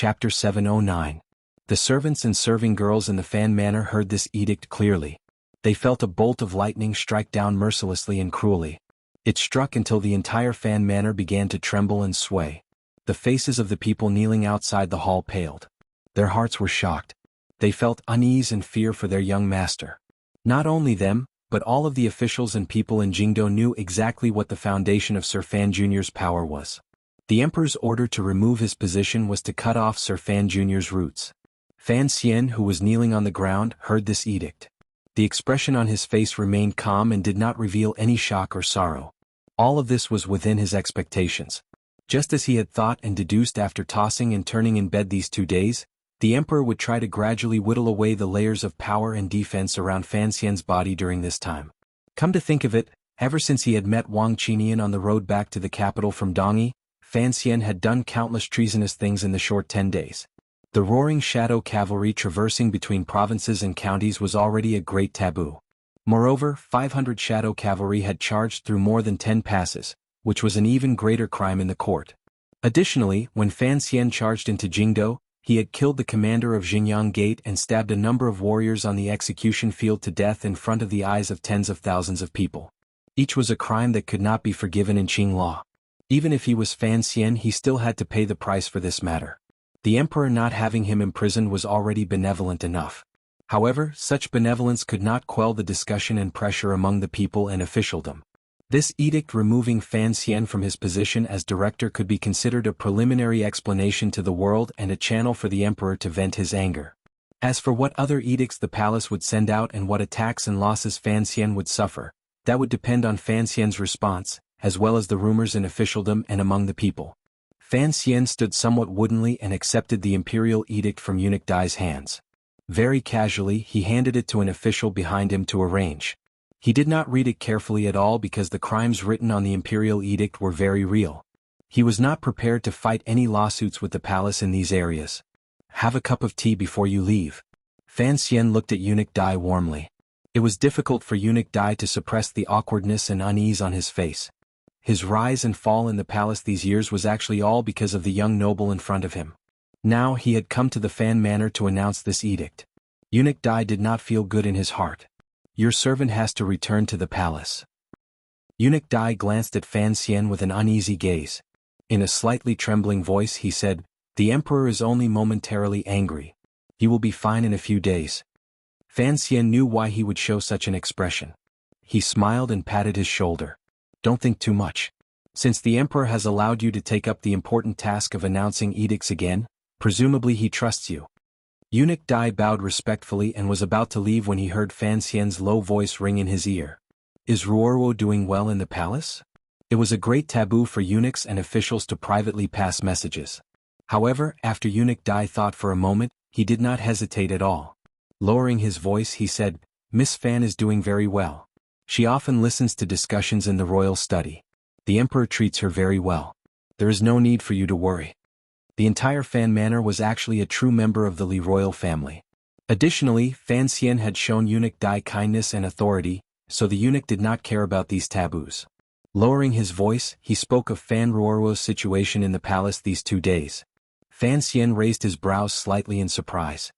Chapter 709. The servants and serving girls in the Fan Manor heard this edict clearly. They felt a bolt of lightning strike down mercilessly and cruelly. It struck until the entire Fan Manor began to tremble and sway. The faces of the people kneeling outside the hall paled. Their hearts were shocked. They felt unease and fear for their young master. Not only them, but all of the officials and people in Jingdo knew exactly what the foundation of Sir Fan Jr.'s power was. The emperor's order to remove his position was to cut off Sir Fan Jr.'s roots. Fan Xian, who was kneeling on the ground, heard this edict. The expression on his face remained calm and did not reveal any shock or sorrow. All of this was within his expectations. Just as he had thought and deduced after tossing and turning in bed these 2 days, the emperor would try to gradually whittle away the layers of power and defense around Fan Xian's body during this time. Come to think of it, ever since he had met Wang Qinian on the road back to the capital from Dongyi, Fan Xian had done countless treasonous things in the short 10 days. The roaring shadow cavalry traversing between provinces and counties was already a great taboo. Moreover, 500 shadow cavalry had charged through more than 10 passes, which was an even greater crime in the court. Additionally, when Fan Xian charged into Jingdo, he had killed the commander of Xinjiang Gate and stabbed a number of warriors on the execution field to death in front of the eyes of tens of thousands of people. Each was a crime that could not be forgiven in Qing law. Even if he was Fan Xian, he still had to pay the price for this matter. The emperor not having him imprisoned was already benevolent enough. However, such benevolence could not quell the discussion and pressure among the people and officialdom. This edict removing Fan Xian from his position as director could be considered a preliminary explanation to the world and a channel for the emperor to vent his anger. As for what other edicts the palace would send out and what attacks and losses Fan Xian would suffer, that would depend on Fan Xian's response, as well as the rumors in officialdom and among the people. Fan Xian stood somewhat woodenly and accepted the imperial edict from Eunuch Dai's hands. Very casually, he handed it to an official behind him to arrange. He did not read it carefully at all because the crimes written on the imperial edict were very real. He was not prepared to fight any lawsuits with the palace in these areas. Have a cup of tea before you leave. Fan Xian looked at Eunuch Dai warmly. It was difficult for Eunuch Dai to suppress the awkwardness and unease on his face. His rise and fall in the palace these years was actually all because of the young noble in front of him. Now he had come to the Fan Manor to announce this edict. Eunuch Dai did not feel good in his heart. Your servant has to return to the palace. Eunuch Dai glanced at Fan Xian with an uneasy gaze. In a slightly trembling voice he said, "The emperor is only momentarily angry. He will be fine in a few days." Fan Xian knew why he would show such an expression. He smiled and patted his shoulder. Don't think too much. Since the emperor has allowed you to take up the important task of announcing edicts again, presumably he trusts you. Eunuch Dai bowed respectfully and was about to leave when he heard Fan Xian's low voice ring in his ear. Is Ruorwo doing well in the palace? It was a great taboo for eunuchs and officials to privately pass messages. However, after Eunuch Dai thought for a moment, he did not hesitate at all. Lowering his voice he said, Miss Fan is doing very well. She often listens to discussions in the royal study. The emperor treats her very well. There is no need for you to worry. The entire Fan Manor was actually a true member of the Li royal family. Additionally, Fan Xian had shown Eunuch Dai kindness and authority, so the eunuch did not care about these taboos. Lowering his voice, he spoke of Fan Ruorwo's situation in the palace these 2 days. Fan Xian raised his brows slightly in surprise.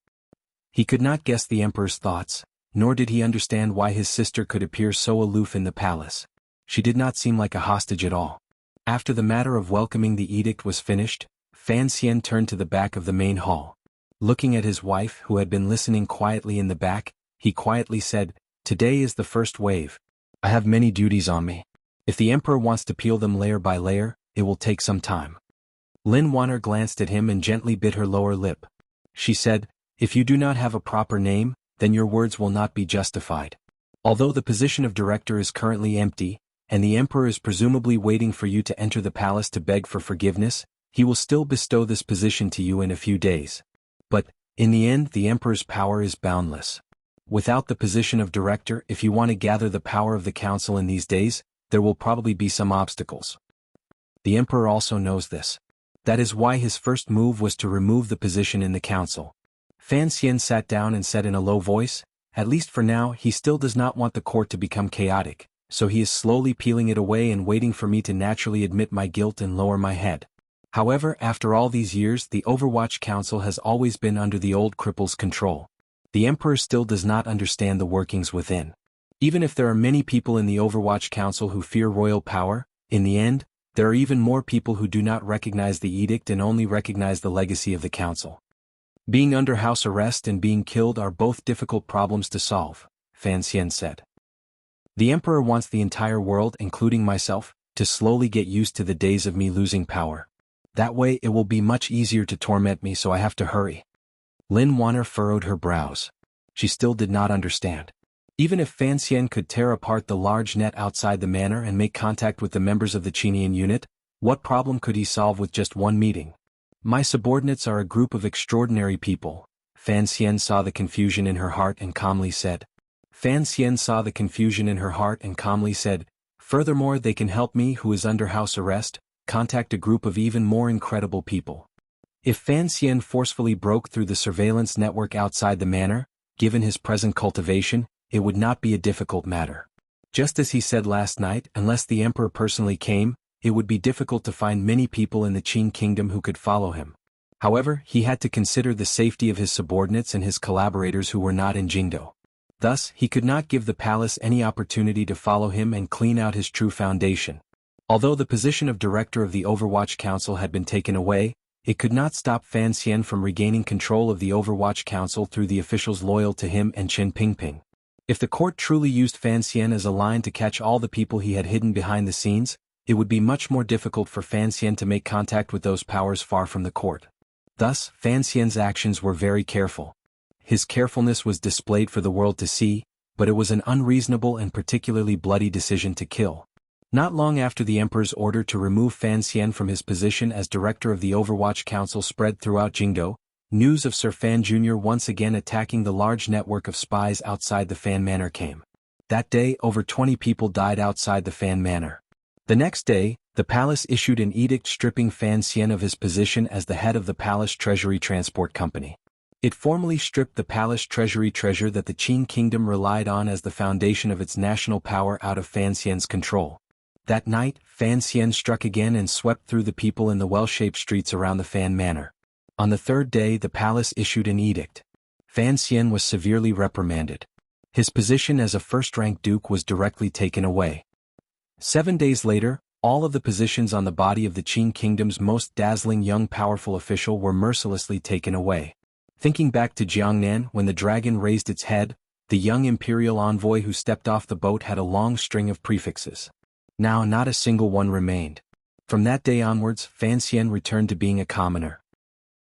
He could not guess the emperor's thoughts, nor did he understand why his sister could appear so aloof in the palace. She did not seem like a hostage at all. After the matter of welcoming the edict was finished, Fan Xian turned to the back of the main hall. Looking at his wife who had been listening quietly in the back, he quietly said, Today is the first wave. I have many duties on me. If the emperor wants to peel them layer by layer, it will take some time. Lin Wanner glanced at him and gently bit her lower lip. She said, If you do not have a proper name, then your words will not be justified. Although the position of director is currently empty, and the emperor is presumably waiting for you to enter the palace to beg for forgiveness, he will still bestow this position to you in a few days. But, in the end, the emperor's power is boundless. Without the position of director, if you want to gather the power of the council in these days, there will probably be some obstacles. The emperor also knows this. That is why his first move was to remove the position in the council. Fan Xian sat down and said in a low voice, At least for now, he still does not want the court to become chaotic, so he is slowly peeling it away and waiting for me to naturally admit my guilt and lower my head. However, after all these years, the Overwatch Council has always been under the old cripple's control. The Emperor still does not understand the workings within. Even if there are many people in the Overwatch Council who fear royal power, in the end, there are even more people who do not recognize the edict and only recognize the legacy of the council. Being under house arrest and being killed are both difficult problems to solve, Fan Xian said. The Emperor wants the entire world, including myself, to slowly get used to the days of me losing power. That way it will be much easier to torment me, so I have to hurry. Lin Wanner furrowed her brows. She still did not understand. Even if Fan Xian could tear apart the large net outside the manor and make contact with the members of the Qinian unit, what problem could he solve with just one meeting? My subordinates are a group of extraordinary people. Fan Xian saw the confusion in her heart and calmly said. Furthermore, they can help me, who is under house arrest, contact a group of even more incredible people. If Fan Xian forcefully broke through the surveillance network outside the manor, given his present cultivation, it would not be a difficult matter. Just as he said last night, unless the Emperor personally came, it would be difficult to find many people in the Qin kingdom who could follow him. However, he had to consider the safety of his subordinates and his collaborators who were not in Jingdo. Thus, he could not give the palace any opportunity to follow him and clean out his true foundation. Although the position of director of the Overwatch Council had been taken away, it could not stop Fan Xian from regaining control of the Overwatch Council through the officials loyal to him and Chen Pingping. If the court truly used Fan Xian as a line to catch all the people he had hidden behind the scenes, it would be much more difficult for Fan Xian to make contact with those powers far from the court. Thus, Fan Xian's actions were very careful. His carefulness was displayed for the world to see, but it was an unreasonable and particularly bloody decision to kill. Not long after the Emperor's order to remove Fan Xian from his position as director of the Overwatch Council spread throughout Jingdo, news of Sir Fan Jr. once again attacking the large network of spies outside the Fan Manor came. That day, over 20 people died outside the Fan Manor. The next day, the palace issued an edict stripping Fan Xian of his position as the head of the Palace Treasury Transport Company. It formally stripped the Palace Treasury treasure that the Qin Kingdom relied on as the foundation of its national power out of Fan Xian's control. That night, Fan Xian struck again and swept through the people in the well-shaped streets around the Fan Manor. On the third day, the palace issued an edict. Fan Xian was severely reprimanded. His position as a first-rank duke was directly taken away. 7 days later, all of the positions on the body of the Qin Kingdom's most dazzling young powerful official were mercilessly taken away. Thinking back to Jiangnan when the dragon raised its head, the young imperial envoy who stepped off the boat had a long string of prefixes. Now not a single one remained. From that day onwards, Fan Xian returned to being a commoner.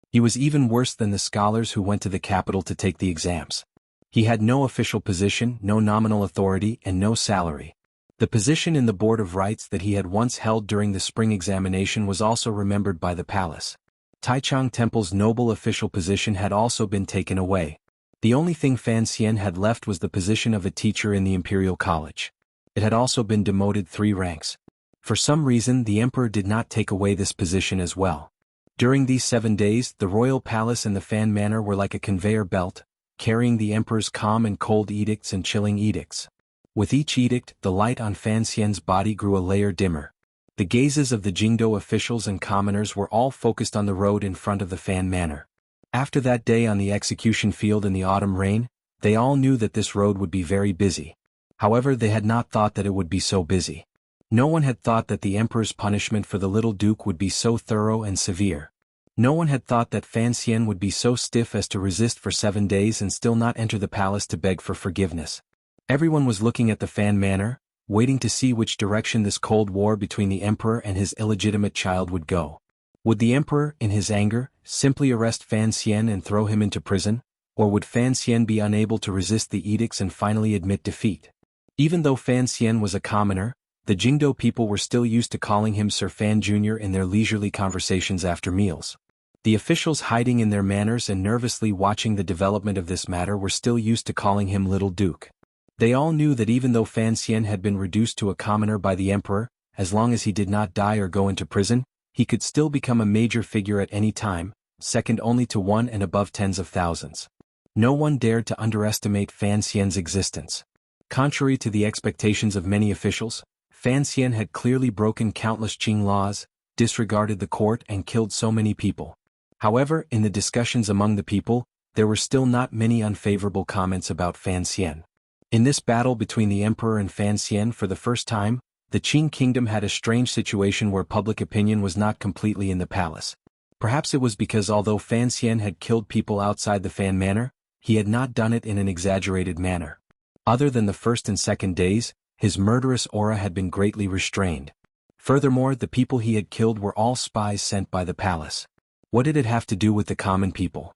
He was even worse than the scholars who went to the capital to take the exams. He had no official position, no nominal authority, and no salary. The position in the Board of Rights that he had once held during the spring examination was also remembered by the palace. Taichung Temple's noble official position had also been taken away. The only thing Fan Xian had left was the position of a teacher in the Imperial College. It had also been demoted 3 ranks. For some reason, the Emperor did not take away this position as well. During these 7 days, the royal palace and the Fan Manor were like a conveyor belt, carrying the Emperor's calm and cold edicts and chilling edicts. With each edict, the light on Fan Xian's body grew a layer dimmer. The gazes of the Jingdo officials and commoners were all focused on the road in front of the Fan Manor. After that day on the execution field in the autumn rain, they all knew that this road would be very busy. However, they had not thought that it would be so busy. No one had thought that the Emperor's punishment for the little duke would be so thorough and severe. No one had thought that Fan Xian would be so stiff as to resist for 7 days and still not enter the palace to beg for forgiveness. Everyone was looking at the Fan Manor, waiting to see which direction this cold war between the Emperor and his illegitimate child would go. Would the Emperor, in his anger, simply arrest Fan Xian and throw him into prison, or would Fan Xian be unable to resist the edicts and finally admit defeat? Even though Fan Xian was a commoner, the Jingdo people were still used to calling him Sir Fan Jr. in their leisurely conversations after meals. The officials hiding in their manors and nervously watching the development of this matter were still used to calling him Little Duke. They all knew that even though Fan Xian had been reduced to a commoner by the Emperor, as long as he did not die or go into prison, he could still become a major figure at any time, second only to one and above tens of thousands. No one dared to underestimate Fan Xian's existence. Contrary to the expectations of many officials, Fan Xian had clearly broken countless Qing laws, disregarded the court and killed so many people. However, in the discussions among the people, there were still not many unfavorable comments about Fan Xian. In this battle between the emperor and Fan Xian for the first time, the Qing kingdom had a strange situation where public opinion was not completely in the palace. Perhaps it was because although Fan Xian had killed people outside the Fan Manor, he had not done it in an exaggerated manner. Other than the first and second days, his murderous aura had been greatly restrained. Furthermore, the people he had killed were all spies sent by the palace. What did it have to do with the common people?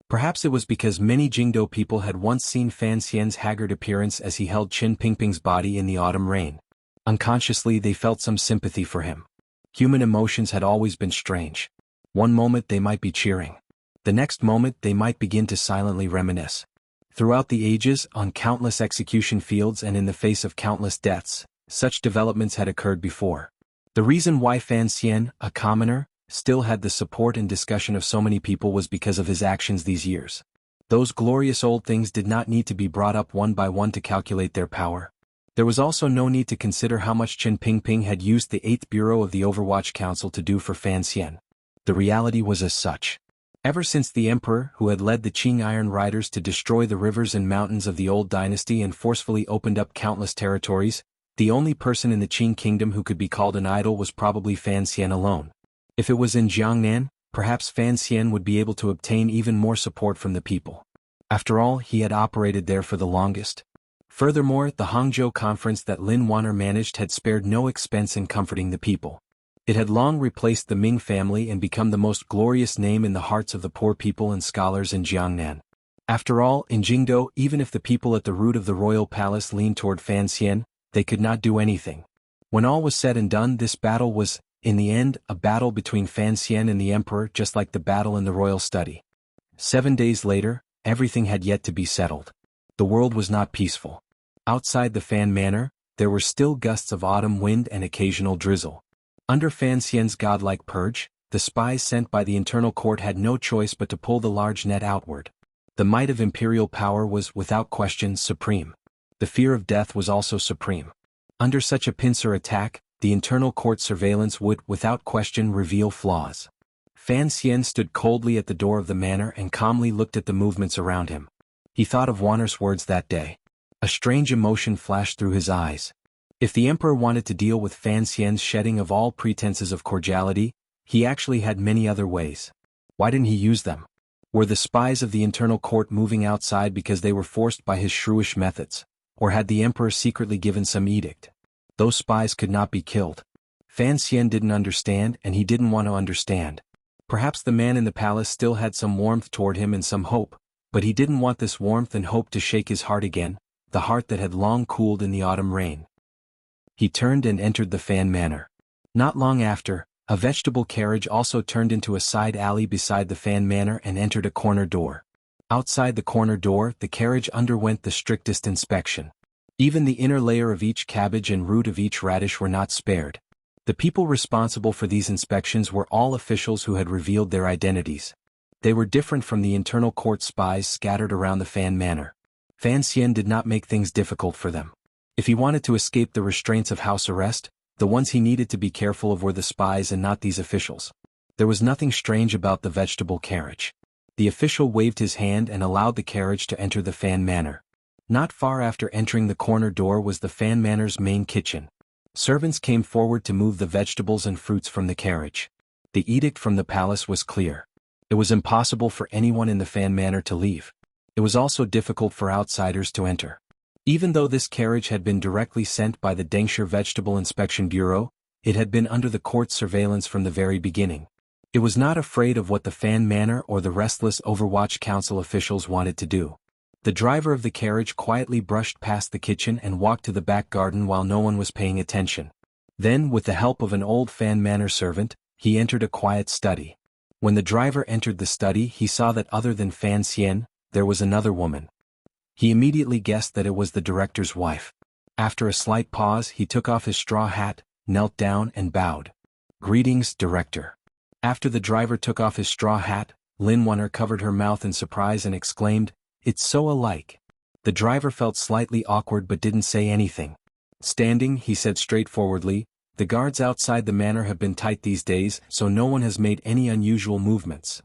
Perhaps it was because many Jingdo people had once seen Fan Xian's haggard appearance as he held Qin Pingping's body in the autumn rain. Unconsciously they felt some sympathy for him. Human emotions had always been strange. One moment they might be cheering. The next moment they might begin to silently reminisce. Throughout the ages, on countless execution fields and in the face of countless deaths, such developments had occurred before. The reason why Fan Xian, a commoner, still had the support and discussion of so many people was because of his actions these years. Those glorious old things did not need to be brought up one by one to calculate their power. There was also no need to consider how much Qin Pingping had used the 8th Bureau of the Overwatch Council to do for Fan Xian. The reality was as such. Ever since the emperor, who had led the Qing Iron Riders to destroy the rivers and mountains of the old dynasty and forcefully opened up countless territories, the only person in the Qing kingdom who could be called an idol was probably Fan Xian alone. If it was in Jiangnan, perhaps Fan Xian would be able to obtain even more support from the people. After all, he had operated there for the longest. Furthermore, the Hangzhou conference that Lin Wanner managed had spared no expense in comforting the people. It had long replaced the Ming family and become the most glorious name in the hearts of the poor people and scholars in Jiangnan. After all, in Jingdo, even if the people at the root of the royal palace leaned toward Fan Xian, they could not do anything. When all was said and done, this battle was, in the end, a battle between Fan Xian and the emperor, just like the battle in the royal study. 7 days later, everything had yet to be settled. The world was not peaceful. Outside the Fan Manor, there were still gusts of autumn wind and occasional drizzle. Under Fan Xian's godlike purge, the spies sent by the internal court had no choice but to pull the large net outward. The might of imperial power was, without question, supreme. The fear of death was also supreme. Under such a pincer attack, the internal court surveillance would, without question, reveal flaws. Fan Xian stood coldly at the door of the manor and calmly looked at the movements around him. He thought of Wanner's words that day. A strange emotion flashed through his eyes. If the emperor wanted to deal with Fan Xian's shedding of all pretenses of cordiality, he actually had many other ways. Why didn't he use them? Were the spies of the internal court moving outside because they were forced by his shrewish methods, or had the emperor secretly given some edict? Those spies could not be killed. Fan Xian didn't understand, and he didn't want to understand. Perhaps the man in the palace still had some warmth toward him and some hope, but he didn't want this warmth and hope to shake his heart again, the heart that had long cooled in the autumn rain. He turned and entered the Fan Manor. Not long after, a vegetable carriage also turned into a side alley beside the Fan Manor and entered a corner door. Outside the corner door, the carriage underwent the strictest inspection. Even the inner layer of each cabbage and root of each radish were not spared. The people responsible for these inspections were all officials who had revealed their identities. They were different from the internal court spies scattered around the Fan Manor. Fan Xian did not make things difficult for them. If he wanted to escape the restraints of house arrest, the ones he needed to be careful of were the spies and not these officials. There was nothing strange about the vegetable carriage. The official waved his hand and allowed the carriage to enter the Fan Manor. Not far after entering the corner door was the Fan Manor's main kitchen. Servants came forward to move the vegetables and fruits from the carriage. The edict from the palace was clear. It was impossible for anyone in the Fan Manor to leave. It was also difficult for outsiders to enter. Even though this carriage had been directly sent by the Dengshi Vegetable Inspection Bureau, it had been under the court's surveillance from the very beginning. It was not afraid of what the Fan Manor or the restless Overwatch Council officials wanted to do. The driver of the carriage quietly brushed past the kitchen and walked to the back garden while no one was paying attention. Then, with the help of an old Fan Manor servant, he entered a quiet study. When the driver entered the study, he saw that other than Fan Xian, there was another woman. He immediately guessed that it was the director's wife. After a slight pause, he took off his straw hat, knelt down and bowed. "Greetings, director." After the driver took off his straw hat, Lin Wanner covered her mouth in surprise and exclaimed, "It's so alike." The driver felt slightly awkward but didn't say anything. Standing, he said straightforwardly, The guards outside the manor have been tight these days, so no one has made any unusual movements.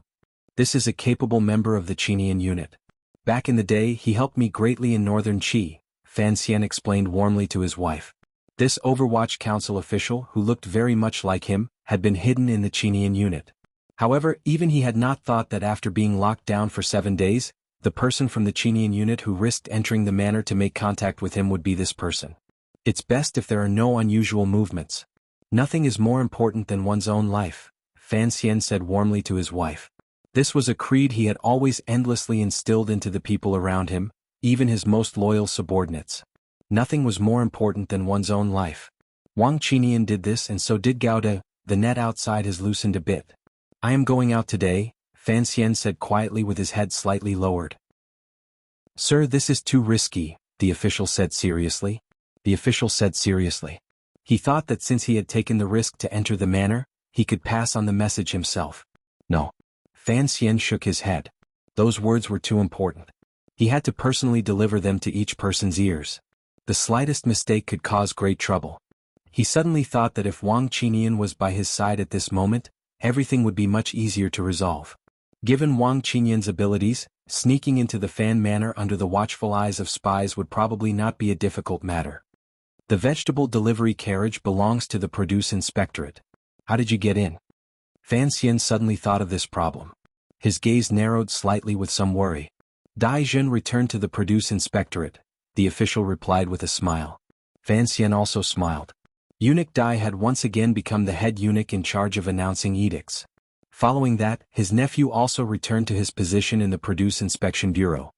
This is a capable member of the Qinian unit. Back in the day he helped me greatly in northern Qi, Fan Xian explained warmly to his wife. This Overwatch Council official, who looked very much like him, had been hidden in the Qinian unit. However, even he had not thought that after being locked down for 7 days, the person from the Qinian unit who risked entering the manor to make contact with him would be this person. It's best if there are no unusual movements. Nothing is more important than one's own life, Fan Xian said warmly to his wife. This was a creed he had always endlessly instilled into the people around him, even his most loyal subordinates. Nothing was more important than one's own life. Wang Qinian did this and so did Gao De. The net outside has loosened a bit. I am going out today, Fan Xian said quietly with his head slightly lowered. Sir, this is too risky, the official said seriously. The official said seriously. He thought that since he had taken the risk to enter the manor, he could pass on the message himself. No. Fan Xian shook his head. Those words were too important. He had to personally deliver them to each person's ears. The slightest mistake could cause great trouble. He suddenly thought that if Wang Qinian was by his side at this moment, everything would be much easier to resolve. Given Wang Qinian's abilities, sneaking into the Fan Manor under the watchful eyes of spies would probably not be a difficult matter. The vegetable delivery carriage belongs to the produce inspectorate. How did you get in? Fan Xian suddenly thought of this problem. His gaze narrowed slightly with some worry. Dai Jun returned to the produce inspectorate, the official replied with a smile. Fan Xian also smiled. Eunuch Dai had once again become the head eunuch in charge of announcing edicts. Following that, his nephew also returned to his position in the Produce Inspection Bureau.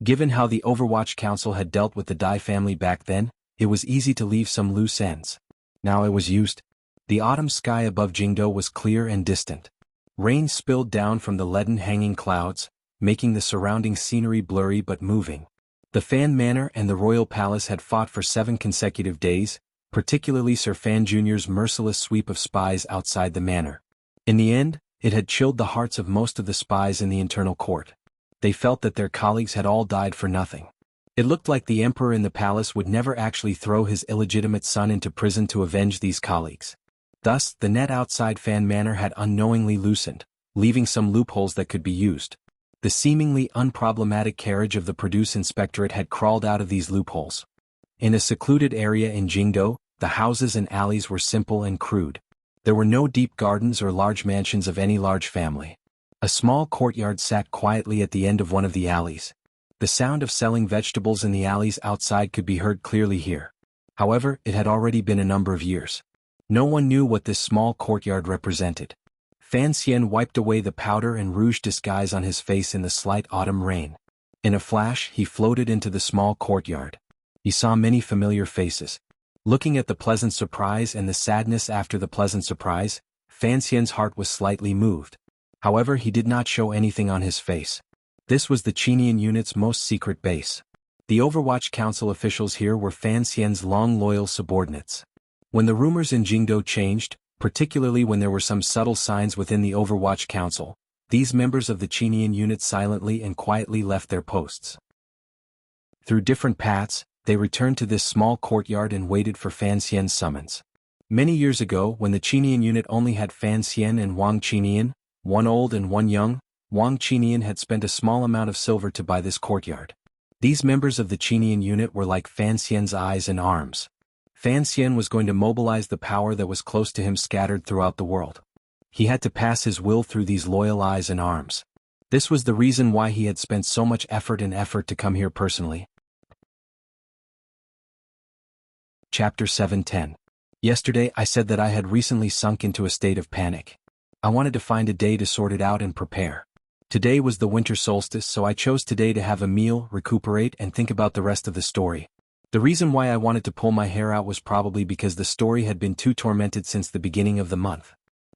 Given how the Overwatch Council had dealt with the Dai family back then, it was easy to leave some loose ends. Now it was used. The autumn sky above Jingdo was clear and distant. Rain spilled down from the leaden hanging clouds, making the surrounding scenery blurry but moving. The Fan Manor and the Royal Palace had fought for 7 consecutive days, particularly Sir Fan Jr.'s merciless sweep of spies outside the manor. In the end, it had chilled the hearts of most of the spies in the internal court. They felt that their colleagues had all died for nothing. It looked like the emperor in the palace would never actually throw his illegitimate son into prison to avenge these colleagues. Thus, the net outside Fan Manor had unknowingly loosened, leaving some loopholes that could be used. The seemingly unproblematic carriage of the Produce Inspectorate had crawled out of these loopholes. In a secluded area in Jingdo, the houses and alleys were simple and crude. There were no deep gardens or large mansions of any large family. A small courtyard sat quietly at the end of one of the alleys. The sound of selling vegetables in the alleys outside could be heard clearly here. However, it had already been a number of years. No one knew what this small courtyard represented. Fan Xian wiped away the powder and rouge disguise on his face in the slight autumn rain. In a flash, he floated into the small courtyard. He saw many familiar faces. Looking at the pleasant surprise and the sadness after the pleasant surprise, Fan Xian's heart was slightly moved. However, he did not show anything on his face. This was the Qinian unit's most secret base. The Overwatch Council officials here were Fan Xian's long loyal subordinates. When the rumors in Jingdo changed, particularly when there were some subtle signs within the Overwatch Council, these members of the Qinian unit silently and quietly left their posts. Through different paths, they returned to this small courtyard and waited for Fan Xian's summons. Many years ago, when the Qinian unit only had Fan Xian and Wang Qinian, one old and one young, Wang Qinian had spent a small amount of silver to buy this courtyard. These members of the Qinian unit were like Fan Xian's eyes and arms. Fan Xian was going to mobilize the power that was close to him scattered throughout the world. He had to pass his will through these loyal eyes and arms. This was the reason why he had spent so much effort to come here personally. Chapter 7:10. Yesterday I said that I had recently sunk into a state of panic. I wanted to find a day to sort it out and prepare. Today was the winter solstice, so I chose today to have a meal, recuperate, and think about the rest of the story. The reason why I wanted to pull my hair out was probably because the story had been too tormented since the beginning of the month.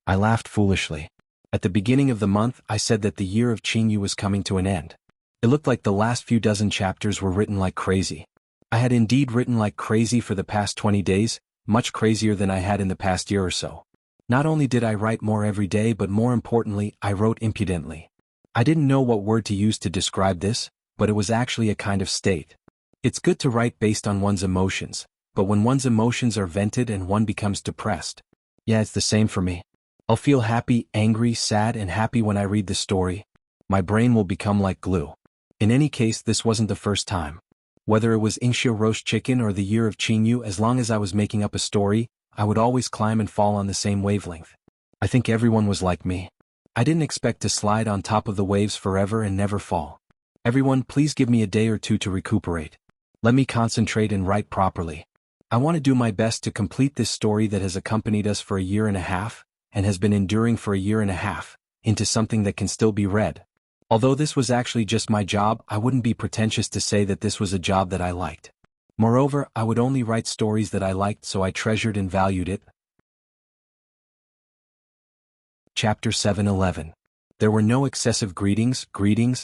I laughed foolishly. At the beginning of the month, I said that the year of Qingyu was coming to an end. It looked like the last few dozen chapters were written like crazy. I had indeed written like crazy for the past 20 days, much crazier than I had in the past year or so. Not only did I write more every day, but more importantly, I wrote impudently. I didn't know what word to use to describe this, but it was actually a kind of state. It's good to write based on one's emotions, but when one's emotions are vented and one becomes depressed. Yeah, it's the same for me. I'll feel happy, angry, sad and happy when I read the story. My brain will become like glue. In any case, this wasn't the first time. Whether it was Wuxia roast chicken or the year of Qingyu, as long as I was making up a story, I would always climb and fall on the same wavelength. I think everyone was like me. I didn't expect to slide on top of the waves forever and never fall. Everyone, please give me a day or two to recuperate. Let me concentrate and write properly. I want to do my best to complete this story that has accompanied us for a year and a half, and has been enduring for a year and a half, into something that can still be read. Although this was actually just my job, I wouldn't be pretentious to say that this was a job that I liked. Moreover, I would only write stories that I liked, so I treasured and valued it. Chapter 7:11. There were no excessive greetings,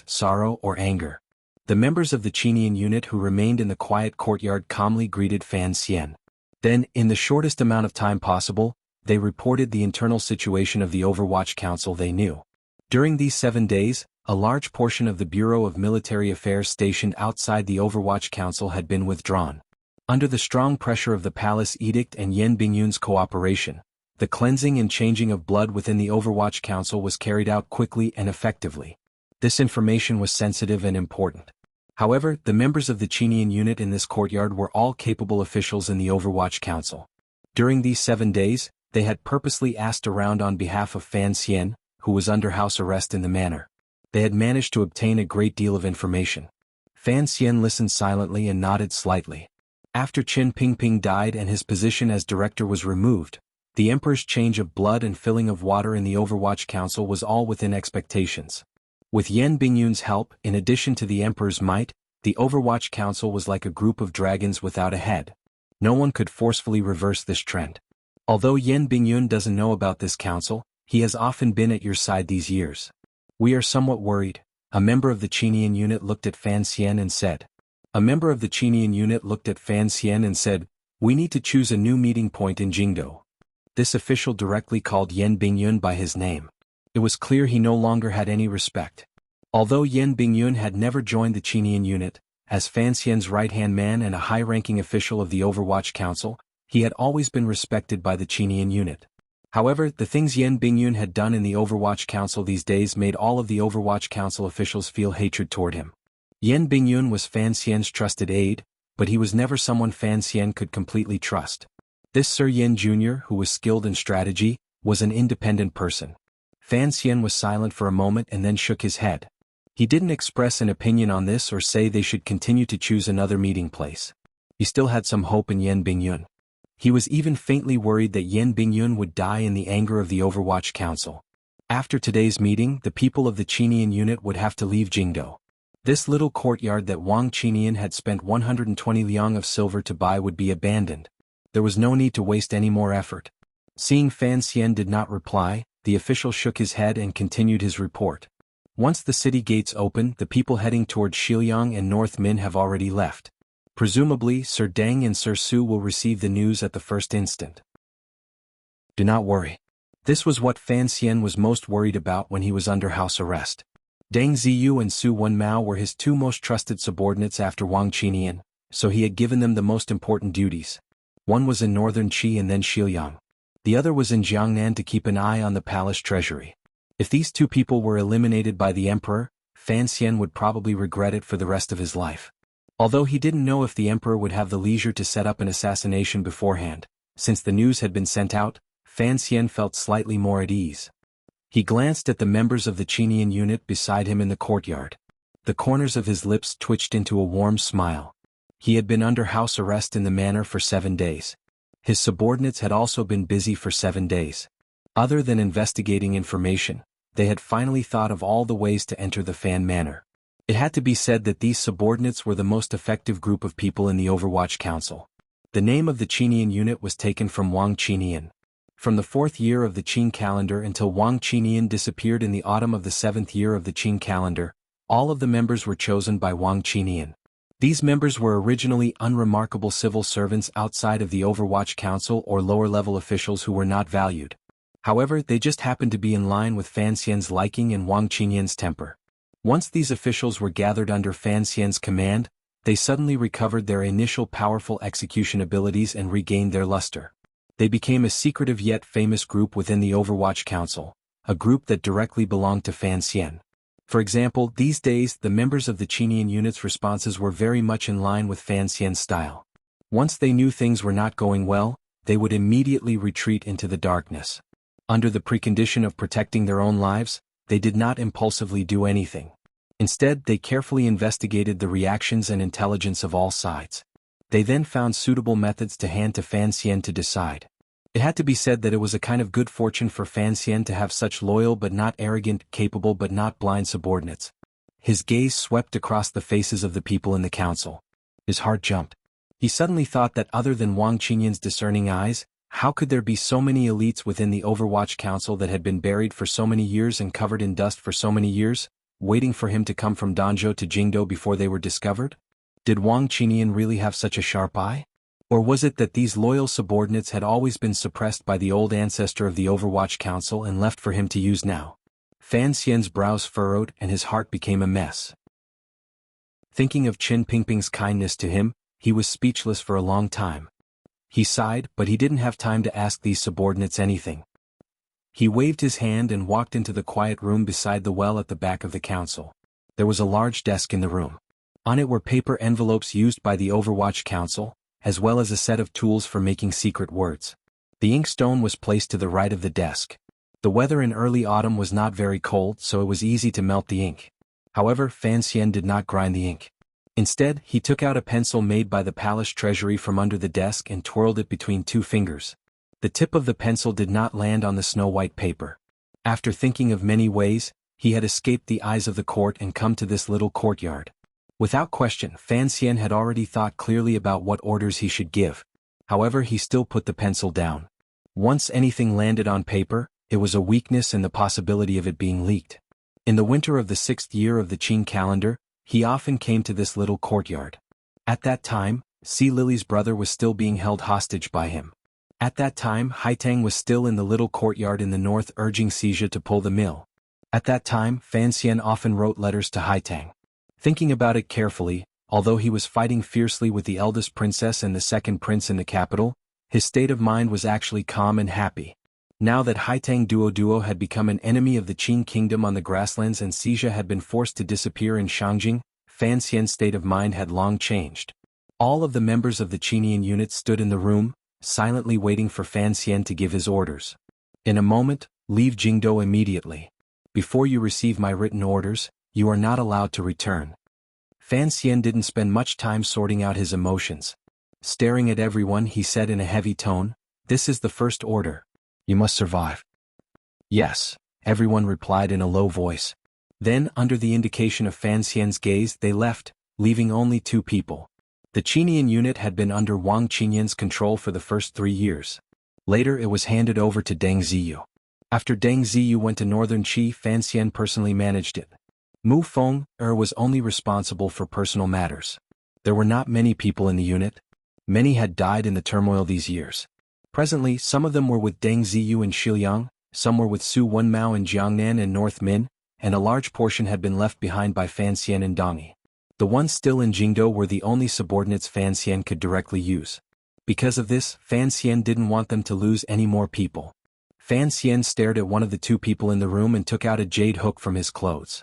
sorrow, or anger. The members of the Qinian unit who remained in the quiet courtyard calmly greeted Fan Xian. Then, in the shortest amount of time possible, they reported the internal situation of the Overwatch Council they knew. During these 7 days, a large portion of the Bureau of Military Affairs stationed outside the Overwatch Council had been withdrawn. Under the strong pressure of the Palace Edict and Yan Bingyun's cooperation, the cleansing and changing of blood within the Overwatch Council was carried out quickly and effectively. This information was sensitive and important. However, the members of the Qinian unit in this courtyard were all capable officials in the Overwatch Council. During these 7 days, they had purposely asked around on behalf of Fan Xian, who was under house arrest in the manor. They had managed to obtain a great deal of information. Fan Xian listened silently and nodded slightly. After Qin Pingping died and his position as director was removed, the Emperor's change of blood and filling of water in the Overwatch Council was all within expectations. With Yan Bingyun's help, in addition to the Emperor's might, the Overwatch Council was like a group of dragons without a head. No one could forcefully reverse this trend. Although Yan Bingyun doesn't know about this council, he has often been at your side these years. We are somewhat worried. A member of the Qinian unit looked at Fan Xian and said. We need to choose a new meeting point in Jingdo. This official directly called Yan Bingyun by his name. It was clear he no longer had any respect. Although Yan Bingyun had never joined the Qinian unit, as Fan Xian's right-hand man and a high-ranking official of the Overwatch Council, he had always been respected by the Qinian unit. However, the things Yan Bingyun had done in the Overwatch Council these days made all of the Overwatch Council officials feel hatred toward him. Yan Bingyun was Fan Xian's trusted aide, but he was never someone Fan Xian could completely trust. This Sir Yan Jr., who was skilled in strategy, was an independent person. Fan Xian was silent for a moment and then shook his head. He didn't express an opinion on this or say they should continue to choose another meeting place. He still had some hope in Yan Bingyun. He was even faintly worried that Yan Bingyun would die in the anger of the Overwatch Council. After today's meeting, the people of the Qinian unit would have to leave Jingdo. This little courtyard that Wang Qinian had spent 120 liang of silver to buy would be abandoned. There was no need to waste any more effort. Seeing Fan Xian did not reply, the official shook his head and continued his report. Once the city gates open, the people heading toward Shiliang and North Min have already left. Presumably, Sir Deng and Sir Su will receive the news at the first instant. Do not worry. This was what Fan Xian was most worried about when he was under house arrest. Deng Ziyu and Su Wenmao were his two most trusted subordinates after Wang Qinian, so he had given them the most important duties. One was in northern Qi and then Shiliang. The other was in Jiangnan to keep an eye on the palace treasury. If these two people were eliminated by the emperor, Fan Xian would probably regret it for the rest of his life. Although he didn't know if the emperor would have the leisure to set up an assassination beforehand, since the news had been sent out, Fan Xian felt slightly more at ease. He glanced at the members of the Qinian unit beside him in the courtyard. The corners of his lips twitched into a warm smile. He had been under house arrest in the manor for 7 days. His subordinates had also been busy for 7 days. Other than investigating information, they had finally thought of all the ways to enter the Fan Manor. It had to be said that these subordinates were the most effective group of people in the Overwatch Council. The name of the Qinian unit was taken from Wang Qinian. From the 4th year of the Qin calendar until Wang Qinian disappeared in the autumn of the 7th year of the Qin calendar, all of the members were chosen by Wang Qinian. These members were originally unremarkable civil servants outside of the Overwatch Council or lower-level officials who were not valued. However, they just happened to be in line with Fan Xian's liking and Wang Qinian's temper. Once these officials were gathered under Fan Xian's command, they suddenly recovered their initial powerful execution abilities and regained their luster. They became a secretive yet famous group within the Overwatch Council, a group that directly belonged to Fan Xian. For example, these days the members of the Qinian unit's responses were very much in line with Fan Xian's style. Once they knew things were not going well, they would immediately retreat into the darkness. Under the precondition of protecting their own lives, they did not impulsively do anything. Instead, they carefully investigated the reactions and intelligence of all sides. They then found suitable methods to hand to Fan Xian to decide. It had to be said that it was a kind of good fortune for Fan Xian to have such loyal but not arrogant, capable but not blind subordinates. His gaze swept across the faces of the people in the council. His heart jumped. He suddenly thought that other than Wang Qinyan's discerning eyes, how could there be so many elites within the Overwatch Council that had been buried for so many years and covered in dust for so many years, waiting for him to come from Danzhou to Jingdou before they were discovered? Did Wang Qinyan really have such a sharp eye? Or was it that these loyal subordinates had always been suppressed by the old ancestor of the Overwatch Council and left for him to use now? Fan Xian's brows furrowed and his heart became a mess. Thinking of Qin Pingping's kindness to him, he was speechless for a long time. He sighed, but he didn't have time to ask these subordinates anything. He waved his hand and walked into the quiet room beside the well at the back of the council. There was a large desk in the room. On it were paper envelopes used by the Overwatch Council, as well as a set of tools for making secret words. The inkstone was placed to the right of the desk. The weather in early autumn was not very cold, so it was easy to melt the ink. However, Fan Xian did not grind the ink. Instead, he took out a pencil made by the palace treasury from under the desk and twirled it between two fingers. The tip of the pencil did not land on the snow-white paper. After thinking of many ways, he had escaped the eyes of the court and come to this little courtyard. Without question, Fan Xian had already thought clearly about what orders he should give. However, he still put the pencil down. Once anything landed on paper, it was a weakness and the possibility of it being leaked. In the winter of the 6th year of the Qin calendar, he often came to this little courtyard. At that time, Sea Lily's brother was still being held hostage by him. At that time, Haitang was still in the little courtyard in the north urging Xia to pull the mill. At that time, Fan Xian often wrote letters to Haitang. Thinking about it carefully, although he was fighting fiercely with the eldest princess and the second prince in the capital, his state of mind was actually calm and happy. Now that Haitang Duo had become an enemy of the Qin kingdom on the grasslands and Xia had been forced to disappear in Shangjing, Fan Xian's state of mind had long changed. All of the members of the Qinian unit stood in the room, silently waiting for Fan Xian to give his orders. In a moment, leave Jingdou immediately. Before you receive my written orders, you are not allowed to return. Fan Xian didn't spend much time sorting out his emotions. Staring at everyone, he said in a heavy tone, "This is the first order. You must survive." "Yes," everyone replied in a low voice. Then, under the indication of Fan Xian's gaze, they left, leaving only 2 people. The Qinian unit had been under Wang Qinyan's control for the first 3 years. Later it was handed over to Deng Ziyu. After Deng Ziyu went to northern Qi, Fan Xian personally managed it. Mu Feng was only responsible for personal matters. There were not many people in the unit. Many had died in the turmoil these years. Presently, some of them were with Deng Ziyu in Xiliang, some were with Su Wenmao in Jiangnan and North Min, and a large portion had been left behind by Fan Xian and Dongyi. The ones still in Jingdou were the only subordinates Fan Xian could directly use. Because of this, Fan Xian didn't want them to lose any more people. Fan Xian stared at one of the 2 people in the room and took out a jade hook from his clothes.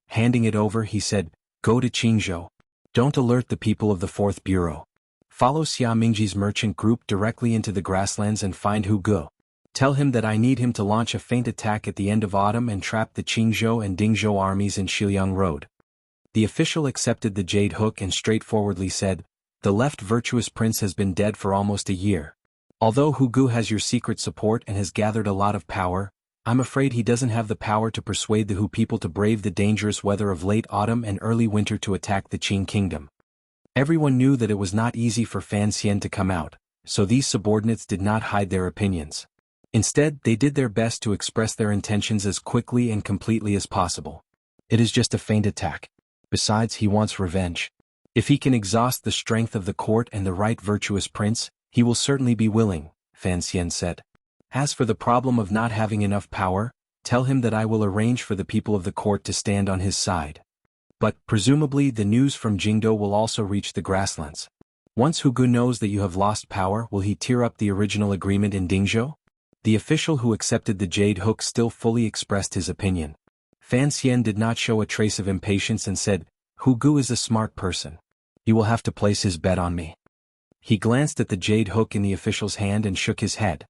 Handing it over, he said, "Go to Qingzhou. Don't alert the people of the 4th Bureau. Follow Xia Mingji's merchant group directly into the grasslands and find Hu Gu. Tell him that I need him to launch a feint attack at the end of autumn and trap the Qingzhou and Dingzhou armies in Xiliang Road." The official accepted the jade hook and straightforwardly said, "The left virtuous prince has been dead for almost a year. Although Hu Gu has your secret support and has gathered a lot of power, I'm afraid he doesn't have the power to persuade the Hu people to brave the dangerous weather of late autumn and early winter to attack the Qin kingdom." Everyone knew that it was not easy for Fan Xian to come out, so these subordinates did not hide their opinions. Instead, they did their best to express their intentions as quickly and completely as possible. "It is just a feint attack. Besides, he wants revenge. If he can exhaust the strength of the court and the right virtuous prince, he will certainly be willing," Fan Xian said. "As for the problem of not having enough power, tell him that I will arrange for the people of the court to stand on his side." But, presumably, the news from Jingdo will also reach the grasslands. Once Hugu knows that you have lost power, will he tear up the original agreement in Dingzhou? The official who accepted the jade hook still fully expressed his opinion. Fan Xian did not show a trace of impatience and said, Hugu is a smart person. He will have to place his bet on me. He glanced at the jade hook in the official's hand and shook his head.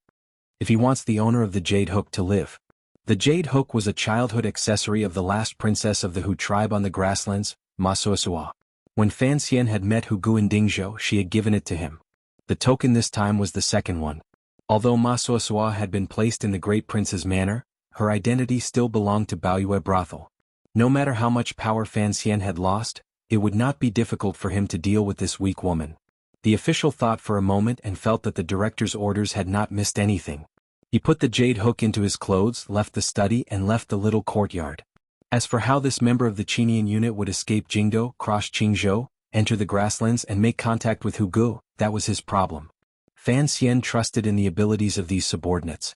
If he wants the owner of the jade hook to live. The jade hook was a childhood accessory of the last princess of the Hu tribe on the grasslands, Ma Suosua. When Fan Xian had met Hugu in Dingzhou, she had given it to him. The token this time was the second one. Although Ma Suosua had been placed in the great prince's manor, her identity still belonged to Baoyue brothel. No matter how much power Fan Xian had lost, it would not be difficult for him to deal with this weak woman. The official thought for a moment and felt that the director's orders had not missed anything. He put the jade hook into his clothes, left the study and left the little courtyard. As for how this member of the Qinian unit would escape Jingdo, cross Qingzhou, enter the grasslands and make contact with Hugu, that was his problem. Fan Xian trusted in the abilities of these subordinates.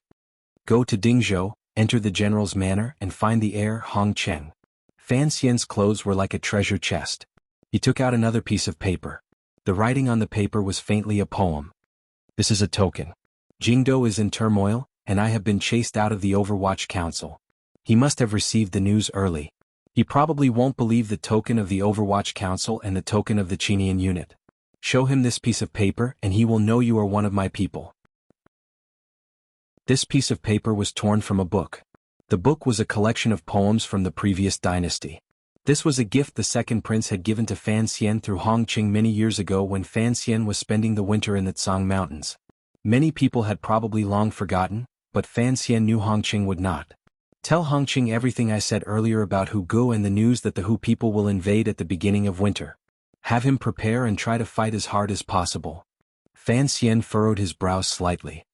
Go to Dingzhou, enter the general's manor and find the heir Hong Cheng. Fan Xian's clothes were like a treasure chest. He took out another piece of paper. The writing on the paper was faintly a poem. This is a token. Jingdo is in turmoil, and I have been chased out of the Overwatch Council. He must have received the news early. He probably won't believe the token of the Overwatch Council and the token of the Qinian unit. Show him this piece of paper and he will know you are one of my people. This piece of paper was torn from a book. The book was a collection of poems from the previous dynasty. This was a gift the second prince had given to Fan Xian through Hongqing many years ago when Fan Xian was spending the winter in the Tsang Mountains. Many people had probably long forgotten, but Fan Xian knew Hongqing would not. Tell Hongqing everything I said earlier about Hugu and the news that the Hu people will invade at the beginning of winter. Have him prepare and try to fight as hard as possible. Fan Xian furrowed his brows slightly.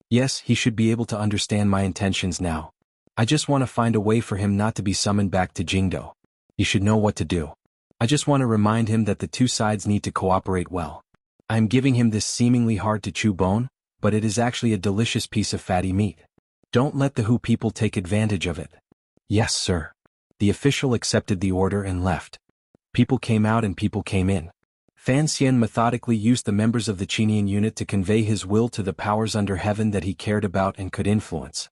Yes, he should be able to understand my intentions now. I just want to find a way for him not to be summoned back to Jingdo. He should know what to do. I just want to remind him that the two sides need to cooperate well. I am giving him this seemingly hard-to-chew bone, but it is actually a delicious piece of fatty meat. Don't let the Hu people take advantage of it. Yes, sir. The official accepted the order and left. People came out and people came in. Fan Xian methodically used the members of the Qinian unit to convey his will to the powers under heaven that he cared about and could influence.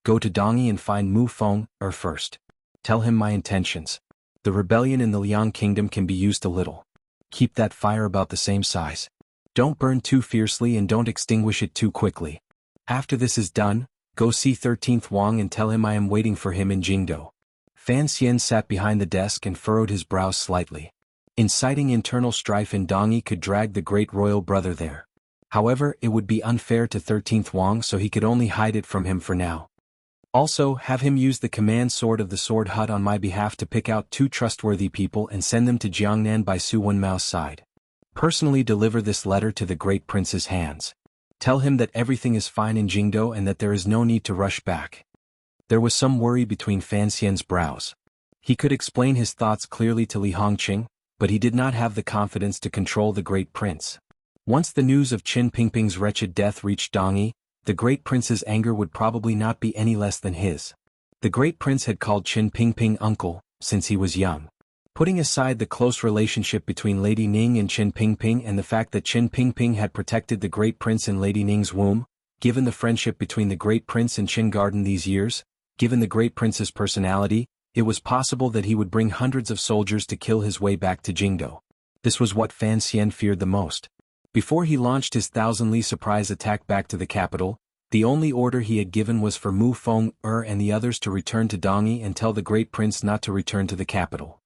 Go to Dongyi and find Mu Feng, first. Tell him my intentions. The rebellion in the Liang kingdom can be used a little. Keep that fire about the same size. Don't burn too fiercely and don't extinguish it too quickly. After this is done, go see 13th Wang and tell him I am waiting for him in Jingdo. Fan Xian sat behind the desk and furrowed his brows slightly. Inciting internal strife in Dongyi could drag the great royal brother there. However, it would be unfair to 13th Wang, so he could only hide it from him for now. Also, have him use the command sword of the Sword Hut on my behalf to pick out 2 trustworthy people and send them to Jiangnan by Su Wenmao's side. Personally deliver this letter to the great prince's hands. Tell him that everything is fine in Jingdo and that there is no need to rush back. There was some worry between Fan Xian's brows. He could explain his thoughts clearly to Li Hongqing, but he did not have the confidence to control the great prince. Once the news of Qin Pingping's wretched death reached Dongyi, the great prince's anger would probably not be any less than his. The great prince had called Qin Pingping uncle, since he was young. Putting aside the close relationship between Lady Ning and Qin Pingping and the fact that Qin Pingping had protected the great prince in Lady Ning's womb, given the friendship between the great prince and Qin Garden these years, given the great prince's personality, it was possible that he would bring hundreds of soldiers to kill his way back to Jingdo. This was what Fan Xian feared the most. Before he launched his 1,000 Li surprise attack back to the capital, the only order he had given was for Mu Feng and the others to return to Dongyi and tell the great prince not to return to the capital.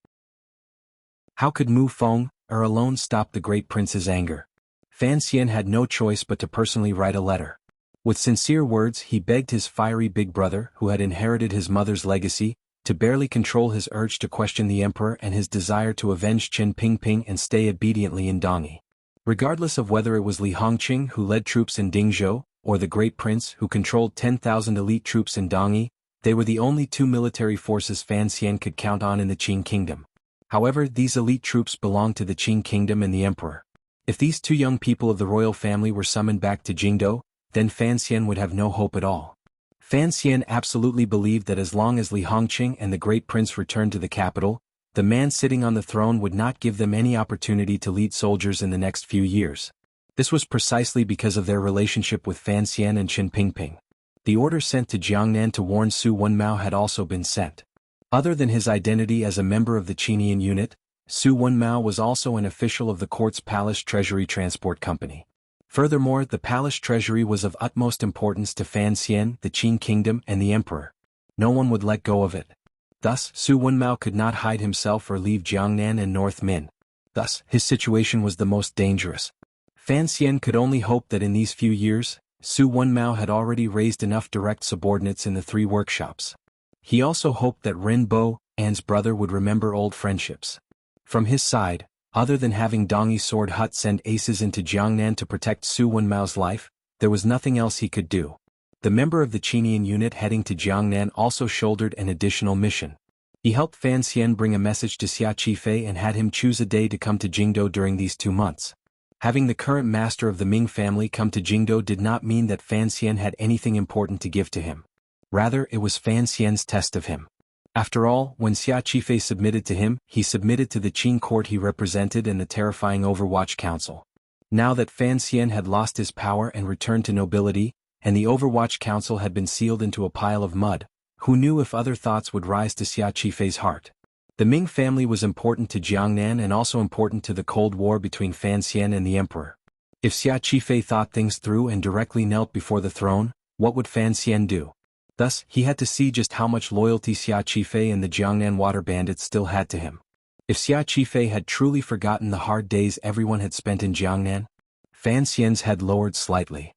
How could Mu Feng alone stop the great prince's anger? Fan Xian had no choice but to personally write a letter. With sincere words he begged his fiery big brother, who had inherited his mother's legacy, to barely control his urge to question the emperor and his desire to avenge Qin Pingping and stay obediently in Dongyi. Regardless of whether it was Li Hongqing who led troops in Dingzhou, or the great prince who controlled 10,000 elite troops in Dongyi, they were the only 2 military forces Fan Xian could count on in the Qin kingdom. However, these elite troops belonged to the Qin kingdom and the emperor. If these 2 young people of the royal family were summoned back to Jingdo, then Fan Xian would have no hope at all. Fan Xian absolutely believed that as long as Li Hongqing and the great prince returned to the capital, The man sitting on the throne would not give them any opportunity to lead soldiers in the next few years. This was precisely because of their relationship with Fan Xian and Qin Pingping. The order sent to Jiangnan to warn Su Wenmao had also been sent. Other than his identity as a member of the Qinian unit, Su Wenmao was also an official of the court's Palace Treasury Transport Company. Furthermore, the palace treasury was of utmost importance to Fan Xian, the Qin kingdom, and the emperor. No one would let go of it. Thus, Su Wenmao could not hide himself or leave Jiangnan and North Min. Thus, his situation was the most dangerous. Fan Xian could only hope that in these few years, Su Wenmao had already raised enough direct subordinates in the 3 workshops. He also hoped that Ren Bo, An's brother, would remember old friendships. From his side, other than having Dongyi's sword hut send aces into Jiangnan to protect Su Wenmao's life, there was nothing else he could do. The member of the Qinian unit heading to Jiangnan also shouldered an additional mission. He helped Fan Xian bring a message to Xia Qifei and had him choose a day to come to Jingdou during these 2 months. Having the current master of the Ming family come to Jingdou did not mean that Fan Xian had anything important to give to him. Rather, it was Fan Xian's test of him. After all, when Xia Qifei submitted to him, he submitted to the Qin court he represented and the terrifying Overwatch Council. Now that Fan Xian had lost his power and returned to nobility, and the Overwatch Council had been sealed into a pile of mud, who knew if other thoughts would rise to Xia Qifei's heart? The Ming family was important to Jiangnan and also important to the Cold War between Fan Xian and the emperor. If Xia Qifei thought things through and directly knelt before the throne, what would Fan Xian do? Thus, he had to see just how much loyalty Xia Qifei and the Jiangnan water bandits still had to him. If Xia Qifei had truly forgotten the hard days everyone had spent in Jiangnan, Fan Xian's head lowered slightly.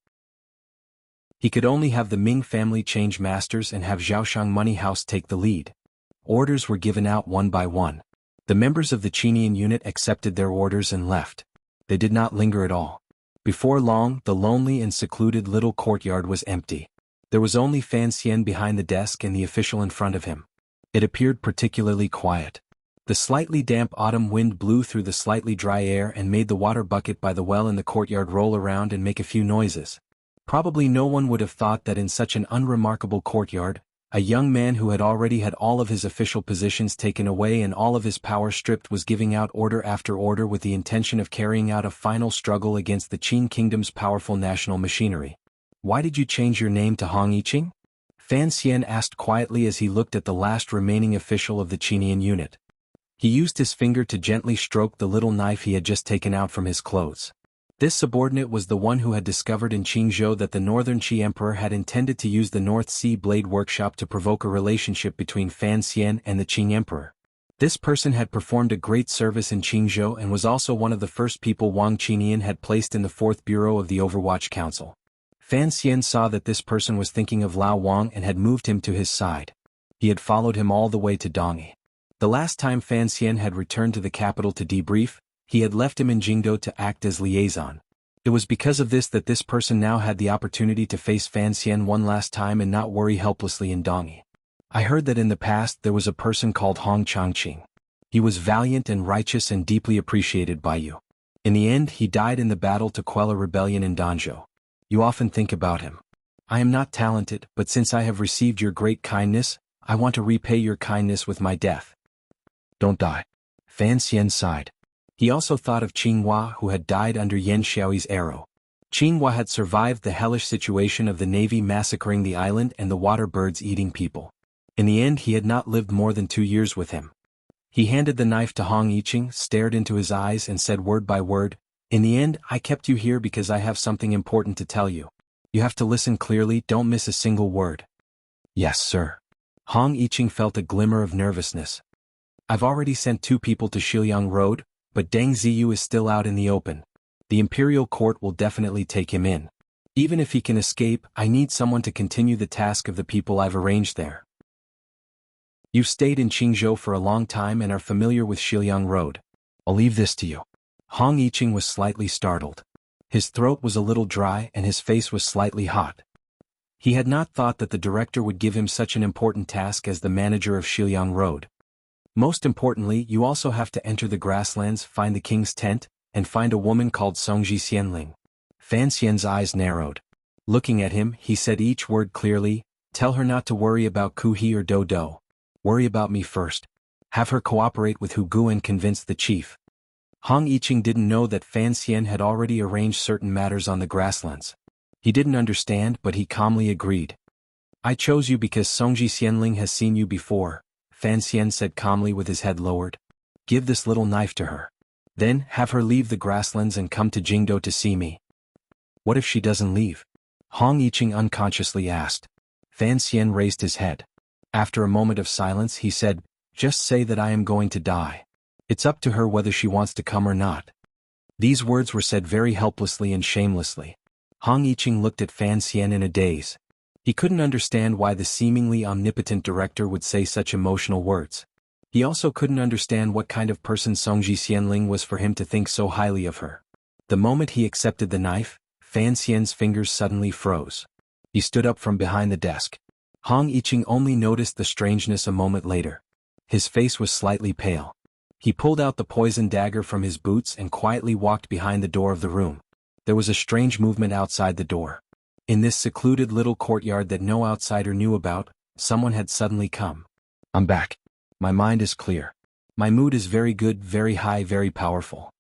He could only have the Ming family change masters and have Zhaoshang Money House take the lead. Orders were given out one by one. The members of the Qinian unit accepted their orders and left. They did not linger at all. Before long, the lonely and secluded little courtyard was empty. There was only Fan Xian behind the desk and the official in front of him. It appeared particularly quiet. The slightly damp autumn wind blew through the slightly dry air and made the water bucket by the well in the courtyard roll around and make a few noises. Probably no one would have thought that in such an unremarkable courtyard, a young man who had already had all of his official positions taken away and all of his power stripped was giving out order after order with the intention of carrying out a final struggle against the Qin kingdom's powerful national machinery. "Why did you change your name to Hong Yiqing?" Fan Xian asked quietly as he looked at the last remaining official of the Qinian unit. He used his finger to gently stroke the little knife he had just taken out from his clothes. This subordinate was the one who had discovered in Qingzhou that the Northern Qi Emperor had intended to use the North Sea Blade Workshop to provoke a relationship between Fan Xian and the Qing Emperor. This person had performed a great service in Qingzhou and was also one of the first people Wang Qinian had placed in the 4th Bureau of the Overwatch Council. Fan Xian saw that this person was thinking of Lao Wang and had moved him to his side. He had followed him all the way to Dongyi. The last time Fan Xian had returned to the capital to debrief, he had left him in Jingdou to act as liaison. It was because of this that this person now had the opportunity to face Fan Xian one last time and not worry helplessly in Dongyi. "I heard that in the past there was a person called Hong Changqing. He was valiant and righteous and deeply appreciated by you. In the end, he died in the battle to quell a rebellion in Danzhou. You often think about him. I am not talented, but since I have received your great kindness, I want to repay your kindness with my death. Don't die." Fan Xian sighed. He also thought of Qinghua, who had died under Yan Xiaoyi's arrow. Qinghua had survived the hellish situation of the navy massacring the island and the water birds eating people. In the end, he had not lived more than 2 years with him. He handed the knife to Hong Yiqing, stared into his eyes and said word by word, "In the end, I kept you here because I have something important to tell you. You have to listen clearly, don't miss a single word." "Yes, sir." Hong Yiqing felt a glimmer of nervousness. "I've already sent 2 people to Shiliang Road, but Deng Ziyu is still out in the open. The imperial court will definitely take him in. Even if he can escape, I need someone to continue the task of the people I've arranged there. You've stayed in Qingzhou for a long time and are familiar with Shiliang Road. I'll leave this to you." Hong Yiqing was slightly startled. His throat was a little dry and his face was slightly hot. He had not thought that the director would give him such an important task as the manager of Shiliang Road. "Most importantly, you also have to enter the grasslands, find the king's tent, and find a woman called Songji Xianling." Fan Xian's eyes narrowed. Looking at him, he said each word clearly, "Tell her not to worry about Ku He or Do Do. Worry about me first." Have her cooperate with Hu Gu and convince the chief. Hong Yiqing didn't know that Fan Xian had already arranged certain matters on the grasslands. He didn't understand, but he calmly agreed. I chose you because Songji Xianling has seen you before, Fan Xian said calmly with his head lowered. Give this little knife to her. Then, have her leave the grasslands and come to Jingdo to see me. What if she doesn't leave? Hong Yiqing unconsciously asked. Fan Xian raised his head. After a moment of silence he said, just say that I am going to die. It's up to her whether she wants to come or not. These words were said very helplessly and shamelessly. Hong Yiqing looked at Fan Xian in a daze. He couldn't understand why the seemingly omnipotent director would say such emotional words. He also couldn't understand what kind of person Songji Xianling was for him to think so highly of her. The moment he accepted the knife, Fan Xian's fingers suddenly froze. He stood up from behind the desk. Hong Yiqing only noticed the strangeness a moment later. His face was slightly pale. He pulled out the poison dagger from his boots and quietly walked behind the door of the room. There was a strange movement outside the door. In this secluded little courtyard that no outsider knew about, someone had suddenly come. I'm back. My mind is clear. My mood is very good, very high, very powerful.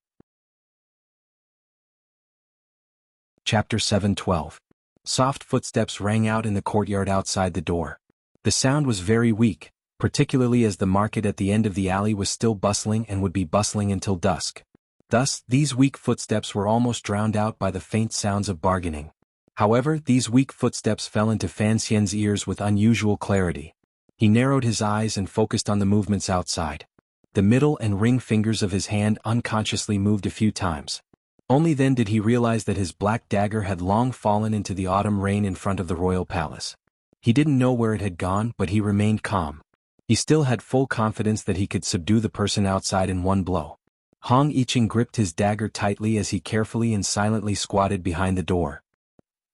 Chapter 7:12. Soft footsteps rang out in the courtyard outside the door. The sound was very weak, particularly as the market at the end of the alley was still bustling and would be bustling until dusk. Thus, these weak footsteps were almost drowned out by the faint sounds of bargaining. However, these weak footsteps fell into Fan Xian's ears with unusual clarity. He narrowed his eyes and focused on the movements outside. The middle and ring fingers of his hand unconsciously moved a few times. Only then did he realize that his black dagger had long fallen into the autumn rain in front of the royal palace. He didn't know where it had gone, but he remained calm. He still had full confidence that he could subdue the person outside in one blow. Hong Yiqing gripped his dagger tightly as he carefully and silently squatted behind the door.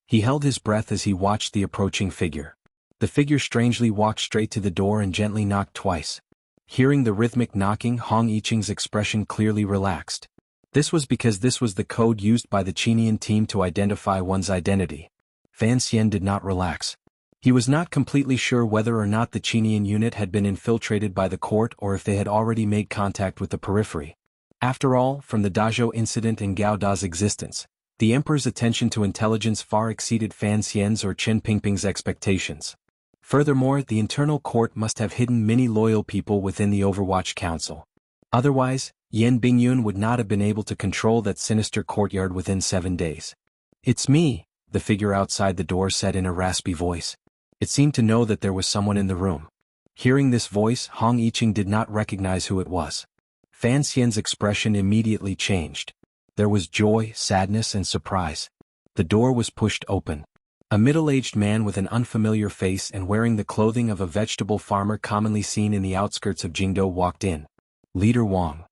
He held his breath as he watched the approaching figure. The figure strangely walked straight to the door and gently knocked twice. Hearing the rhythmic knocking, Hong Yiqing's expression clearly relaxed. This was because this was the code used by the Qinian team to identify one's identity. Fan Xian did not relax. He was not completely sure whether or not the Qinian unit had been infiltrated by the court or if they had already made contact with the periphery. After all, from the Dazhou incident in Gao Da's existence, the emperor's attention to intelligence far exceeded Fan Xian's or Chen Pingping's expectations. Furthermore, the internal court must have hidden many loyal people within the Overwatch Council. Otherwise, Yan Bingyun would not have been able to control that sinister courtyard within 7 days. It's me, the figure outside the door said in a raspy voice. It seemed to know that there was someone in the room. Hearing this voice, Hong Yiqing did not recognize who it was. Fan Xian's expression immediately changed. There was joy, sadness, and surprise. The door was pushed open. A middle-aged man with an unfamiliar face and wearing the clothing of a vegetable farmer commonly seen in the outskirts of Jingdo walked in. Leader Wang.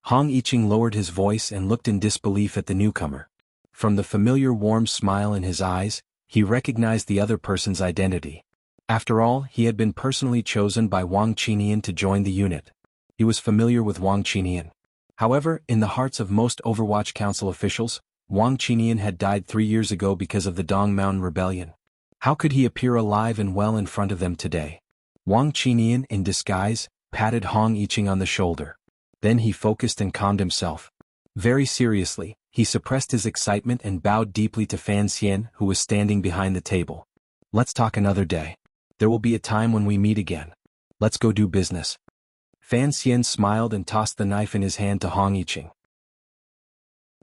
Hong Yiqing lowered his voice and looked in disbelief at the newcomer. From the familiar warm smile in his eyes, he recognized the other person's identity. After all, he had been personally chosen by Wang Qinian to join the unit. He was familiar with Wang Qinian. However, in the hearts of most Overwatch Council officials, Wang Qinian had died 3 years ago because of the Dong Mountain Rebellion. How could he appear alive and well in front of them today? Wang Qinian, in disguise, patted Hong Yiqing on the shoulder. Then he focused and calmed himself. Very seriously, he suppressed his excitement and bowed deeply to Fan Xian, who was standing behind the table. Let's talk another day. There will be a time when we meet again. Let's go do business. Fan Xian smiled and tossed the knife in his hand to Hong Yiqing.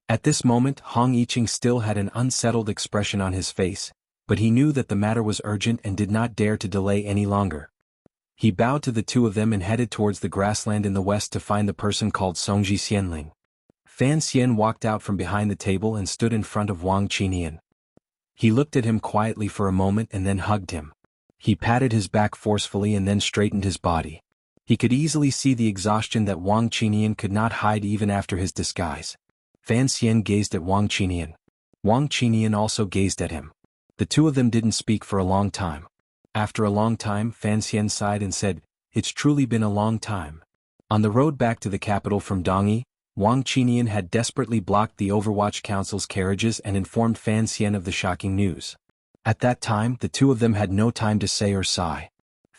At this moment, Hong Yiqing still had an unsettled expression on his face, but he knew that the matter was urgent and did not dare to delay any longer. He bowed to the two of them and headed towards the grassland in the west to find the person called Songji Xianling. Fan Xian walked out from behind the table and stood in front of Wang Qinian. He looked at him quietly for a moment and then hugged him. He patted his back forcefully and then straightened his body. He could easily see the exhaustion that Wang Qinian could not hide even after his disguise. Fan Xian gazed at Wang Qinian. Wang Qinian also gazed at him. The two of them didn't speak for a long time. After a long time, Fan Xian sighed and said, "It's truly been a long time." On the road back to the capital from Dongyi, Wang Qinian had desperately blocked the Overwatch Council's carriages and informed Fan Xian of the shocking news. At that time, the two of them had no time to say or sigh.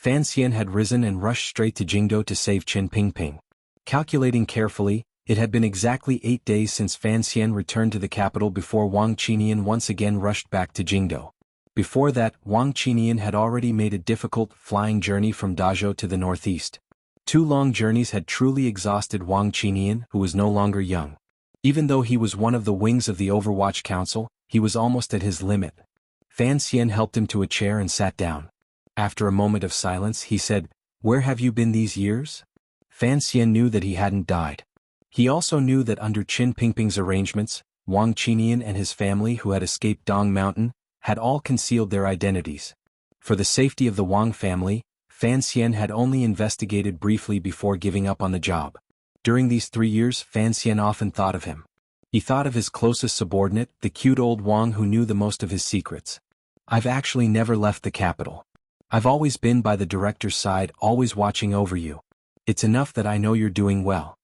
Fan Xian had risen and rushed straight to Jingdo to save Qin Pingping. Calculating carefully, it had been exactly 8 days since Fan Xian returned to the capital before Wang Qinian once again rushed back to Jingdo. Before that, Wang Qinian had already made a difficult, flying journey from Dazhou to the northeast. 2 long journeys had truly exhausted Wang Qinian, who was no longer young. Even though he was one of the wings of the Overwatch Council, he was almost at his limit. Fan Xian helped him to a chair and sat down. After a moment of silence, he said, "Where have you been these years?" Fan Xian knew that he hadn't died. He also knew that under Qin Pingping's arrangements, Wang Qinian and his family who had escaped Dong Mountain had all concealed their identities. For the safety of the Wang family, Fan Xian had only investigated briefly before giving up on the job. During these 3 years, Fan Xian often thought of him. He thought of his closest subordinate, the cute old Wang who knew the most of his secrets. "I've actually never left the capital. I've always been by the director's side, always watching over you. It's enough that I know you're doing well."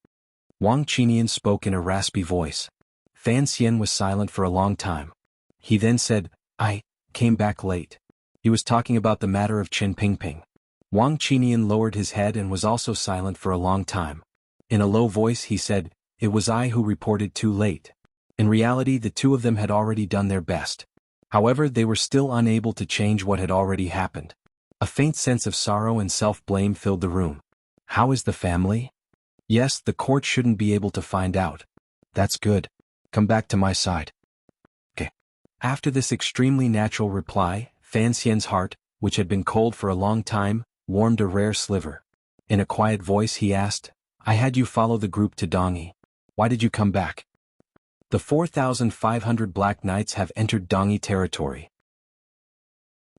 Wang Qinian spoke in a raspy voice. Fan Xian was silent for a long time. He then said, "I came back late." He was talking about the matter of Qin Pingping. Wang Qinian lowered his head and was also silent for a long time. In a low voice he said, "It was I who reported too late." In reality, the 2 of them had already done their best. However, they were still unable to change what had already happened. A faint sense of sorrow and self-blame filled the room. "How is the family?" "Yes, the court shouldn't be able to find out." "That's good. Come back to my side." "Okay." After this extremely natural reply, Fan Xian's heart, which had been cold for a long time, warmed a rare sliver. In a quiet voice he asked, "I had you follow the group to Dongyi. Why did you come back?" "The 4,500 Black Knights have entered Dongyi territory.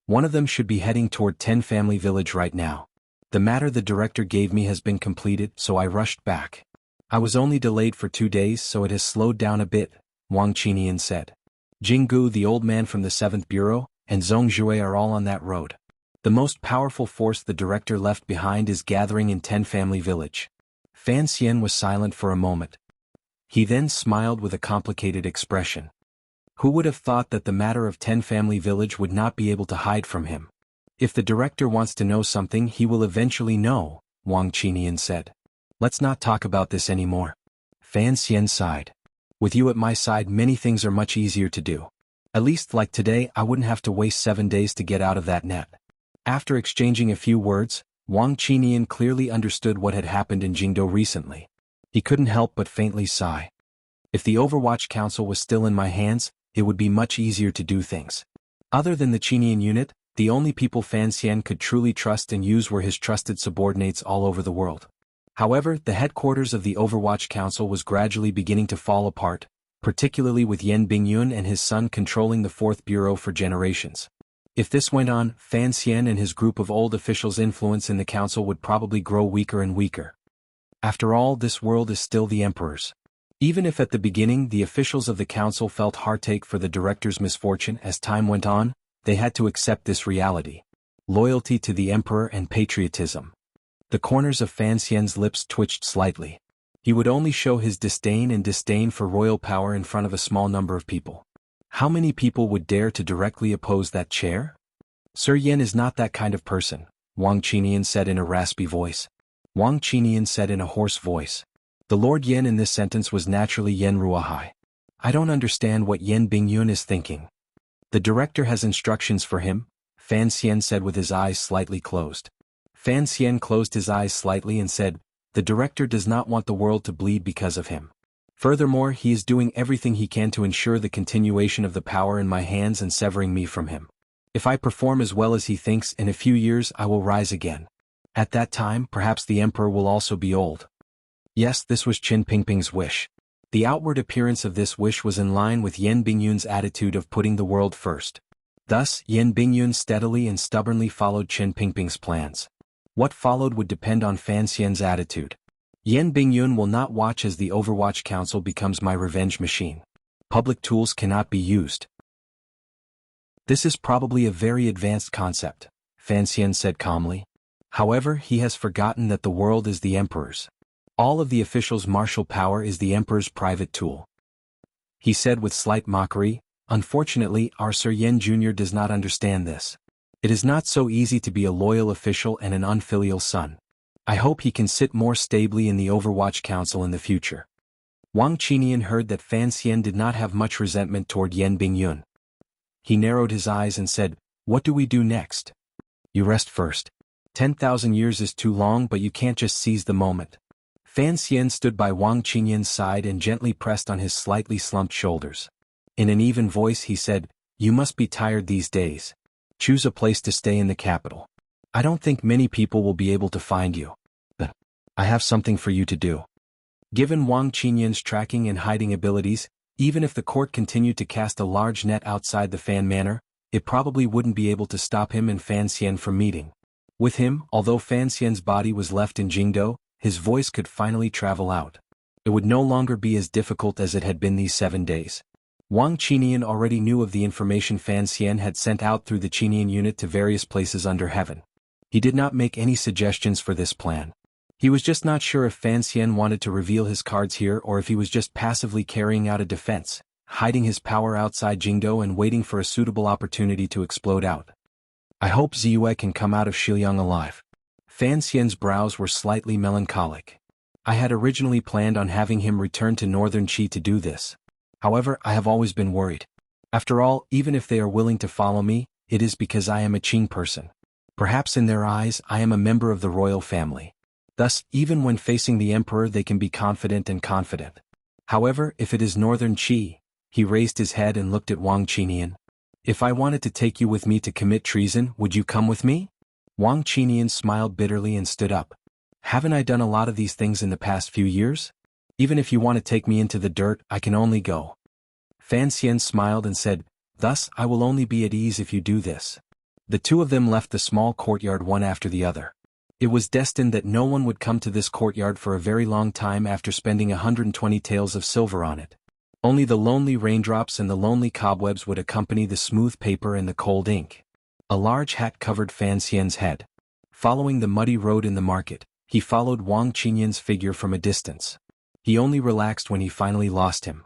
One of them should be heading toward 10 Family Village right now. The matter the director gave me has been completed, so I rushed back. I was only delayed for 2 days, so it has slowed down a bit," Wang Qinian said. "Jinggu, the old man from the 7th Bureau, and Zhongzhui are all on that road. The most powerful force the director left behind is gathering in 10 Family Village." Fan Xian was silent for a moment. He then smiled with a complicated expression. Who would have thought that the matter of 10 Family Village would not be able to hide from him? "If the director wants to know something, he will eventually know," Wang Qinian said. "Let's not talk about this anymore." Fan Xian sighed. "With you at my side, many things are much easier to do. At least like today, I wouldn't have to waste 7 days to get out of that net." After exchanging a few words, Wang Qinian clearly understood what had happened in Jingdo recently. He couldn't help but faintly sigh. "If the Overwatch Council was still in my hands, it would be much easier to do things." Other than the Qinian unit, the only people Fan Xian could truly trust and use were his trusted subordinates all over the world. However, the headquarters of the Overwatch Council was gradually beginning to fall apart, particularly with Yan Bingyun and his son controlling the 4th Bureau for generations. If this went on, Fan Xian and his group of old officials' influence in the council would probably grow weaker and weaker. After all, this world is still the Emperor's. Even if at the beginning the officials of the council felt heartache for the director's misfortune, as time went on, they had to accept this reality. Loyalty to the Emperor and patriotism. The corners of Fan Xian's lips twitched slightly. He would only show his disdain for royal power in front of a small number of people. How many people would dare to directly oppose that chair? "Sir Yan is not that kind of person," Wang Qinian said in a raspy voice. Wang Qinian said in a hoarse voice. The Lord Yan in this sentence was naturally Yan Ruahai. "I don't understand what Yan Bingyun is thinking." "The director has instructions for him," Fan Xian said with his eyes slightly closed. Fan Xian closed his eyes slightly and said, "The director does not want the world to bleed because of him. Furthermore, he is doing everything he can to ensure the continuation of the power in my hands and severing me from him. If I perform as well as he thinks, in a few years I will rise again. At that time, perhaps the Emperor will also be old." Yes, this was Qin Pingping's wish. The outward appearance of this wish was in line with Yan Bingyun's attitude of putting the world first. Thus, Yan Bingyun steadily and stubbornly followed Qin Pingping's plans. What followed would depend on Fan Xian's attitude. Yan Bingyun will not watch as the Overwatch Council becomes my revenge machine. Public tools cannot be used. This is probably a very advanced concept, Fan Xian said calmly. However, he has forgotten that the world is the Emperor's. All of the officials' martial power is the Emperor's private tool. He said with slight mockery, "Unfortunately, our Sir Yan Jr. does not understand this. It is not so easy to be a loyal official and an unfilial son. I hope he can sit more stably in the Overwatch Council in the future. Wang Qinian heard that Fan Xian did not have much resentment toward Yan Bingyun. He narrowed his eyes and said, "What do we do next?" "You rest first. 10,000 years is too long, but you can't just seize the moment." Fan Xian stood by Wang Qinian's side and gently pressed on his slightly slumped shoulders. In an even voice he said, "You must be tired these days. Choose a place to stay in the capital. I don't think many people will be able to find you. But I have something for you to do." Given Wang Qinian's tracking and hiding abilities, even if the court continued to cast a large net outside the Fan Manor, it probably wouldn't be able to stop him and Fan Xian from meeting. With him, although Fan Xian's body was left in Jingdo, his voice could finally travel out. It would no longer be as difficult as it had been these 7 days. Wang Qinian already knew of the information Fan Xian had sent out through the Qinian unit to various places under heaven. He did not make any suggestions for this plan. He was just not sure if Fan Xian wanted to reveal his cards here or if he was just passively carrying out a defense, hiding his power outside Jingdo and waiting for a suitable opportunity to explode out. "I hope Ziyue can come out of Shiliang alive." Fan Xian's brows were slightly melancholic. "I had originally planned on having him return to Northern Qi to do this. However, I have always been worried. After all, even if they are willing to follow me, it is because I am a Qing person. Perhaps in their eyes I am a member of the royal family. Thus, even when facing the emperor they can be confident and confident. However, if it is Northern Qi," he raised his head and looked at Wang Qinian. "If I wanted to take you with me to commit treason, would you come with me?" Wang Qinian smiled bitterly and stood up. "Haven't I done a lot of these things in the past few years? Even if you want to take me into the dirt, I can only go." Fan Xian smiled and said, "Thus I will only be at ease if you do this." The two of them left the small courtyard one after the other. It was destined that no one would come to this courtyard for a very long time after spending 120 taels of silver on it. Only the lonely raindrops and the lonely cobwebs would accompany the smooth paper and the cold ink. A large hat covered Fan Xian's head. Following the muddy road in the market, he followed Wang Qinian's figure from a distance. He only relaxed when he finally lost him.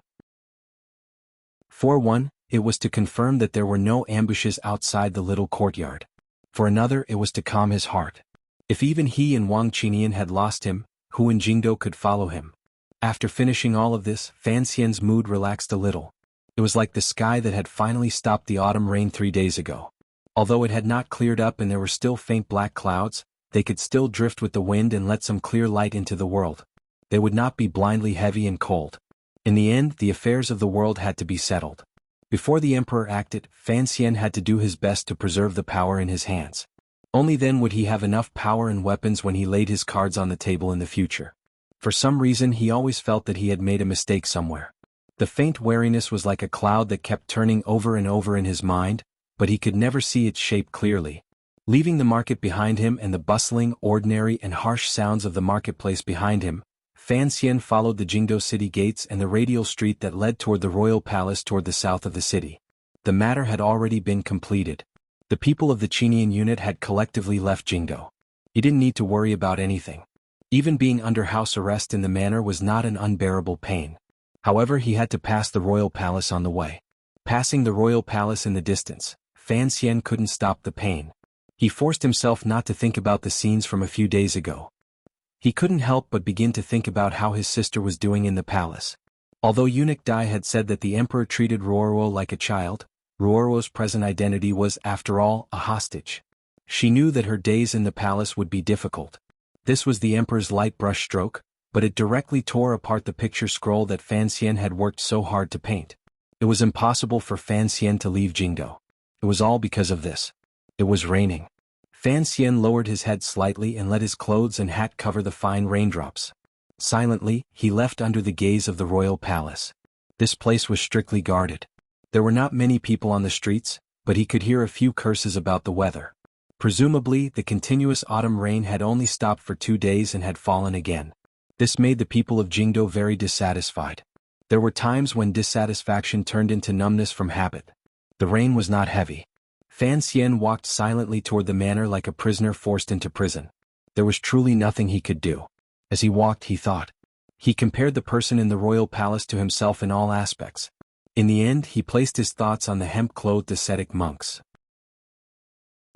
For one, it was to confirm that there were no ambushes outside the little courtyard. For another, it was to calm his heart. If even he and Wang Qinian had lost him, who in Jingdo could follow him? After finishing all of this, Fan Xian's mood relaxed a little. It was like the sky that had finally stopped the autumn rain 3 days ago. Although it had not cleared up and there were still faint black clouds, they could still drift with the wind and let some clear light into the world. They would not be blindly heavy and cold. In the end, the affairs of the world had to be settled. Before the emperor acted, Fan Xian had to do his best to preserve the power in his hands. Only then would he have enough power and weapons when he laid his cards on the table in the future. For some reason he always felt that he had made a mistake somewhere. The faint wariness was like a cloud that kept turning over and over in his mind, but he could never see its shape clearly. Leaving the market behind him and the bustling, ordinary and harsh sounds of the marketplace behind him, Fan Xian followed the Jingdo city gates and the radial street that led toward the royal palace toward the south of the city. The matter had already been completed. The people of the Qinian unit had collectively left Jingdo. He didn't need to worry about anything. Even being under house arrest in the manor was not an unbearable pain. However, he had to pass the royal palace on the way. Passing the royal palace in the distance, Fan Xian couldn't stop the pain. He forced himself not to think about the scenes from a few days ago. He couldn't help but begin to think about how his sister was doing in the palace. Although Eunuch Dai had said that the emperor treated Ruoruo like a child, Ruoruo's present identity was, after all, a hostage. She knew that her days in the palace would be difficult. This was the emperor's light brush stroke, but it directly tore apart the picture scroll that Fan Xian had worked so hard to paint. It was impossible for Fan Xian to leave Jingdo. It was all because of this. It was raining. Fan Xian lowered his head slightly and let his clothes and hat cover the fine raindrops. Silently, he left under the gaze of the royal palace. This place was strictly guarded. There were not many people on the streets, but he could hear a few curses about the weather. Presumably, the continuous autumn rain had only stopped for 2 days and had fallen again. This made the people of Jingdo very dissatisfied. There were times when dissatisfaction turned into numbness from habit. The rain was not heavy. Fan Xian walked silently toward the manor like a prisoner forced into prison. There was truly nothing he could do. As he walked, he thought. He compared the person in the royal palace to himself in all aspects. In the end, he placed his thoughts on the hemp-clothed ascetic monks.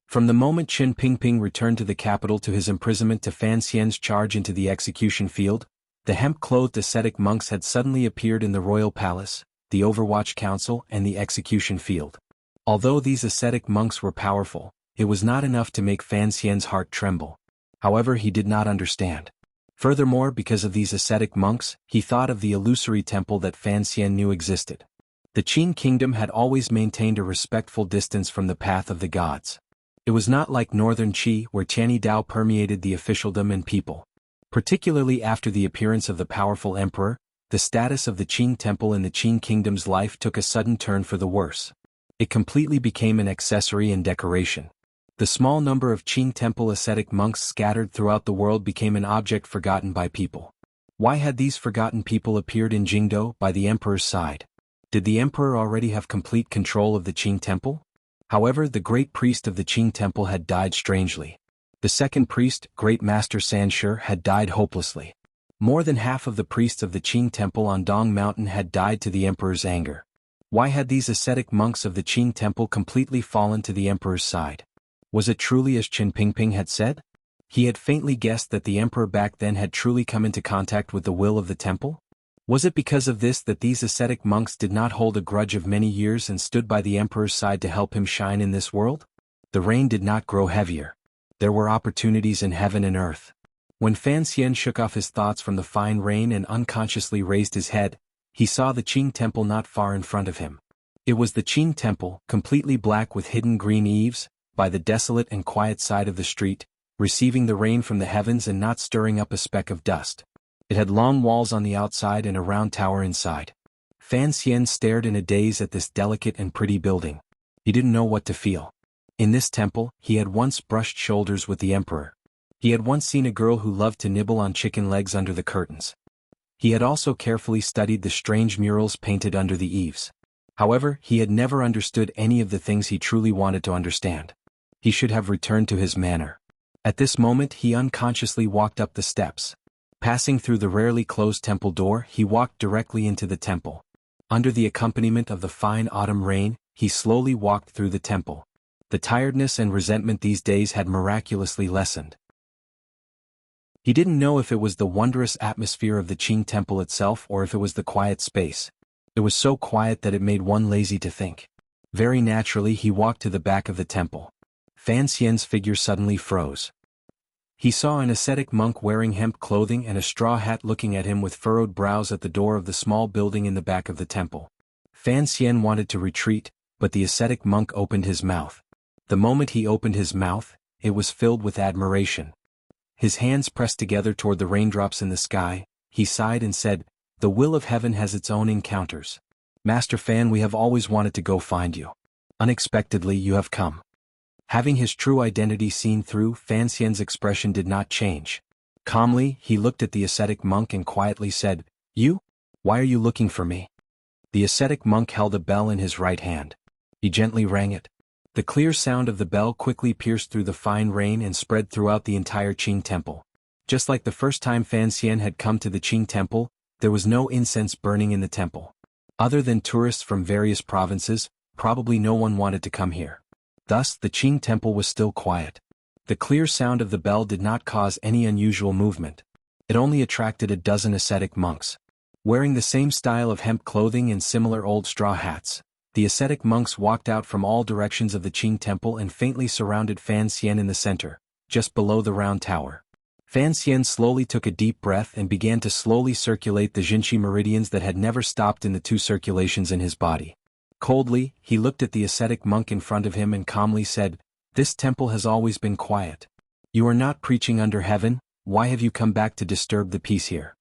From the moment Qin Pingping returned to the capital to his imprisonment to Fan Xian's charge into the execution field, the hemp-clothed ascetic monks had suddenly appeared in the royal palace, the Overwatch Council and the execution field. Although these ascetic monks were powerful, it was not enough to make Fan Xian's heart tremble. However, he did not understand. Furthermore, because of these ascetic monks, he thought of the illusory temple that Fan Xian knew existed. The Qin kingdom had always maintained a respectful distance from the path of the gods. It was not like northern Qi where Tianyi Dao permeated the officialdom and people. Particularly after the appearance of the powerful emperor, the status of the Qin temple in the Qin kingdom's life took a sudden turn for the worse. It completely became an accessory and decoration. The small number of Qin temple ascetic monks scattered throughout the world became an object forgotten by people. Why had these forgotten people appeared in Jingdo by the emperor's side? Did the emperor already have complete control of the Qin temple? However, the great priest of the Qin temple had died strangely. The second priest, Great Master Sanshi, had died hopelessly. More than half of the priests of the Qin temple on Dong Mountain had died to the emperor's anger. Why had these ascetic monks of the Qin temple completely fallen to the emperor's side? Was it truly as Qin Pingping had said? He had faintly guessed that the emperor back then had truly come into contact with the will of the temple? Was it because of this that these ascetic monks did not hold a grudge of many years and stood by the emperor's side to help him shine in this world? The rain did not grow heavier. There were opportunities in heaven and earth. When Fan Xian shook off his thoughts from the fine rain and unconsciously raised his head, he saw the Qin temple not far in front of him. It was the Qin temple, completely black with hidden green eaves, by the desolate and quiet side of the street, receiving the rain from the heavens and not stirring up a speck of dust. It had long walls on the outside and a round tower inside. Fan Xian stared in a daze at this delicate and pretty building. He didn't know what to feel. In this temple, he had once brushed shoulders with the emperor. He had once seen a girl who loved to nibble on chicken legs under the curtains. He had also carefully studied the strange murals painted under the eaves. However, he had never understood any of the things he truly wanted to understand. He should have returned to his manor. At this moment he unconsciously walked up the steps. Passing through the rarely closed temple door, he walked directly into the temple. Under the accompaniment of the fine autumn rain, he slowly walked through the temple. The tiredness and resentment these days had miraculously lessened. He didn't know if it was the wondrous atmosphere of the Qin temple itself or if it was the quiet space. It was so quiet that it made one lazy to think. Very naturally he walked to the back of the temple. Fan Xian's figure suddenly froze. He saw an ascetic monk wearing hemp clothing and a straw hat looking at him with furrowed brows at the door of the small building in the back of the temple. Fan Xian wanted to retreat, but the ascetic monk opened his mouth. The moment he opened his mouth, it was filled with admiration. His hands pressed together toward the raindrops in the sky, he sighed and said, "The will of heaven has its own encounters. Master Fan, we have always wanted to go find you. Unexpectedly you have come." Having his true identity seen through, Fan Xian's expression did not change. Calmly, he looked at the ascetic monk and quietly said, "You? Why are you looking for me?" The ascetic monk held a bell in his right hand. He gently rang it. The clear sound of the bell quickly pierced through the fine rain and spread throughout the entire Qin temple. Just like the first time Fan Xian had come to the Qin temple, there was no incense burning in the temple. Other than tourists from various provinces, probably no one wanted to come here. Thus, the Qin temple was still quiet. The clear sound of the bell did not cause any unusual movement. It only attracted a dozen ascetic monks. Wearing the same style of hemp clothing and similar old straw hats, the ascetic monks walked out from all directions of the Qin temple and faintly surrounded Fan Xian in the center, just below the round tower. Fan Xian slowly took a deep breath and began to slowly circulate the Jinqi meridians that had never stopped in the two circulations in his body. Coldly, he looked at the ascetic monk in front of him and calmly said, "This temple has always been quiet. You are not preaching under heaven, why have you come back to disturb the peace here?"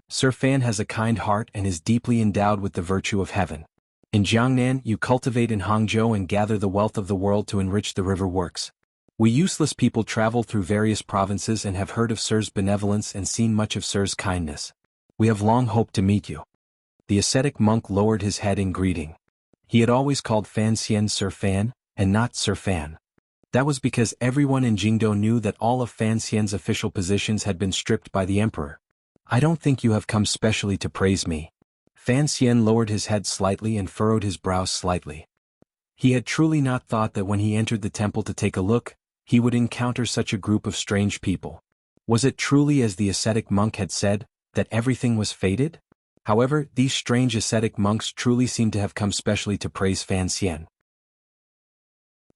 Sir Fan has a kind heart and is deeply endowed with the virtue of heaven. In Jiangnan you cultivate in Hangzhou and gather the wealth of the world to enrich the river works. We useless people travel through various provinces and have heard of Sir's benevolence and seen much of Sir's kindness. We have long hoped to meet you. The ascetic monk lowered his head in greeting. He had always called Fan Xian Sir Fan, and not Sir Fan. That was because everyone in Jingdo knew that all of Fan Xian's official positions had been stripped by the emperor. "I don't think you have come specially to praise me." Fan Xian lowered his head slightly and furrowed his brows slightly. He had truly not thought that when he entered the temple to take a look, he would encounter such a group of strange people. Was it truly as the ascetic monk had said, that everything was fated? However, these strange ascetic monks truly seemed to have come specially to praise Fan Xian.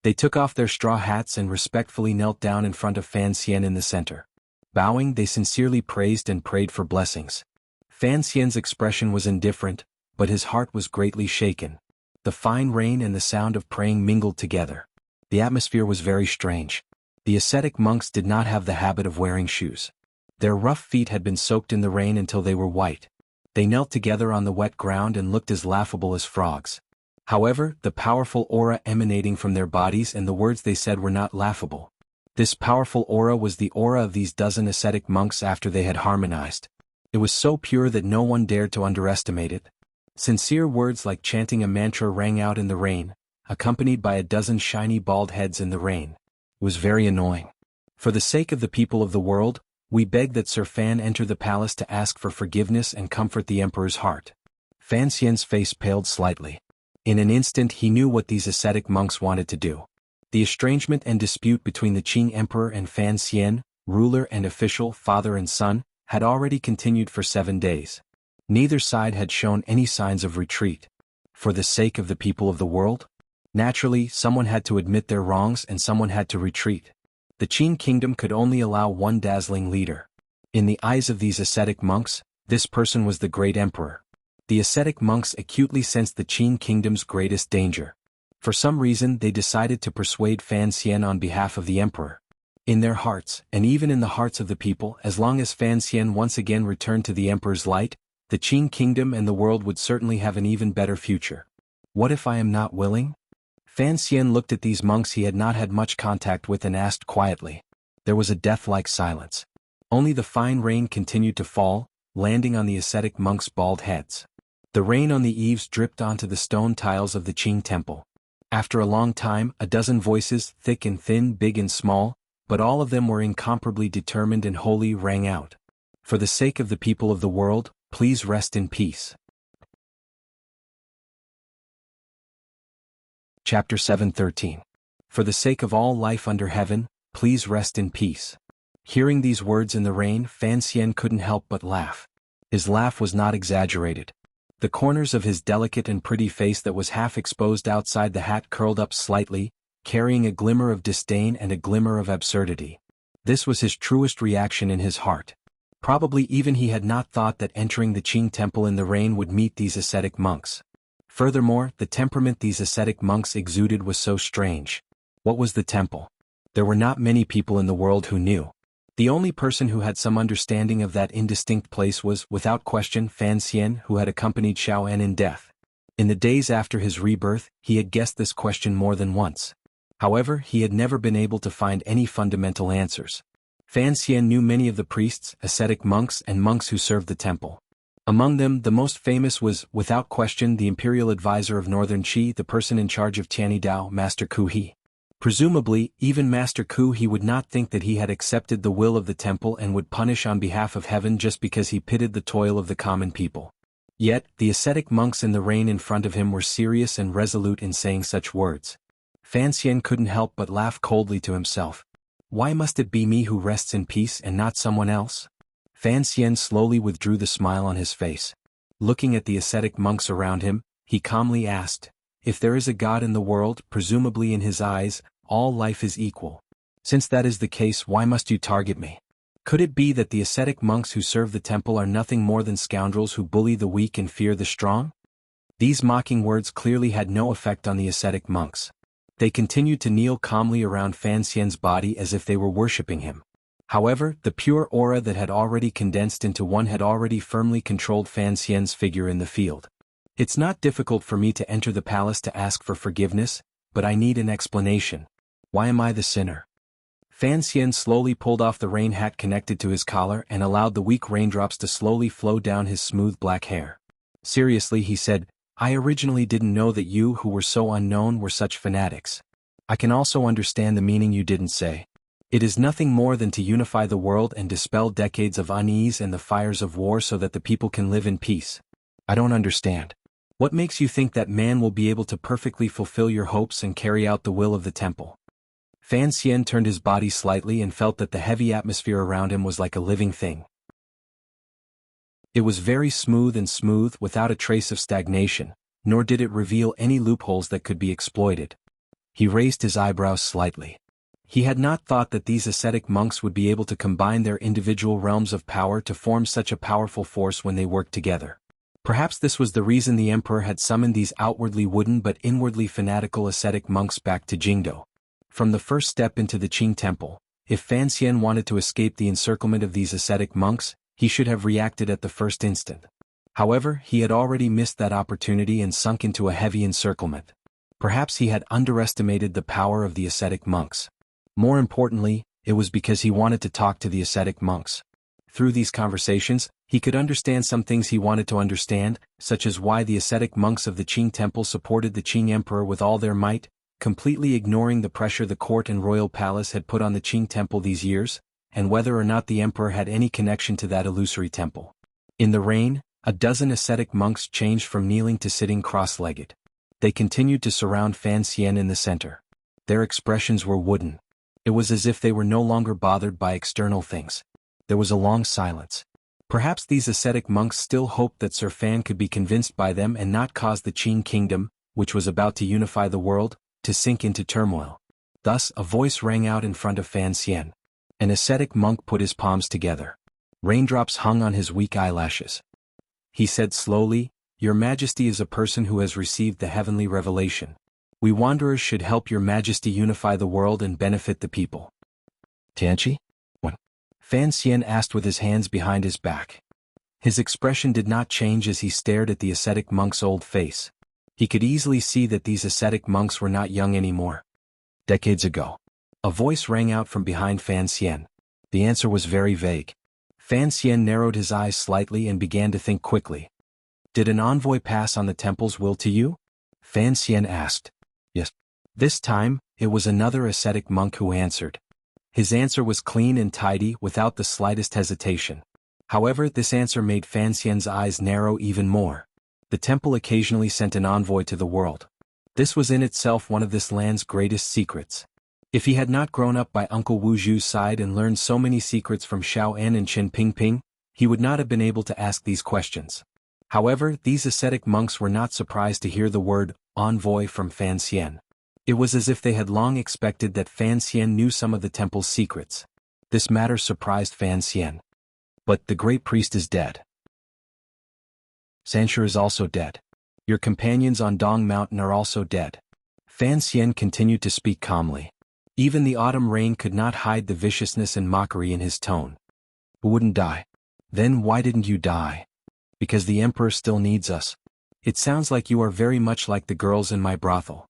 They took off their straw hats and respectfully knelt down in front of Fan Xian in the center. Bowing, they sincerely praised and prayed for blessings. Fan Xian's expression was indifferent, but his heart was greatly shaken. The fine rain and the sound of praying mingled together. The atmosphere was very strange. The ascetic monks did not have the habit of wearing shoes. Their rough feet had been soaked in the rain until they were white. They knelt together on the wet ground and looked as laughable as frogs. However, the powerful aura emanating from their bodies and the words they said were not laughable. This powerful aura was the aura of these dozen ascetic monks after they had harmonized. It was so pure that no one dared to underestimate it. Sincere words like chanting a mantra rang out in the rain, accompanied by a dozen shiny bald heads in the rain. It was very annoying. For the sake of the people of the world, we beg that Sir Fan enter the palace to ask for forgiveness and comfort the emperor's heart. Fan Xian's face paled slightly. In an instant he knew what these ascetic monks wanted to do. The estrangement and dispute between the Qing emperor and Fan Xian, ruler and official, father and son, had already continued for 7 days. Neither side had shown any signs of retreat. For the sake of the people of the world? Naturally, someone had to admit their wrongs and someone had to retreat. The Qing kingdom could only allow one dazzling leader. In the eyes of these ascetic monks, this person was the great emperor. The ascetic monks acutely sensed the Qing kingdom's greatest danger. For some reason they decided to persuade Fan Xian on behalf of the emperor. In their hearts, and even in the hearts of the people, as long as Fan Xian once again returned to the emperor's light, the Qing kingdom and the world would certainly have an even better future. What if I am not willing? Fan Xian looked at these monks he had not had much contact with and asked quietly. There was a death-like silence. Only the fine rain continued to fall, landing on the ascetic monks' bald heads. The rain on the eaves dripped onto the stone tiles of the Qing temple. After a long time, a dozen voices, thick and thin, big and small, but all of them were incomparably determined and holy, rang out. For the sake of the people of the world, please rest in peace. Chapter 7:13. For the sake of all life under heaven, please rest in peace. Hearing these words in the rain, Fan Xian couldn't help but laugh. His laugh was not exaggerated. The corners of his delicate and pretty face that was half exposed outside the hat curled up slightly, carrying a glimmer of disdain and a glimmer of absurdity. This was his truest reaction in his heart. Probably even he had not thought that entering the Qing temple in the rain would meet these ascetic monks. Furthermore, the temperament these ascetic monks exuded was so strange. What was the temple? There were not many people in the world who knew. The only person who had some understanding of that indistinct place was, without question, Fan Xian, who had accompanied Xiao En in death. In the days after his rebirth, he had guessed this question more than once. However, he had never been able to find any fundamental answers. Fan Xian knew many of the priests, ascetic monks, and monks who served the temple. Among them, the most famous was, without question, the imperial advisor of Northern Qi, the person in charge of Tianidao, Master Ku He. Presumably, even Master Ku He would not think that he had accepted the will of the temple and would punish on behalf of heaven just because he pitied the toil of the common people. Yet, the ascetic monks in the rain in front of him were serious and resolute in saying such words. Fan Xian couldn't help but laugh coldly to himself. Why must it be me who rests in peace and not someone else? Fan Xian slowly withdrew the smile on his face. Looking at the ascetic monks around him, he calmly asked, if there is a God in the world, presumably in his eyes, all life is equal. Since that is the case, why must you target me? Could it be that the ascetic monks who serve the temple are nothing more than scoundrels who bully the weak and fear the strong? These mocking words clearly had no effect on the ascetic monks. They continued to kneel calmly around Fan Xian's body as if they were worshipping him. However, the pure aura that had already condensed into one had already firmly controlled Fan Xian's figure in the field. It's not difficult for me to enter the palace to ask for forgiveness, but I need an explanation. Why am I the sinner? Fan Xian slowly pulled off the rain hat connected to his collar and allowed the weak raindrops to slowly flow down his smooth black hair. Seriously, he said, I originally didn't know that you who were so unknown were such fanatics. I can also understand the meaning you didn't say. It is nothing more than to unify the world and dispel decades of unease and the fires of war so that the people can live in peace. I don't understand. What makes you think that man will be able to perfectly fulfill your hopes and carry out the will of the temple? Fan Xian turned his body slightly and felt that the heavy atmosphere around him was like a living thing. It was very smooth without a trace of stagnation, nor did it reveal any loopholes that could be exploited. He raised his eyebrows slightly. He had not thought that these ascetic monks would be able to combine their individual realms of power to form such a powerful force when they worked together. Perhaps this was the reason the emperor had summoned these outwardly wooden but inwardly fanatical ascetic monks back to Jingdo. From the first step into the Qing temple, if Fan Xian wanted to escape the encirclement of these ascetic monks, he should have reacted at the first instant. However, he had already missed that opportunity and sunk into a heavy encirclement. Perhaps he had underestimated the power of the ascetic monks. More importantly, it was because he wanted to talk to the ascetic monks. Through these conversations, he could understand some things he wanted to understand, such as why the ascetic monks of the Qing temple supported the Qing emperor with all their might, completely ignoring the pressure the court and royal palace had put on the Qing temple these years, and whether or not the emperor had any connection to that illusory temple. In the rain, a dozen ascetic monks changed from kneeling to sitting cross-legged. They continued to surround Fan Xian in the center. Their expressions were wooden. It was as if they were no longer bothered by external things. There was a long silence. Perhaps these ascetic monks still hoped that Sir Fan could be convinced by them and not cause the Qing kingdom, which was about to unify the world, to sink into turmoil. Thus, a voice rang out in front of Fan Xian. An ascetic monk put his palms together. Raindrops hung on his weak eyelashes. He said slowly, "Your Majesty is a person who has received the heavenly revelation. We wanderers should help Your Majesty unify the world and benefit the people." Tianqi? What? Fan Xian asked with his hands behind his back. His expression did not change as he stared at the ascetic monk's old face. He could easily see that these ascetic monks were not young anymore. Decades ago. A voice rang out from behind Fan Xian. The answer was very vague. Fan Xian narrowed his eyes slightly and began to think quickly. "Did an envoy pass on the temple's will to you?" Fan Xian asked. "Yes." This time, it was another ascetic monk who answered. His answer was clean and tidy without the slightest hesitation. However, this answer made Fan Xian's eyes narrow even more. The temple occasionally sent an envoy to the world. This was in itself one of this land's greatest secrets. If he had not grown up by Uncle Wu Zhu's side and learned so many secrets from Xiao En and Chen Pingping, he would not have been able to ask these questions. However, these ascetic monks were not surprised to hear the word envoy from Fan Xian. It was as if they had long expected that Fan Xian knew some of the temple's secrets. This matter surprised Fan Xian. "But the great priest is dead. Sanshur is also dead. Your companions on Dong Mountain are also dead." Fan Xian continued to speak calmly. Even the autumn rain could not hide the viciousness and mockery in his tone. "Who wouldn't die? Then why didn't you die?" "Because the emperor still needs us." "It sounds like you are very much like the girls in my brothel."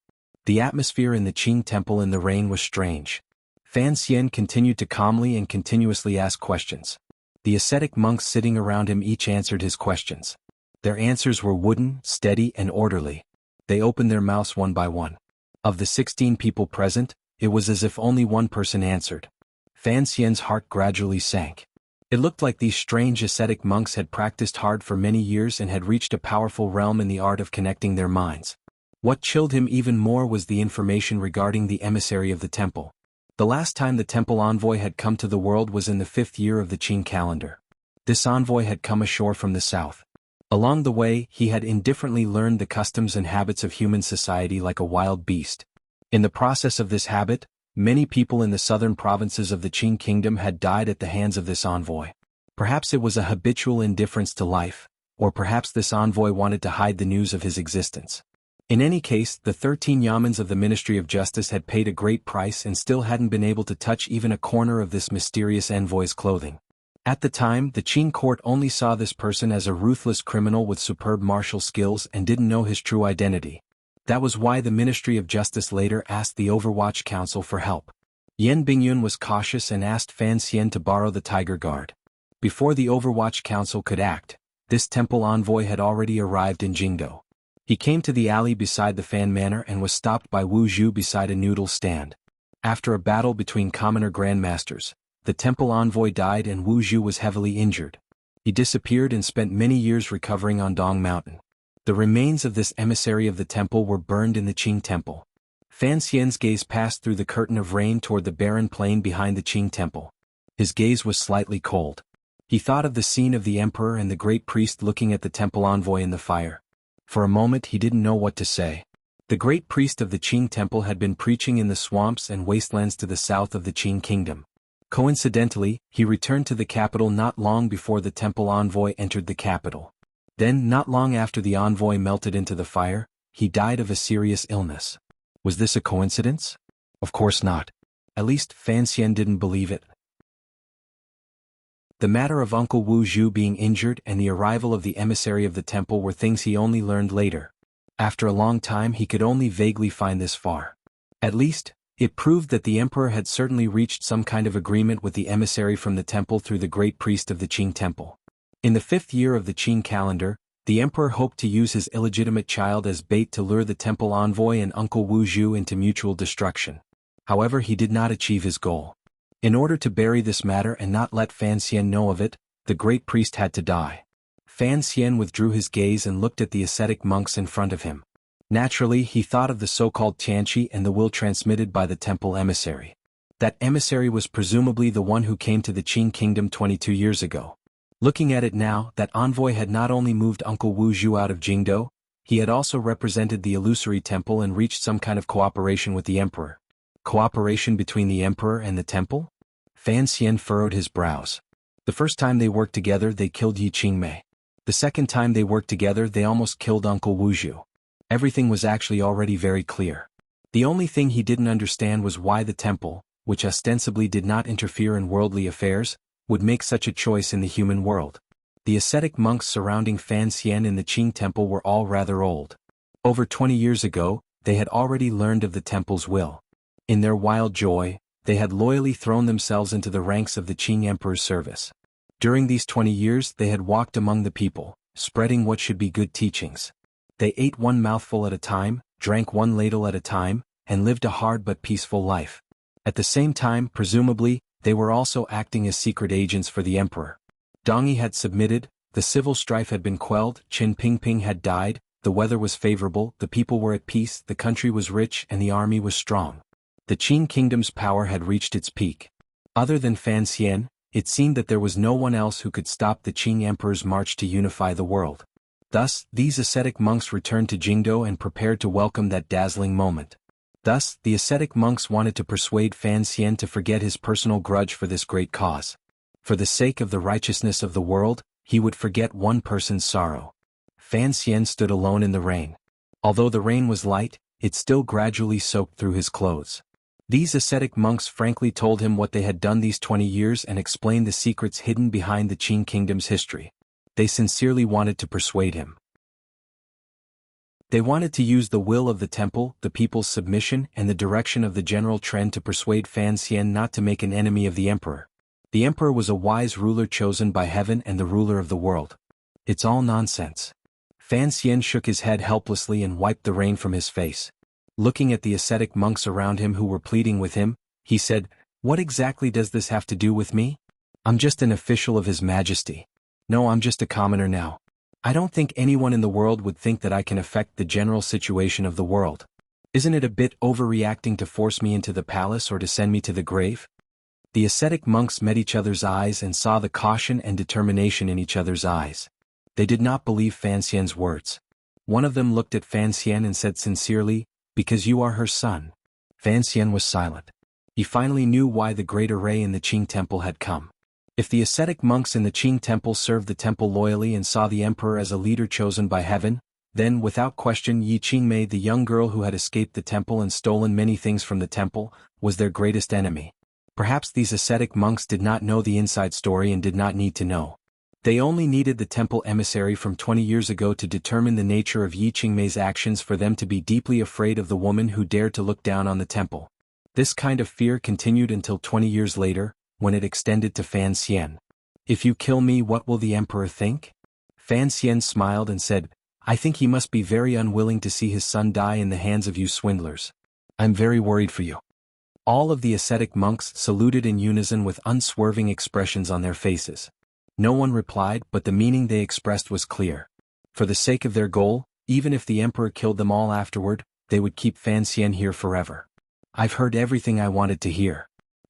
The atmosphere in the Qing temple in the rain was strange. Fan Xian continued to calmly and continuously ask questions. The ascetic monks sitting around him each answered his questions. Their answers were wooden, steady, and orderly. They opened their mouths one by one. Of the 16 people present, it was as if only one person answered. Fan Xian's heart gradually sank. It looked like these strange ascetic monks had practiced hard for many years and had reached a powerful realm in the art of connecting their minds. What chilled him even more was the information regarding the emissary of the temple. The last time the temple envoy had come to the world was in the 5th year of the Qing calendar. This envoy had come ashore from the south. Along the way, he had indifferently learned the customs and habits of human society like a wild beast. In the process of this habit, many people in the southern provinces of the Qing kingdom had died at the hands of this envoy. Perhaps it was a habitual indifference to life, or perhaps this envoy wanted to hide the news of his existence. In any case, the 13 yamens of the Ministry of Justice had paid a great price and still hadn't been able to touch even a corner of this mysterious envoy's clothing. At the time, the Qing court only saw this person as a ruthless criminal with superb martial skills and didn't know his true identity. That was why the Ministry of Justice later asked the Overwatch Council for help. Yan Bingyun was cautious and asked Fan Xian to borrow the Tiger Guard. Before the Overwatch Council could act, this temple envoy had already arrived in Jingdo. He came to the alley beside the Fan Manor and was stopped by Wu Zhu beside a noodle stand. After a battle between commoner grandmasters, the temple envoy died and Wu Zhu was heavily injured. He disappeared and spent many years recovering on Dong Mountain. The remains of this emissary of the temple were burned in the Qing temple. Fan Xian's gaze passed through the curtain of rain toward the barren plain behind the Qing temple. His gaze was slightly cold. He thought of the scene of the emperor and the great priest looking at the temple envoy in the fire. For a moment he didn't know what to say. The great priest of the Qing temple had been preaching in the swamps and wastelands to the south of the Qing kingdom. Coincidentally, he returned to the capital not long before the temple envoy entered the capital. Then, not long after the envoy melted into the fire, he died of a serious illness. Was this a coincidence? Of course not. At least, Fan Xian didn't believe it. The matter of Uncle Wu Zhu being injured and the arrival of the emissary of the temple were things he only learned later. After a long time he could only vaguely find this far. At least, it proved that the emperor had certainly reached some kind of agreement with the emissary from the temple through the great priest of the Qing temple. In the 5th year of the Qing calendar, the emperor hoped to use his illegitimate child as bait to lure the temple envoy and Uncle Wu Zhu into mutual destruction. However, he did not achieve his goal. In order to bury this matter and not let Fan Xian know of it, the great priest had to die. Fan Xian withdrew his gaze and looked at the ascetic monks in front of him. Naturally, he thought of the so-called Tianqi and the will transmitted by the temple emissary. That emissary was presumably the one who came to the Qing kingdom 22 years ago. Looking at it now, that envoy had not only moved Uncle Wu Zhu out of Jingdou, he had also represented the illusory temple and reached some kind of cooperation with the emperor. Cooperation between the emperor and the temple? Fan Xian furrowed his brows. The first time they worked together they killed Yi Qingmei. The second time they worked together they almost killed Uncle Wu Zhu. Everything was actually already very clear. The only thing he didn't understand was why the temple, which ostensibly did not interfere in worldly affairs, would make such a choice in the human world. The ascetic monks surrounding Fan Xian in the Qing temple were all rather old. Over 20 years ago, they had already learned of the temple's will. In their wild joy, they had loyally thrown themselves into the ranks of the Qing emperor's service. During these 20 years they had walked among the people, spreading what should be good teachings. They ate one mouthful at a time, drank one ladle at a time, and lived a hard but peaceful life. At the same time, presumably, they were also acting as secret agents for the emperor. Dongyi had submitted, the civil strife had been quelled, Qin Pingping had died, the weather was favorable, the people were at peace, the country was rich and the army was strong. The Qing kingdom's power had reached its peak. Other than Fan Xian, it seemed that there was no one else who could stop the Qing emperor's march to unify the world. Thus, these ascetic monks returned to Jingdou and prepared to welcome that dazzling moment. Thus, the ascetic monks wanted to persuade Fan Xian to forget his personal grudge for this great cause. For the sake of the righteousness of the world, he would forget one person's sorrow. Fan Xian stood alone in the rain. Although the rain was light, it still gradually soaked through his clothes. These ascetic monks frankly told him what they had done these 20 years and explained the secrets hidden behind the Qing kingdom's history. They sincerely wanted to persuade him. They wanted to use the will of the temple, the people's submission, and the direction of the general trend to persuade Fan Xian not to make an enemy of the emperor. The emperor was a wise ruler chosen by heaven and the ruler of the world. It's all nonsense. Fan Xian shook his head helplessly and wiped the rain from his face. Looking at the ascetic monks around him who were pleading with him, he said, "What exactly does this have to do with me? I'm just an official of His Majesty. No, I'm just a commoner now. I don't think anyone in the world would think that I can affect the general situation of the world. Isn't it a bit overreacting to force me into the palace or to send me to the grave?" The ascetic monks met each other's eyes and saw the caution and determination in each other's eyes. They did not believe Fan Xian's words. One of them looked at Fan Xian and said sincerely, "Because you are her son." Fan Xian was silent. He finally knew why the great array in the Qing temple had come. If the ascetic monks in the Qing temple served the temple loyally and saw the emperor as a leader chosen by heaven, then without question Yi Qingmei, the young girl who had escaped the temple and stolen many things from the temple, was their greatest enemy. Perhaps these ascetic monks did not know the inside story and did not need to know. They only needed the temple emissary from 20 years ago to determine the nature of Yi Qingmei's actions for them to be deeply afraid of the woman who dared to look down on the temple. This kind of fear continued until 20 years later, when it extended to Fan Xian. "If you kill me, what will the emperor think?" Fan Xian smiled and said, "I think he must be very unwilling to see his son die in the hands of you swindlers. I'm very worried for you." All of the ascetic monks saluted in unison with unswerving expressions on their faces. No one replied, but the meaning they expressed was clear. For the sake of their goal, Even if the emperor killed them all afterward, they would keep Fan Xian here forever. I've heard everything I wanted to hear.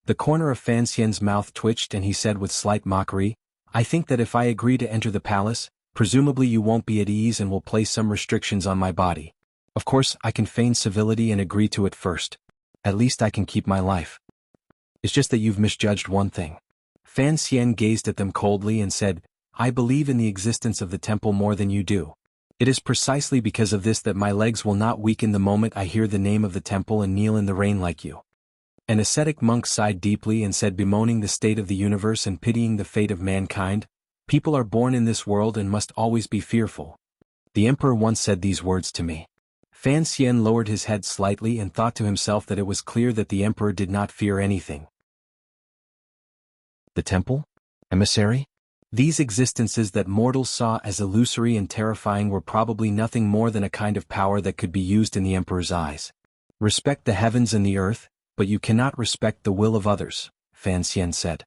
The corner of Fan Xian's mouth twitched and he said with slight mockery, I think that if I agree to enter the palace, presumably you won't be at ease and will place some restrictions on my body. Of course, I can feign civility and agree to it first. At least I can keep my life. It's just that you've misjudged one thing. Fan Xian gazed at them coldly and said, I believe in the existence of the temple more than you do. It is precisely because of this that my legs will not weaken the moment I hear the name of the temple and kneel in the rain like you. An ascetic monk sighed deeply and said, bemoaning the state of the universe and pitying the fate of mankind, people are born in this world and must always be fearful. The emperor once said these words to me. Fan Xian lowered his head slightly and thought to himself that it was clear that the emperor did not fear anything. The temple? Emissary? These existences that mortals saw as illusory and terrifying were probably nothing more than a kind of power that could be used in the emperor's eyes. Respect the heavens and the earth, but you cannot respect the will of others, Fan Xian said.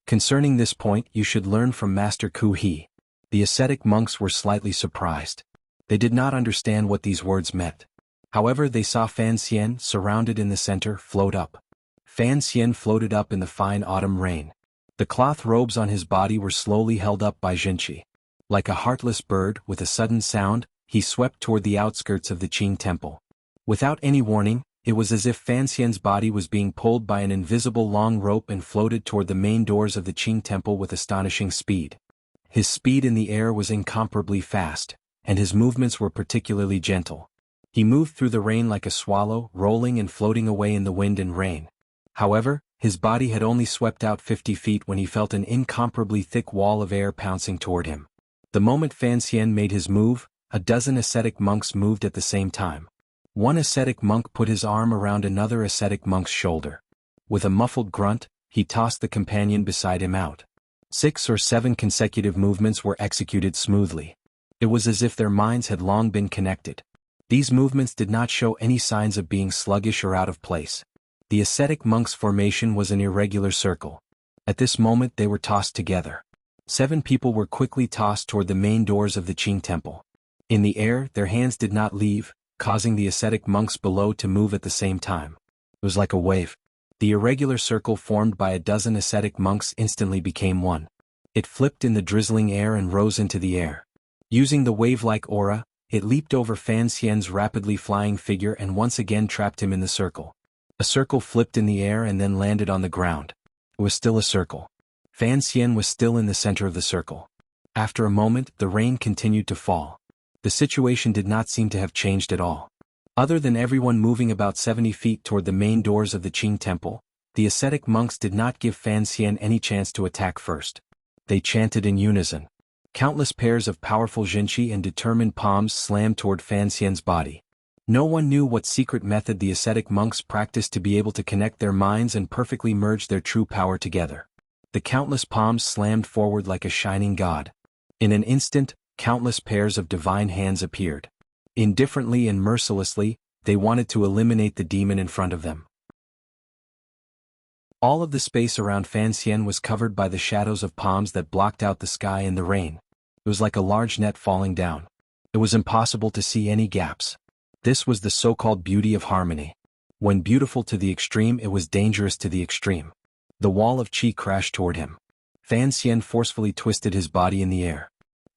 Concerning this point you should learn from Master Ku He. The ascetic monks were slightly surprised. They did not understand what these words meant. However, they saw Fan Xian, surrounded in the center, float up. Fan Xian floated up in the fine autumn rain. The cloth robes on his body were slowly held up by Jinqi. Like a heartless bird, with a sudden sound, he swept toward the outskirts of the Qing temple. Without any warning, it was as if Fan Xian's body was being pulled by an invisible long rope and floated toward the main doors of the Qing temple with astonishing speed. His speed in the air was incomparably fast, and his movements were particularly gentle. He moved through the rain like a swallow, rolling and floating away in the wind and rain. However, his body had only swept out 50 feet when he felt an incomparably thick wall of air pouncing toward him. The moment Fan Xian made his move, a dozen ascetic monks moved at the same time. One ascetic monk put his arm around another ascetic monk's shoulder. With a muffled grunt, he tossed the companion beside him out. 6 or 7 consecutive movements were executed smoothly. It was as if their minds had long been connected. These movements did not show any signs of being sluggish or out of place. The ascetic monks' formation was an irregular circle. At this moment they were tossed together. 7 people were quickly tossed toward the main doors of the Qing temple. In the air, their hands did not leave, causing the ascetic monks below to move at the same time. It was like a wave. The irregular circle formed by a dozen ascetic monks instantly became one. It flipped in the drizzling air and rose into the air. Using the wave-like aura, it leaped over Fan Xian's rapidly flying figure and once again trapped him in the circle. A circle flipped in the air and then landed on the ground. It was still a circle. Fan Xian was still in the center of the circle. After a moment, the rain continued to fall. The situation did not seem to have changed at all. Other than everyone moving about 70 feet toward the main doors of the Qing temple, the ascetic monks did not give Fan Xian any chance to attack first. They chanted in unison. Countless pairs of powerful Jinqi and determined palms slammed toward Fan Xian's body. No one knew what secret method the ascetic monks practiced to be able to connect their minds and perfectly merge their true power together. The countless palms slammed forward like a shining god. In an instant, countless pairs of divine hands appeared. Indifferently and mercilessly, they wanted to eliminate the demon in front of them. All of the space around Fan Xian was covered by the shadows of palms that blocked out the sky and the rain. It was like a large net falling down. It was impossible to see any gaps. This was the so-called beauty of harmony. When beautiful to the extreme, it was dangerous to the extreme. The wall of qi crashed toward him. Fan Xian forcefully twisted his body in the air.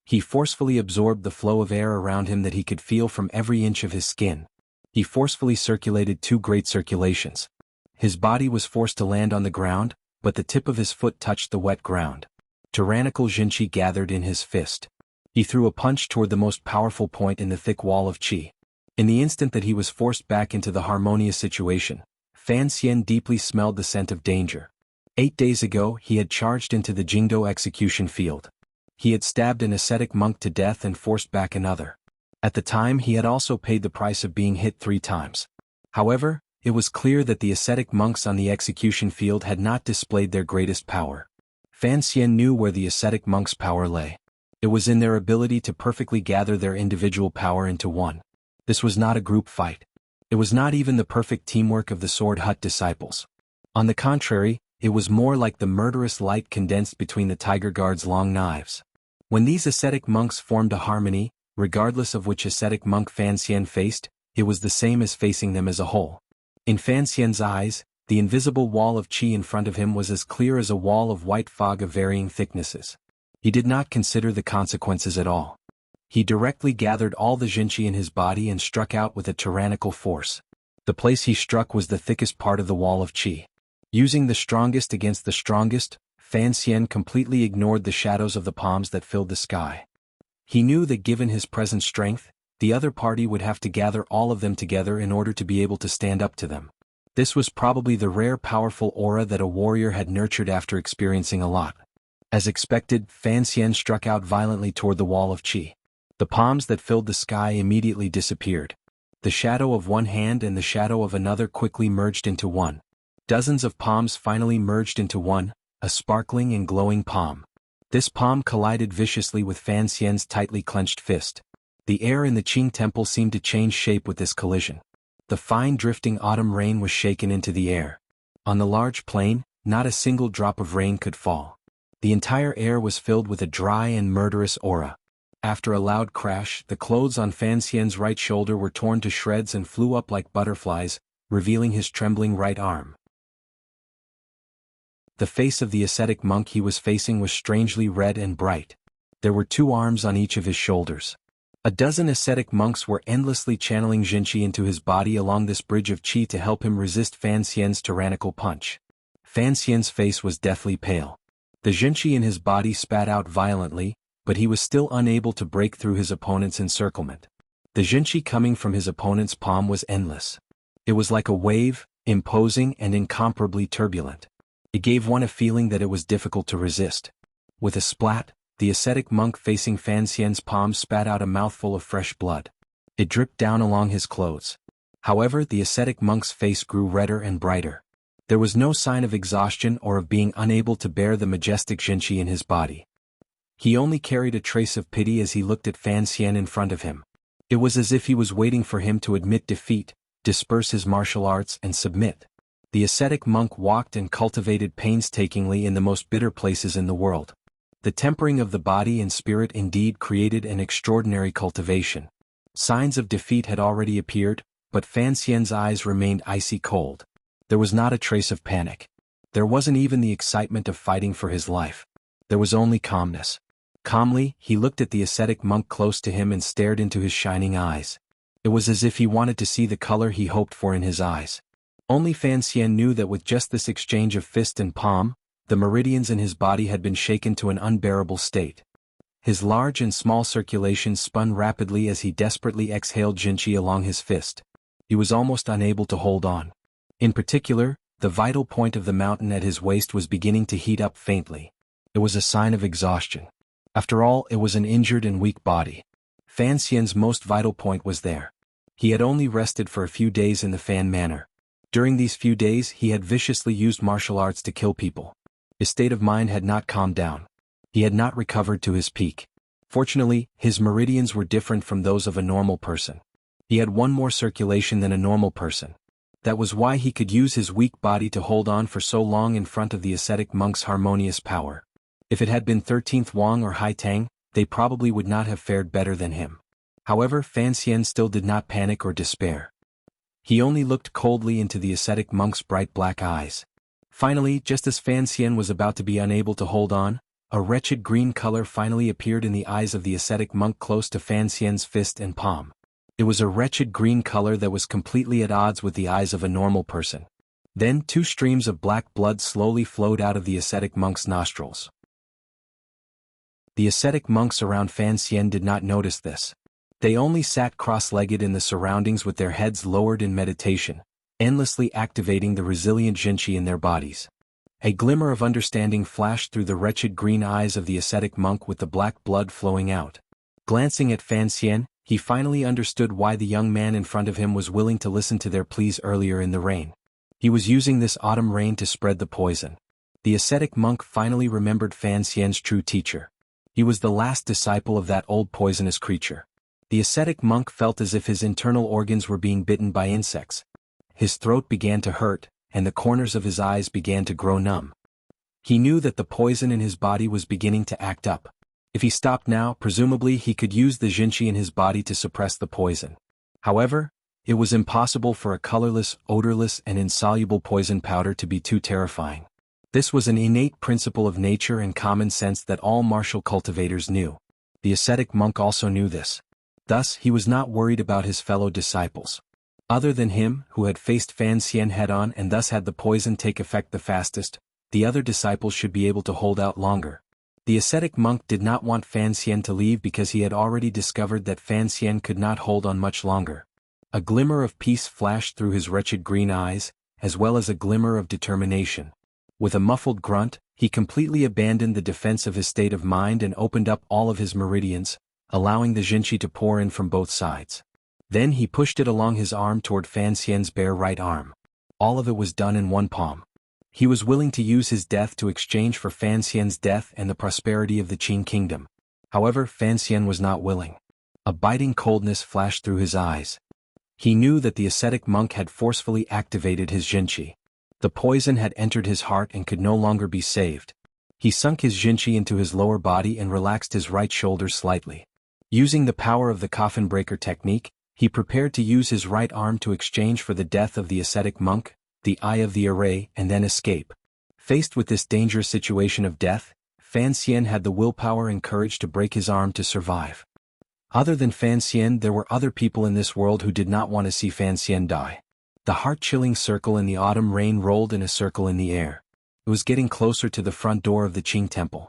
He forcefully absorbed the flow of air around him that he could feel from every inch of his skin. He forcefully circulated 2 great circulations. His body was forced to land on the ground, but the tip of his foot touched the wet ground. Tyrannical Jinqi gathered in his fist. He threw a punch toward the most powerful point in the thick wall of qi. In the instant that he was forced back into the harmonious situation, Fan Xian deeply smelled the scent of danger. 8 days ago he had charged into the Jingdo execution field. He had stabbed an ascetic monk to death and forced back another. At the time he had also paid the price of being hit 3 times. However, it was clear that the ascetic monks on the execution field had not displayed their greatest power. Fan Xian knew where the ascetic monks' power lay. It was in their ability to perfectly gather their individual power into one. This was not a group fight. It was not even the perfect teamwork of the Sword Hut disciples. On the contrary, it was more like the murderous light condensed between the Tiger Guard's long knives. When these ascetic monks formed a harmony, regardless of which ascetic monk Fan Xian faced, it was the same as facing them as a whole. In Fan Xian's eyes, the invisible wall of qi in front of him was as clear as a wall of white fog of varying thicknesses. He did not consider the consequences at all. He directly gathered all the jinqi in his body and struck out with a tyrannical force. The place he struck was the thickest part of the wall of qi. Using the strongest against the strongest, Fan Xian completely ignored the shadows of the palms that filled the sky. He knew that given his present strength, the other party would have to gather all of them together in order to be able to stand up to them. This was probably the rare powerful aura that a warrior had nurtured after experiencing a lot. As expected, Fan Xian struck out violently toward the wall of qi. The palms that filled the sky immediately disappeared. The shadow of one hand and the shadow of another quickly merged into one. Dozens of palms finally merged into one, a sparkling and glowing palm. This palm collided viciously with Fan Xian's tightly clenched fist. The air in the Qing temple seemed to change shape with this collision. The fine drifting autumn rain was shaken into the air. On the large plain, not a single drop of rain could fall. The entire air was filled with a dry and murderous aura. After a loud crash, the clothes on Fan Xian's right shoulder were torn to shreds and flew up like butterflies, revealing his trembling right arm. The face of the ascetic monk he was facing was strangely red and bright. There were 2 arms on each of his shoulders. A dozen ascetic monks were endlessly channeling jinqi into his body along this bridge of qi to help him resist Fan Xian's tyrannical punch. Fan Xian's face was deathly pale. The jinqi in his body spat out violently, but he was still unable to break through his opponent's encirclement. The jinqi coming from his opponent's palm was endless. It was like a wave, imposing and incomparably turbulent. It gave one a feeling that it was difficult to resist. With a splat, the ascetic monk facing Fan Xian's palm spat out a mouthful of fresh blood. It dripped down along his clothes. However, the ascetic monk's face grew redder and brighter. There was no sign of exhaustion or of being unable to bear the majestic jinqi in his body. He only carried a trace of pity as he looked at Fan Xian in front of him. It was as if he was waiting for him to admit defeat, disperse his martial arts and submit. The ascetic monk walked and cultivated painstakingly in the most bitter places in the world. The tempering of the body and spirit indeed created an extraordinary cultivation. Signs of defeat had already appeared, but Fan Xian's eyes remained icy cold. There was not a trace of panic. There wasn't even the excitement of fighting for his life. There was only calmness. Calmly, he looked at the ascetic monk close to him and stared into his shining eyes. It was as if he wanted to see the color he hoped for in his eyes. Only Fan Xian knew that with just this exchange of fist and palm, the meridians in his body had been shaken to an unbearable state. His large and small circulations spun rapidly as he desperately exhaled jinqi along his fist. He was almost unable to hold on. In particular, the vital point of the mountain at his waist was beginning to heat up faintly. It was a sign of exhaustion. After all, it was an injured and weak body. Fan Xian's most vital point was there. He had only rested for a few days in the Fan Manor. During these few days he had viciously used martial arts to kill people. His state of mind had not calmed down. He had not recovered to his peak. Fortunately, his meridians were different from those of a normal person. He had 1 more circulation than a normal person. That was why he could use his weak body to hold on for so long in front of the ascetic monk's harmonious power. If it had been 13th Wang or Hai Tang, they probably would not have fared better than him. However, Fan Xian still did not panic or despair. He only looked coldly into the ascetic monk's bright black eyes. Finally, just as Fan Xian was about to be unable to hold on, a wretched green color finally appeared in the eyes of the ascetic monk close to Fan Xian's fist and palm. It was a wretched green color that was completely at odds with the eyes of a normal person. Then 2 streams of black blood slowly flowed out of the ascetic monk's nostrils. The ascetic monks around Fan Xian did not notice this. They only sat cross-legged in the surroundings with their heads lowered in meditation, endlessly activating the resilient jinqi in their bodies. A glimmer of understanding flashed through the wretched green eyes of the ascetic monk with the black blood flowing out. Glancing at Fan Xian, he finally understood why the young man in front of him was willing to listen to their pleas earlier in the rain. He was using this autumn rain to spread the poison. The ascetic monk finally remembered Fan Xian's true teacher. He was the last disciple of that old poisonous creature. The ascetic monk felt as if his internal organs were being bitten by insects. His throat began to hurt, and the corners of his eyes began to grow numb. He knew that the poison in his body was beginning to act up. If he stopped now, presumably he could use the Jinchi in his body to suppress the poison. However, it was impossible for a colorless, odorless and insoluble poison powder to be too terrifying. This was an innate principle of nature and common sense that all martial cultivators knew. The ascetic monk also knew this. Thus, he was not worried about his fellow disciples. Other than him, who had faced Fan Xian head-on and thus had the poison take effect the fastest, the other disciples should be able to hold out longer. The ascetic monk did not want Fan Xian to leave because he had already discovered that Fan Xian could not hold on much longer. A glimmer of peace flashed through his wretched green eyes, as well as a glimmer of determination. With a muffled grunt, he completely abandoned the defense of his state of mind and opened up all of his meridians, allowing the Jinchi to pour in from both sides. Then he pushed it along his arm toward Fan Xian's bare right arm. All of it was done in one palm. He was willing to use his death to exchange for Fan Xian's death and the prosperity of the Qin kingdom. However, Fan Xian was not willing. A biting coldness flashed through his eyes. He knew that the ascetic monk had forcefully activated his Jinchi. The poison had entered his heart and could no longer be saved. He sunk his Jinchi into his lower body and relaxed his right shoulder slightly. Using the power of the coffin breaker technique, he prepared to use his right arm to exchange for the death of the ascetic monk, the eye of the array, and then escape. Faced with this dangerous situation of death, Fan Xian had the willpower and courage to break his arm to survive. Other than Fan Xian, there were other people in this world who did not want to see Fan Xian die. The heart-chilling circle in the autumn rain rolled in a circle in the air. It was getting closer to the front door of the Qing temple.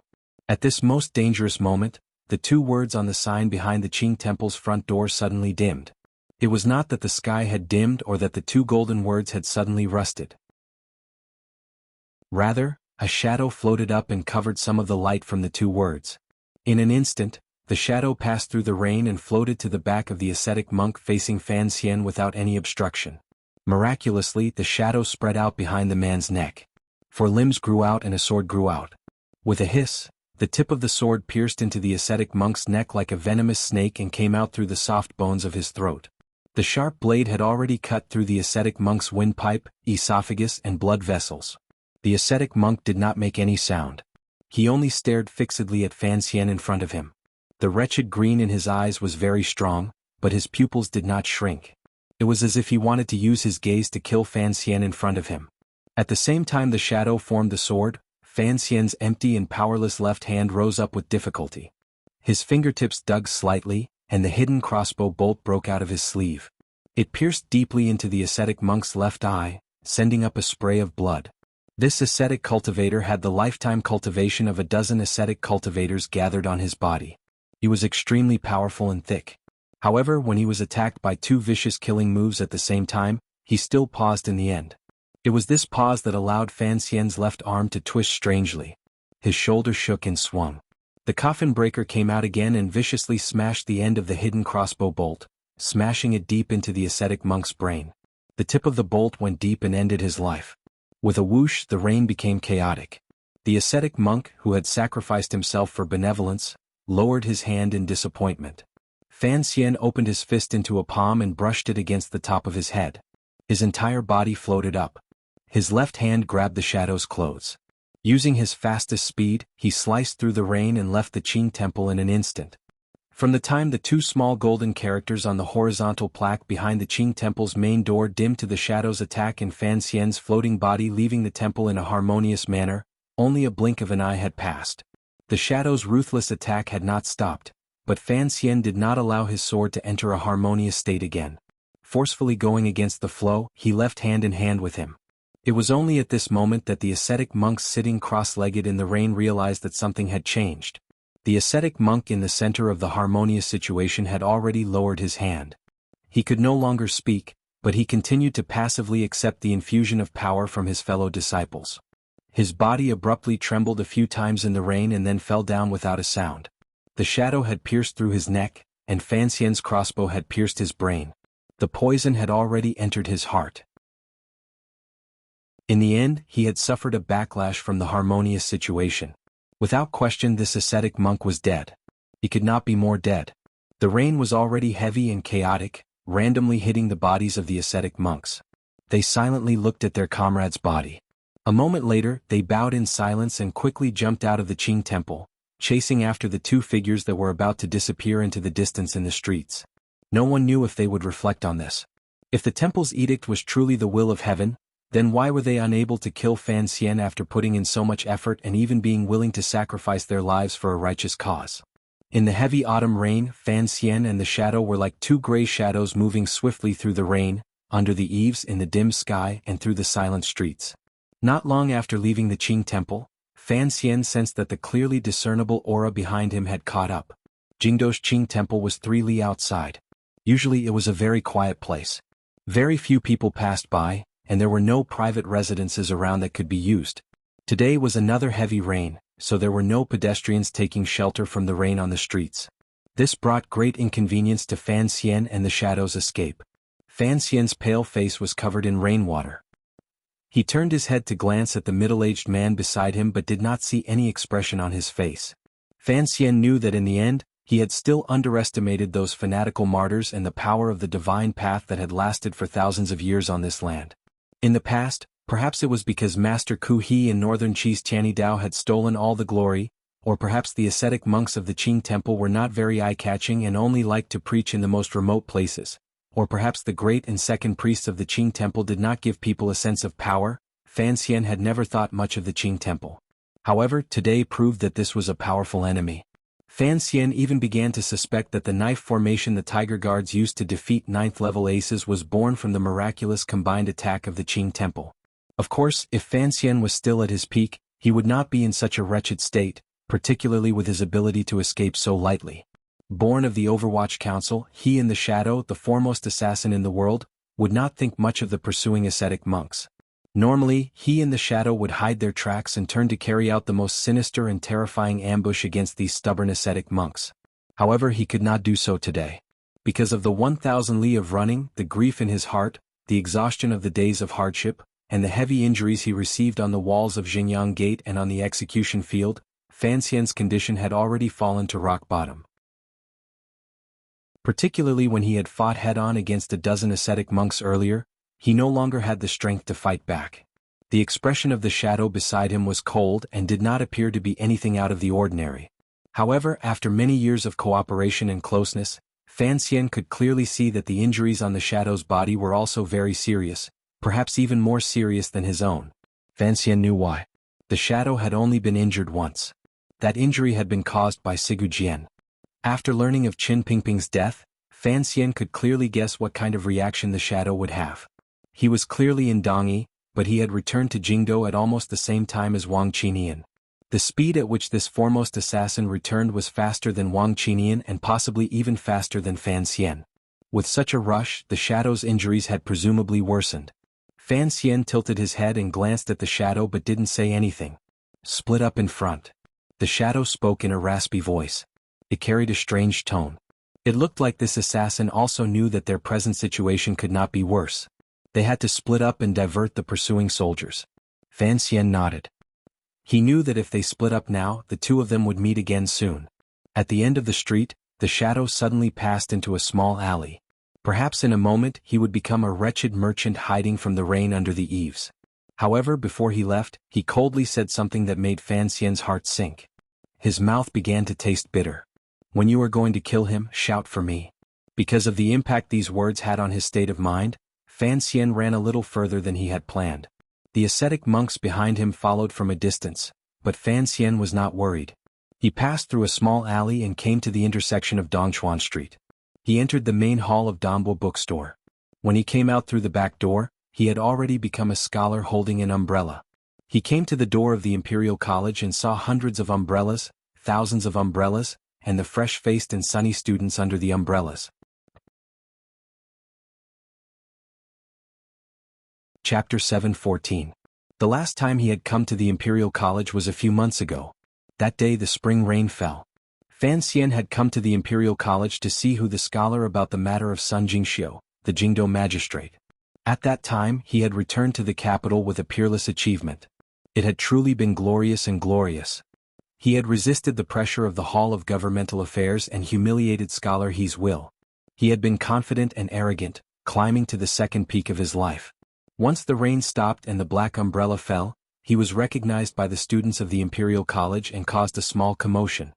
At this most dangerous moment, the two words on the sign behind the Qing temple's front door suddenly dimmed. It was not that the sky had dimmed or that the two golden words had suddenly rusted. Rather, a shadow floated up and covered some of the light from the two words. In an instant, the shadow passed through the rain and floated to the back of the ascetic monk facing Fan Xian without any obstruction. Miraculously, the shadow spread out behind the man's neck. 4 limbs grew out and a sword grew out. With a hiss, the tip of the sword pierced into the ascetic monk's neck like a venomous snake and came out through the soft bones of his throat. The sharp blade had already cut through the ascetic monk's windpipe, esophagus and blood vessels. The ascetic monk did not make any sound. He only stared fixedly at Fan Xian in front of him. The wretched green in his eyes was very strong, but his pupils did not shrink. It was as if he wanted to use his gaze to kill Fan Xian in front of him. At the same time the shadow formed the sword, Fan Xian's empty and powerless left hand rose up with difficulty. His fingertips dug slightly, and the hidden crossbow bolt broke out of his sleeve. It pierced deeply into the ascetic monk's left eye, sending up a spray of blood. This ascetic cultivator had the lifetime cultivation of a dozen ascetic cultivators gathered on his body. He was extremely powerful and thick. However, when he was attacked by 2 vicious killing moves at the same time, he still paused in the end. It was this pause that allowed Fan Xian's left arm to twist strangely. His shoulder shook and swung. The coffin breaker came out again and viciously smashed the end of the hidden crossbow bolt, smashing it deep into the ascetic monk's brain. The tip of the bolt went deep and ended his life. With a whoosh, the rain became chaotic. The ascetic monk, who had sacrificed himself for benevolence, lowered his hand in disappointment. Fan Xian opened his fist into a palm and brushed it against the top of his head. His entire body floated up. His left hand grabbed the shadow's clothes. Using his fastest speed, he sliced through the rain and left the Qing temple in an instant. From the time the 2 small golden characters on the horizontal plaque behind the Qing temple's main door dimmed to the shadow's attack and Fan Xian's floating body leaving the temple in a harmonious manner, only a blink of an eye had passed. The shadow's ruthless attack had not stopped, but Fan Xian did not allow his sword to enter a harmonious state again. Forcefully going against the flow, he left hand in hand with him. It was only at this moment that the ascetic monk sitting cross-legged in the rain realized that something had changed. The ascetic monk in the center of the harmonious situation had already lowered his hand. He could no longer speak, but he continued to passively accept the infusion of power from his fellow disciples. His body abruptly trembled a few times in the rain and then fell down without a sound. The shadow had pierced through his neck, and Fan Xian's crossbow had pierced his brain. The poison had already entered his heart. In the end, he had suffered a backlash from the harmonious situation. Without question, this ascetic monk was dead. He could not be more dead. The rain was already heavy and chaotic, randomly hitting the bodies of the ascetic monks. They silently looked at their comrade's body. A moment later, they bowed in silence and quickly jumped out of the Qing temple, chasing after the two figures that were about to disappear into the distance in the streets. No one knew if they would reflect on this. If the temple's edict was truly the will of heaven, then why were they unable to kill Fan Xian after putting in so much effort and even being willing to sacrifice their lives for a righteous cause? In the heavy autumn rain, Fan Xian and the shadow were like two gray shadows moving swiftly through the rain, under the eaves in the dim sky and through the silent streets. Not long after leaving the Qing temple, Fan Xian sensed that the clearly discernible aura behind him had caught up. Jingdo's Qing temple was 3 li outside. Usually it was a very quiet place. Very few people passed by, and there were no private residences around that could be used. Today was another heavy rain, so there were no pedestrians taking shelter from the rain on the streets. This brought great inconvenience to Fan Xian and the shadow's escape. Fan Xian's pale face was covered in rainwater. He turned his head to glance at the middle-aged man beside him but did not see any expression on his face. Fan Xian knew that in the end, he had still underestimated those fanatical martyrs and the power of the divine path that had lasted for thousands of years on this land. In the past, perhaps it was because Master Ku He and Northern Chi's Tianidao had stolen all the glory, or perhaps the ascetic monks of the Qing temple were not very eye-catching and only liked to preach in the most remote places, or perhaps the great and second priests of the Qing temple did not give people a sense of power. Fan Xian had never thought much of the Qing temple. However, today proved that this was a powerful enemy. Fan Xian even began to suspect that the knife formation the Tiger Guards used to defeat 9th-level aces was born from the miraculous combined attack of the Qing temple. Of course, if Fan Xian was still at his peak, he would not be in such a wretched state, particularly with his ability to escape so lightly. Born of the Overwatch Council, he and the Shadow, the foremost assassin in the world, would not think much of the pursuing ascetic monks. Normally, he and the Shadow would hide their tracks and turn to carry out the most sinister and terrifying ambush against these stubborn ascetic monks. However, he could not do so today. Because of the 1,000 li of running, the grief in his heart, the exhaustion of the days of hardship, and the heavy injuries he received on the walls of Xingyang Gate and on the execution field, Fan Xian's condition had already fallen to rock bottom. Particularly when he had fought head-on against a dozen ascetic monks earlier, he no longer had the strength to fight back. The expression of the shadow beside him was cold and did not appear to be anything out of the ordinary. However, after many years of cooperation and closeness, Fan Xian could clearly see that the injuries on the shadow's body were also very serious, perhaps even more serious than his own. Fan Xian knew why. The shadow had only been injured once. That injury had been caused by Sigu Jian. After learning of Qin Pingping's death, Fan Xian could clearly guess what kind of reaction the shadow would have. He was clearly in Dongyi, but he had returned to Jingdo at almost the same time as Wang Qinian. The speed at which this foremost assassin returned was faster than Wang Qinian and possibly even faster than Fan Xian. With such a rush, the shadow's injuries had presumably worsened. Fan Xian tilted his head and glanced at the shadow but didn't say anything. Split up in front. The shadow spoke in a raspy voice. It carried a strange tone. It looked like this assassin also knew that their present situation could not be worse. They had to split up and divert the pursuing soldiers. Fan Xian nodded. He knew that if they split up now, the two of them would meet again soon. At the end of the street, the shadow suddenly passed into a small alley. Perhaps in a moment he would become a wretched merchant hiding from the rain under the eaves. However, before he left, he coldly said something that made Fan Xian's heart sink. His mouth began to taste bitter. When you are going to kill him, shout for me. Because of the impact these words had on his state of mind, Fan Xian ran a little further than he had planned. The ascetic monks behind him followed from a distance, but Fan Xian was not worried. He passed through a small alley and came to the intersection of Dongchuan Street. He entered the main hall of Dambo bookstore. When he came out through the back door, he had already become a scholar holding an umbrella. He came to the door of the Imperial College and saw hundreds of umbrellas, thousands of umbrellas, and the fresh-faced and sunny students under the umbrellas. Chapter 7:14. The last time he had come to the Imperial College was a few months ago. That day the spring rain fell. Fan Xian had come to the Imperial College to see who the scholar about the matter of Sun Jingxiu, the Jingdo magistrate. At that time he had returned to the capital with a peerless achievement. It had truly been glorious and glorious. He had resisted the pressure of the Hall of Governmental Affairs and humiliated Scholar He's will. He had been confident and arrogant, climbing to the second peak of his life. Once the rain stopped and the black umbrella fell, he was recognized by the students of the Imperial College and caused a small commotion.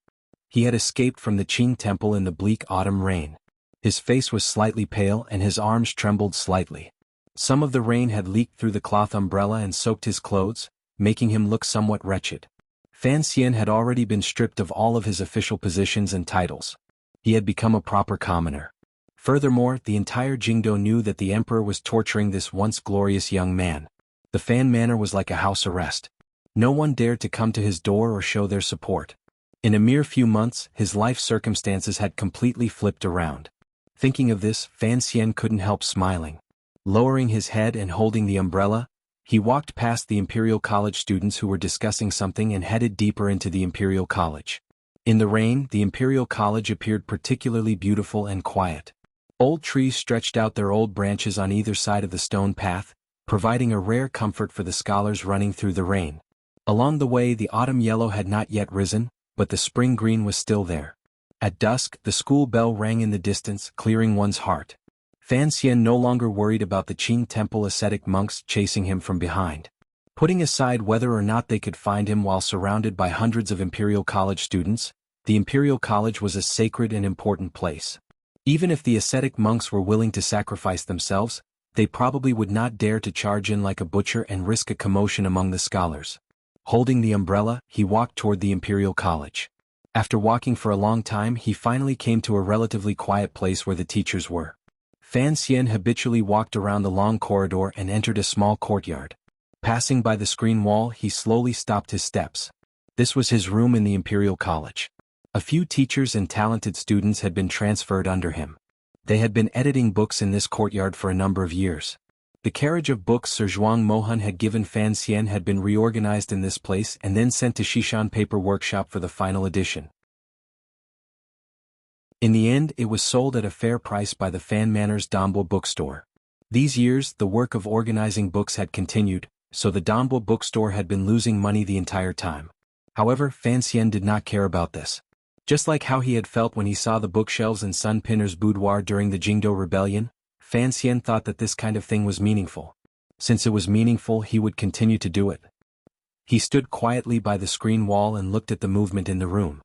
He had escaped from the Qing temple in the bleak autumn rain. His face was slightly pale and his arms trembled slightly. Some of the rain had leaked through the cloth umbrella and soaked his clothes, making him look somewhat wretched. Fan Xian had already been stripped of all of his official positions and titles. He had become a proper commoner. Furthermore, the entire Jingdo knew that the emperor was torturing this once glorious young man. The Fan Manor was like a house arrest. No one dared to come to his door or show their support. In a mere few months, his life circumstances had completely flipped around. Thinking of this, Fan Xian couldn't help smiling. Lowering his head and holding the umbrella, he walked past the Imperial College students who were discussing something and headed deeper into the Imperial College. In the rain, the Imperial College appeared particularly beautiful and quiet. Old trees stretched out their old branches on either side of the stone path, providing a rare comfort for the scholars running through the rain. Along the way, the autumn yellow had not yet risen, but the spring green was still there. At dusk, the school bell rang in the distance, clearing one's heart. Fan Xian no longer worried about the Qing temple ascetic monks chasing him from behind. Putting aside whether or not they could find him while surrounded by hundreds of Imperial College students, the Imperial College was a sacred and important place. Even if the ascetic monks were willing to sacrifice themselves, they probably would not dare to charge in like a butcher and risk a commotion among the scholars. Holding the umbrella, he walked toward the Imperial College. After walking for a long time, he finally came to a relatively quiet place where the teachers were. Fan Xian habitually walked around the long corridor and entered a small courtyard. Passing by the screen wall, he slowly stopped his steps. This was his room in the Imperial College. A few teachers and talented students had been transferred under him. They had been editing books in this courtyard for a number of years. The carriage of books Sir Zhuang Mohan had given Fan Xian had been reorganized in this place and then sent to Xishan Paper Workshop for the final edition. In the end, it was sold at a fair price by the Fan Manor's Danbo bookstore. These years, the work of organizing books had continued, so the Danbo bookstore had been losing money the entire time. However, Fan Xian did not care about this. Just like how he had felt when he saw the bookshelves in Sun Pinner's boudoir during the Jingdo Rebellion, Fan Xian thought that this kind of thing was meaningful. Since it was meaningful, he would continue to do it. He stood quietly by the screen wall and looked at the movement in the room.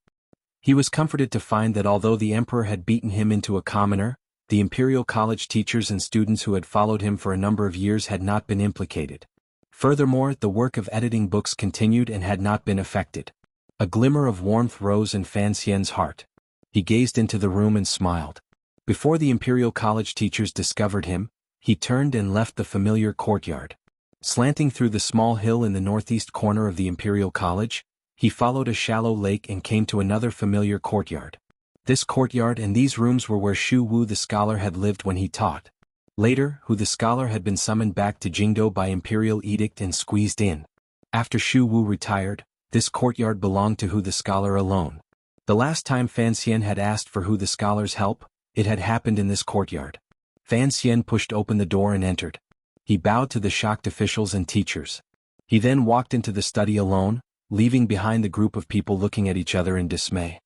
He was comforted to find that although the emperor had beaten him into a commoner, the Imperial College teachers and students who had followed him for a number of years had not been implicated. Furthermore, the work of editing books continued and had not been affected. A glimmer of warmth rose in Fan Xian's heart. He gazed into the room and smiled. Before the Imperial College teachers discovered him, he turned and left the familiar courtyard. Slanting through the small hill in the northeast corner of the Imperial College, he followed a shallow lake and came to another familiar courtyard. This courtyard and these rooms were where Xu Wu the scholar had lived when he taught. Later, Hu the scholar had been summoned back to Jingdo by imperial edict and squeezed in. After Xu Wu retired, this courtyard belonged to Hu the scholar alone. The last time Fan Xian had asked for Hu the scholar's help, it had happened in this courtyard. Fan Xian pushed open the door and entered. He bowed to the shocked officials and teachers. He then walked into the study alone, leaving behind the group of people looking at each other in dismay.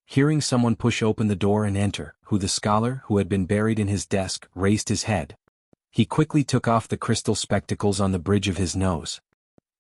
Hearing someone push open the door and enter, Hu the scholar, who had been buried in his desk, raised his head. He quickly took off the crystal spectacles on the bridge of his nose.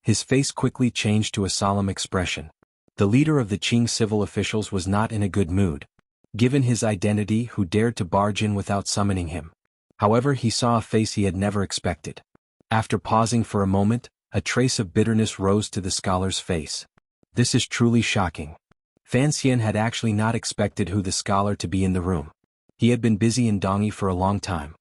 His face quickly changed to a solemn expression. The leader of the Qing civil officials was not in a good mood. Given his identity, Hu dared to barge in without summoning him. However, he saw a face he had never expected. After pausing for a moment, a trace of bitterness rose to the scholar's face. This is truly shocking. Fan Xian had actually not expected Hu the scholar to be in the room. He had been busy in Dongyi for a long time.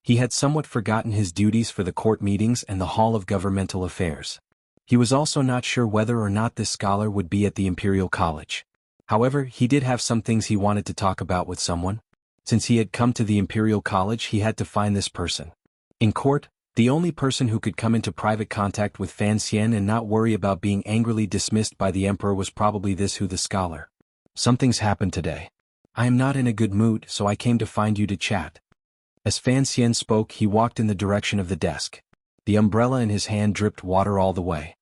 He had somewhat forgotten his duties for the court meetings and the Hall of Governmental Affairs. He was also not sure whether or not this scholar would be at the Imperial College. However, he did have some things he wanted to talk about with someone. Since he had come to the Imperial College, he had to find this person. In court, the only person who could come into private contact with Fan Xian and not worry about being angrily dismissed by the emperor was probably this Hu the scholar. Something's happened today. I am not in a good mood, so I came to find you to chat. As Fan Xian spoke, he walked in the direction of the desk. The umbrella in his hand dripped water all the way.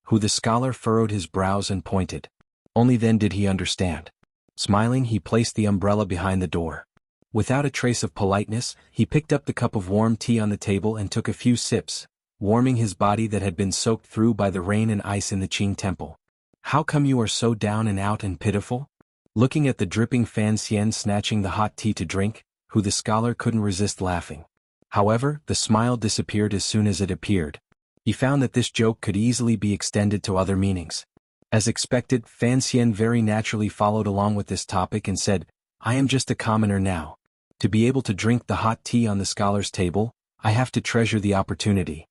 Hu the scholar furrowed his brows and pointed. Only then did he understand. Smiling, he placed the umbrella behind the door. Without a trace of politeness, he picked up the cup of warm tea on the table and took a few sips, warming his body that had been soaked through by the rain and ice in the Qing temple. How come you are so down and out and pitiful? Looking at the dripping Fan Xian snatching the hot tea to drink, Hu the scholar couldn't resist laughing. However, the smile disappeared as soon as it appeared. He found that this joke could easily be extended to other meanings. As expected, Fan Xian very naturally followed along with this topic and said, I am just a commoner now. To be able to drink the hot tea on the scholar's table, I have to treasure the opportunity.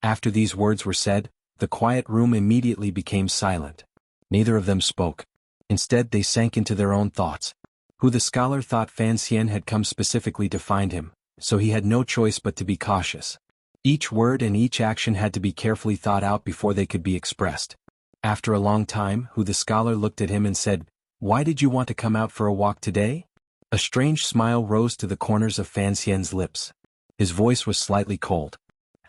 After these words were said, the quiet room immediately became silent. Neither of them spoke. Instead they sank into their own thoughts. Hu the scholar thought Fan Xian had come specifically to find him, so he had no choice but to be cautious. Each word and each action had to be carefully thought out before they could be expressed. After a long time, Hu the scholar looked at him and said, Why did you want to come out for a walk today? A strange smile rose to the corners of Fan Xian's lips. His voice was slightly cold.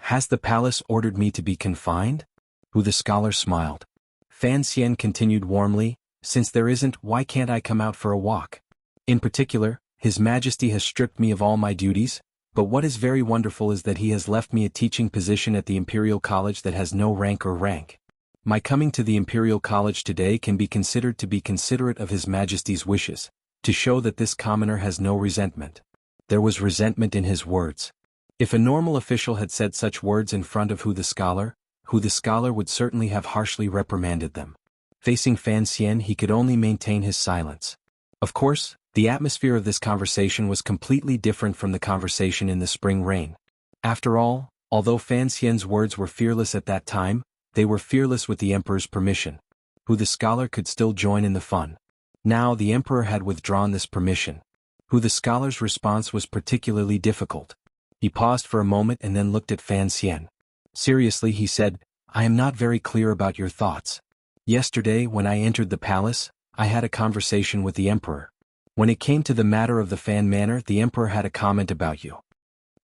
Has the palace ordered me to be confined? Hu the scholar smiled. Fan Xian continued warmly, Since there isn't, why can't I come out for a walk? In particular, His Majesty has stripped me of all my duties, but what is very wonderful is that he has left me a teaching position at the Imperial College that has no rank or rank. My coming to the Imperial College today can be considered to be considerate of His Majesty's wishes, to show that this commoner has no resentment. There was resentment in his words. If a normal official had said such words in front of Hu the scholar would certainly have harshly reprimanded them. Facing Fan Xian, he could only maintain his silence. Of course, the atmosphere of this conversation was completely different from the conversation in the spring rain. After all, although Fan Xian's words were fearless at that time, they were fearless with the emperor's permission. Hu the scholar could still join in the fun. Now the emperor had withdrawn this permission. Hu the scholar's response was particularly difficult. He paused for a moment and then looked at Fan Xian. Seriously, he said, I am not very clear about your thoughts. Yesterday, when I entered the palace, I had a conversation with the emperor. When it came to the matter of the Fan Manor, the emperor had a comment about you.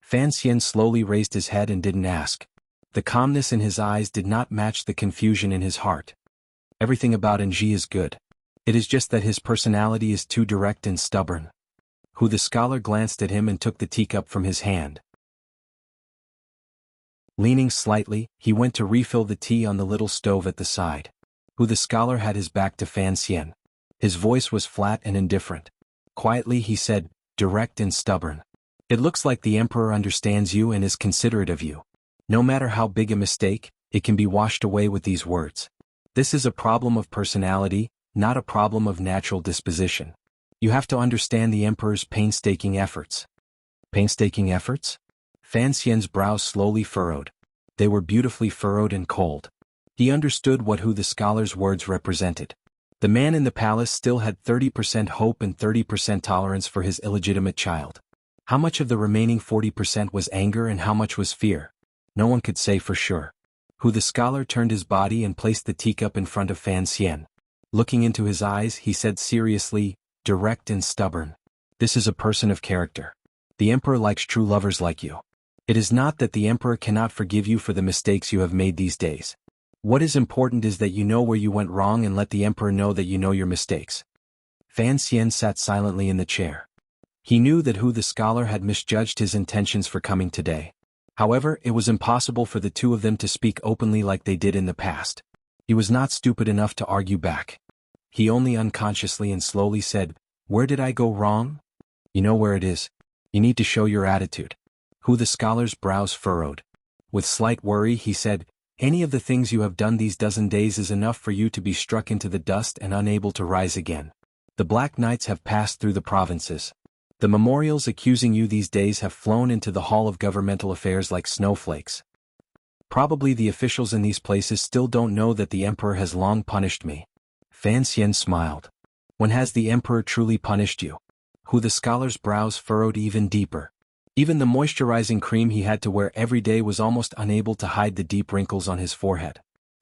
Fan Xian slowly raised his head and didn't ask. The calmness in his eyes did not match the confusion in his heart. Everything about Enji is good. It is just that his personality is too direct and stubborn. Hu the scholar glanced at him and took the teacup from his hand. Leaning slightly, he went to refill the tea on the little stove at the side. Hu the scholar had his back to Fan Xian. His voice was flat and indifferent. Quietly he said, direct and stubborn. It looks like the emperor understands you and is considerate of you. No matter how big a mistake, it can be washed away with these words. This is a problem of personality, not a problem of natural disposition. You have to understand the emperor's painstaking efforts. Painstaking efforts? Fan Xian's brows slowly furrowed. They were beautifully furrowed and cold. He understood what Hu the scholar's words represented. The man in the palace still had 30% hope and 30% tolerance for his illegitimate child. How much of the remaining 40% was anger and how much was fear? No one could say for sure. Hu the scholar turned his body and placed the teacup in front of Fan Xian. Looking into his eyes, he said seriously, direct and stubborn. This is a person of character. The emperor likes true lovers like you. It is not that the emperor cannot forgive you for the mistakes you have made these days. What is important is that you know where you went wrong and let the emperor know that you know your mistakes. Fan Xian sat silently in the chair. He knew that Hu the scholar had misjudged his intentions for coming today. However, it was impossible for the two of them to speak openly like they did in the past. He was not stupid enough to argue back. He only unconsciously and slowly said, Where did I go wrong? You know where it is. You need to show your attitude. Hu the scholar's brows furrowed. With slight worry he said, Any of the things you have done these dozen days is enough for you to be struck into the dust and unable to rise again. The Black Knights have passed through the provinces. The memorials accusing you these days have flown into the Hall of Governmental Affairs like snowflakes. Probably the officials in these places still don't know that the emperor has long punished me. Fan Xian smiled. When has the emperor truly punished you? Hu the scholar's brows furrowed even deeper. Even the moisturizing cream he had to wear every day was almost unable to hide the deep wrinkles on his forehead.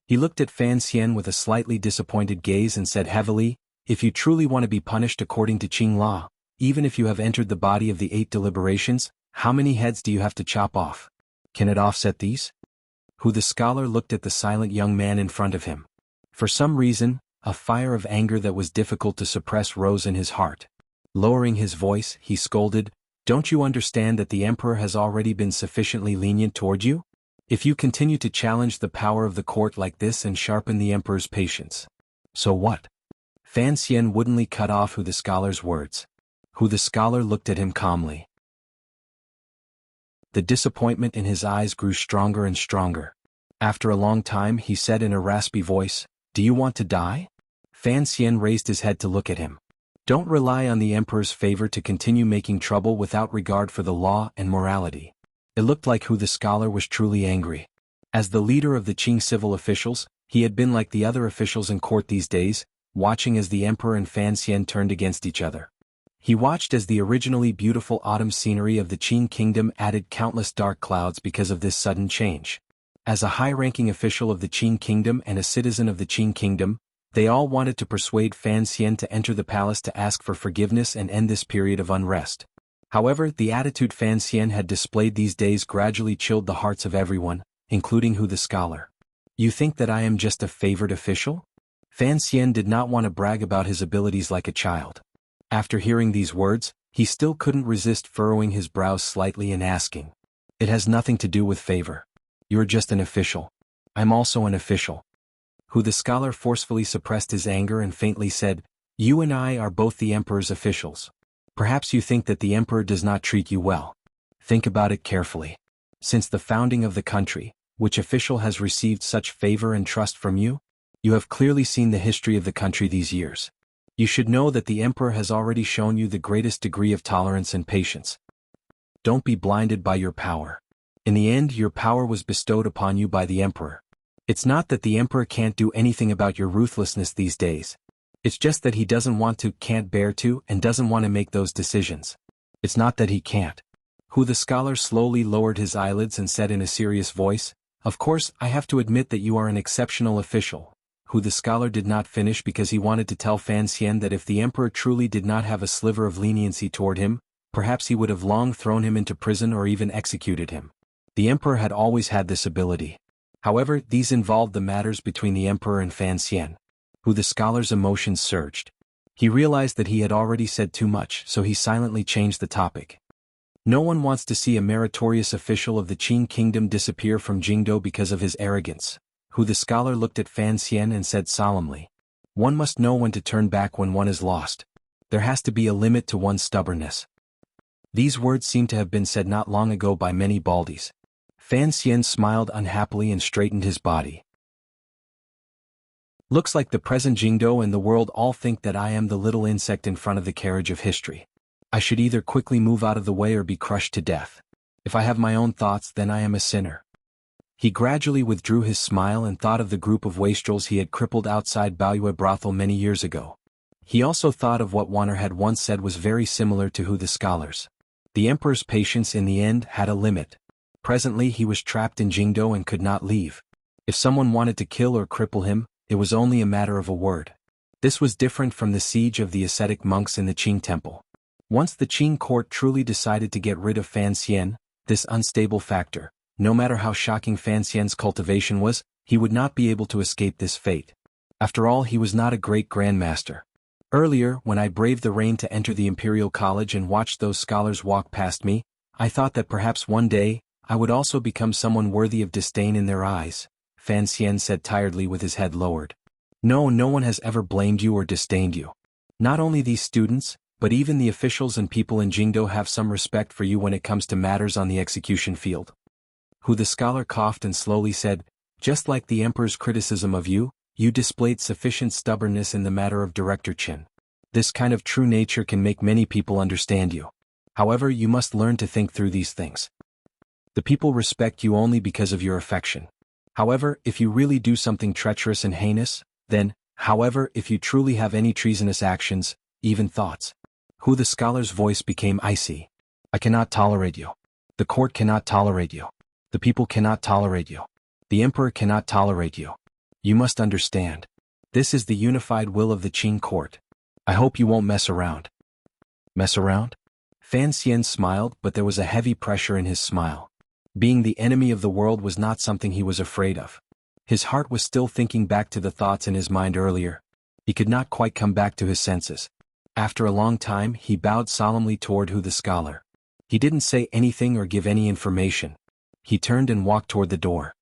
He looked at Fan Xian with a slightly disappointed gaze and said heavily, If you truly want to be punished according to Qing law, even if you have entered the body of the 8 deliberations, how many heads do you have to chop off? Can it offset these? Hu the scholar looked at the silent young man in front of him. For some reason, a fire of anger that was difficult to suppress rose in his heart. Lowering his voice, he scolded, Don't you understand that the emperor has already been sufficiently lenient toward you? If you continue to challenge the power of the court like this and sharpen the emperor's patience. So what? Fan Xian woodenly cut off Hu the scholar's words. Hu the scholar looked at him calmly. The disappointment in his eyes grew stronger and stronger. After a long time he said in a raspy voice, "Do you want to die?" Fan Xian raised his head to look at him. Don't rely on the emperor's favor to continue making trouble without regard for the law and morality. It looked like Hu the scholar was truly angry. As the leader of the Qing civil officials, he had been like the other officials in court these days, watching as the emperor and Fan Xian turned against each other. He watched as the originally beautiful autumn scenery of the Qing kingdom added countless dark clouds because of this sudden change. As a high-ranking official of the Qing kingdom and a citizen of the Qing kingdom, they all wanted to persuade Fan Xian to enter the palace to ask for forgiveness and end this period of unrest. However, the attitude Fan Xian had displayed these days gradually chilled the hearts of everyone, including Hu the scholar. You think that I am just a favored official? Fan Xian did not want to brag about his abilities like a child. After hearing these words, he still couldn't resist furrowing his brows slightly and asking. It has nothing to do with favor. You're just an official. I'm also an official. Hu the scholar forcefully suppressed his anger and faintly said, You and I are both the emperor's officials. Perhaps you think that the emperor does not treat you well. Think about it carefully. Since the founding of the country, which official has received such favor and trust from you? You have clearly seen the history of the country these years. You should know that the emperor has already shown you the greatest degree of tolerance and patience. Don't be blinded by your power. In the end, your power was bestowed upon you by the emperor. It's not that the emperor can't do anything about your ruthlessness these days. It's just that he doesn't want to, can't bear to, and doesn't want to make those decisions. It's not that he can't. Hu the scholar slowly lowered his eyelids and said in a serious voice, Of course, I have to admit that you are an exceptional official. Hu the scholar did not finish because he wanted to tell Fan Xian that if the emperor truly did not have a sliver of leniency toward him, perhaps he would have long thrown him into prison or even executed him. The emperor had always had this ability. However, these involved the matters between the emperor and Fan Xian. Hu the scholar's emotions surged. He realized that he had already said too much, so he silently changed the topic. No one wants to see a meritorious official of the Qing kingdom disappear from Jingdo because of his arrogance. Hu the scholar looked at Fan Xian and said solemnly, One must know when to turn back when one is lost. There has to be a limit to one's stubbornness. These words seem to have been said not long ago by many Baldies. Fan Xian smiled unhappily and straightened his body. Looks like the present Jingdo and the world all think that I am the little insect in front of the carriage of history. I should either quickly move out of the way or be crushed to death. If I have my own thoughts, then I am a sinner. He gradually withdrew his smile and thought of the group of wastrels he had crippled outside Baoyue brothel many years ago. He also thought of what Wanner had once said was very similar to Hu the scholar's. The emperor's patience in the end had a limit. Presently he was trapped in Jingdo and could not leave. If someone wanted to kill or cripple him, it was only a matter of a word. This was different from the siege of the ascetic monks in the Qing temple. Once the Qing court truly decided to get rid of Fan Xian, this unstable factor, no matter how shocking Fan Xian's cultivation was, he would not be able to escape this fate. After all, he was not a great grandmaster. Earlier, when I braved the rain to enter the Imperial College and watched those scholars walk past me, I thought that perhaps one day, I would also become someone worthy of disdain in their eyes, Fan Xian said tiredly with his head lowered. No one has ever blamed you or disdained you. Not only these students, but even the officials and people in Jingdo have some respect for you when it comes to matters on the execution field. Hu the scholar coughed and slowly said, Just like the emperor's criticism of you, you displayed sufficient stubbornness in the matter of Director Qin. This kind of true nature can make many people understand you. However, you must learn to think through these things. The people respect you only because of your affection. However, if you really do something treacherous and heinous, then, however, if you truly have any treasonous actions, even thoughts. Hu the scholar's voice became icy. I cannot tolerate you. The court cannot tolerate you. The people cannot tolerate you. The emperor cannot tolerate you. You must understand. This is the unified will of the Qing court. I hope you won't mess around. Mess around? Fan Xian smiled, but there was a heavy pressure in his smile. Being the enemy of the world was not something he was afraid of. His heart was still thinking back to the thoughts in his mind earlier. He could not quite come back to his senses. After a long time, he bowed solemnly toward Hu the scholar. He didn't say anything or give any information. He turned and walked toward the door.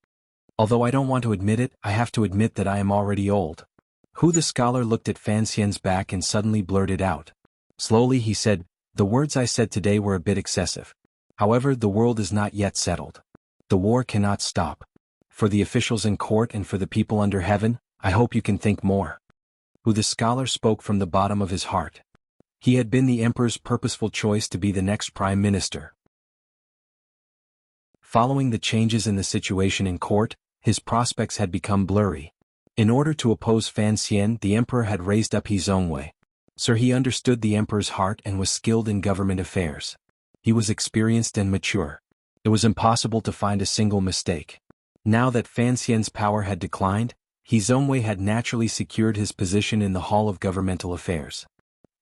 Although I don't want to admit it, I have to admit that I am already old. Hu the scholar looked at Fan Xian's back and suddenly blurted out. Slowly he said, "The words I said today were a bit excessive. However, the world is not yet settled. The war cannot stop. For the officials in court and for the people under heaven, I hope you can think more." Hu the scholar spoke from the bottom of his heart. He had been the emperor's purposeful choice to be the next prime minister. Following the changes in the situation in court, his prospects had become blurry. In order to oppose Fan Xian, the emperor had raised up his own way. Sir, he understood the emperor's heart and was skilled in government affairs. He was experienced and mature. It was impossible to find a single mistake. Now that Fan Xian's power had declined, He Zongwei had naturally secured his position in the Hall of Governmental Affairs.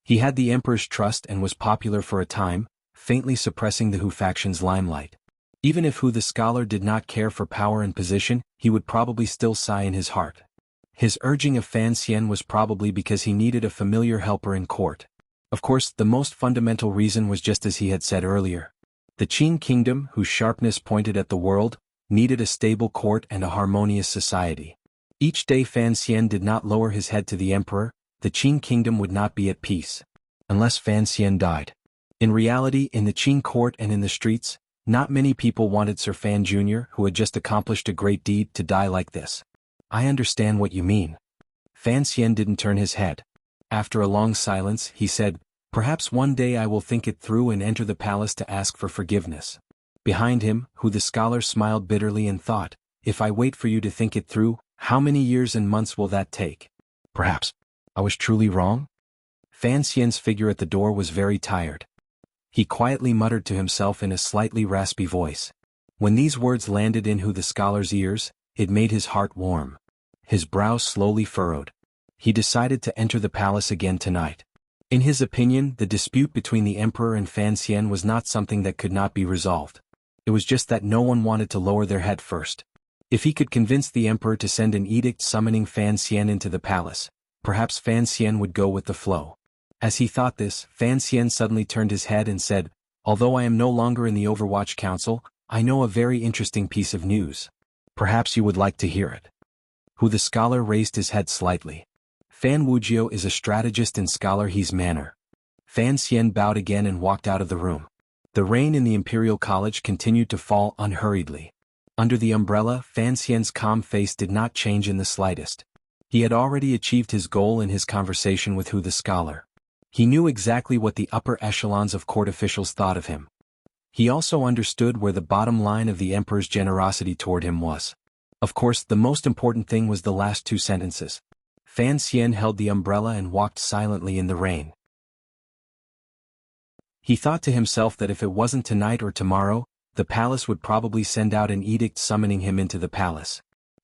He had the emperor's trust and was popular for a time, faintly suppressing the Hu faction's limelight. Even if Hu the scholar did not care for power and position, he would probably still sigh in his heart. His urging of Fan Xian was probably because he needed a familiar helper in court. Of course, the most fundamental reason was just as he had said earlier. The Qin kingdom, whose sharpness pointed at the world, needed a stable court and a harmonious society. Each day Fan Xian did not lower his head to the emperor, the Qin kingdom would not be at peace. Unless Fan Xian died. In reality, in the Qin court and in the streets, not many people wanted Sir Fan Jr., who had just accomplished a great deed, to die like this. I understand what you mean. Fan Xian didn't turn his head. After a long silence, he said, "Perhaps one day I will think it through and enter the palace to ask for forgiveness." Behind him, Hu the scholar smiled bitterly and thought, "If I wait for you to think it through, how many years and months will that take? Perhaps I was truly wrong?" Fan Xian's figure at the door was very tired. He quietly muttered to himself in a slightly raspy voice. When these words landed in Hu the scholar's ears, it made his heart warm. His brow slowly furrowed. He decided to enter the palace again tonight. In his opinion, the dispute between the emperor and Fan Xian was not something that could not be resolved. It was just that no one wanted to lower their head first. If he could convince the emperor to send an edict summoning Fan Xian into the palace, perhaps Fan Xian would go with the flow. As he thought this, Fan Xian suddenly turned his head and said, "Although I am no longer in the Overwatch Council, I know a very interesting piece of news. Perhaps you would like to hear it." Hu the scholar raised his head slightly. Fan Wujiu is a strategist and scholar his manner. Fan Xian bowed again and walked out of the room. The rain in the Imperial College continued to fall unhurriedly. Under the umbrella, Fan Xian's calm face did not change in the slightest. He had already achieved his goal in his conversation with Hu the scholar. He knew exactly what the upper echelons of court officials thought of him. He also understood where the bottom line of the emperor's generosity toward him was. Of course, the most important thing was the last two sentences. Fan Xian held the umbrella and walked silently in the rain. He thought to himself that if it wasn't tonight or tomorrow, the palace would probably send out an edict summoning him into the palace.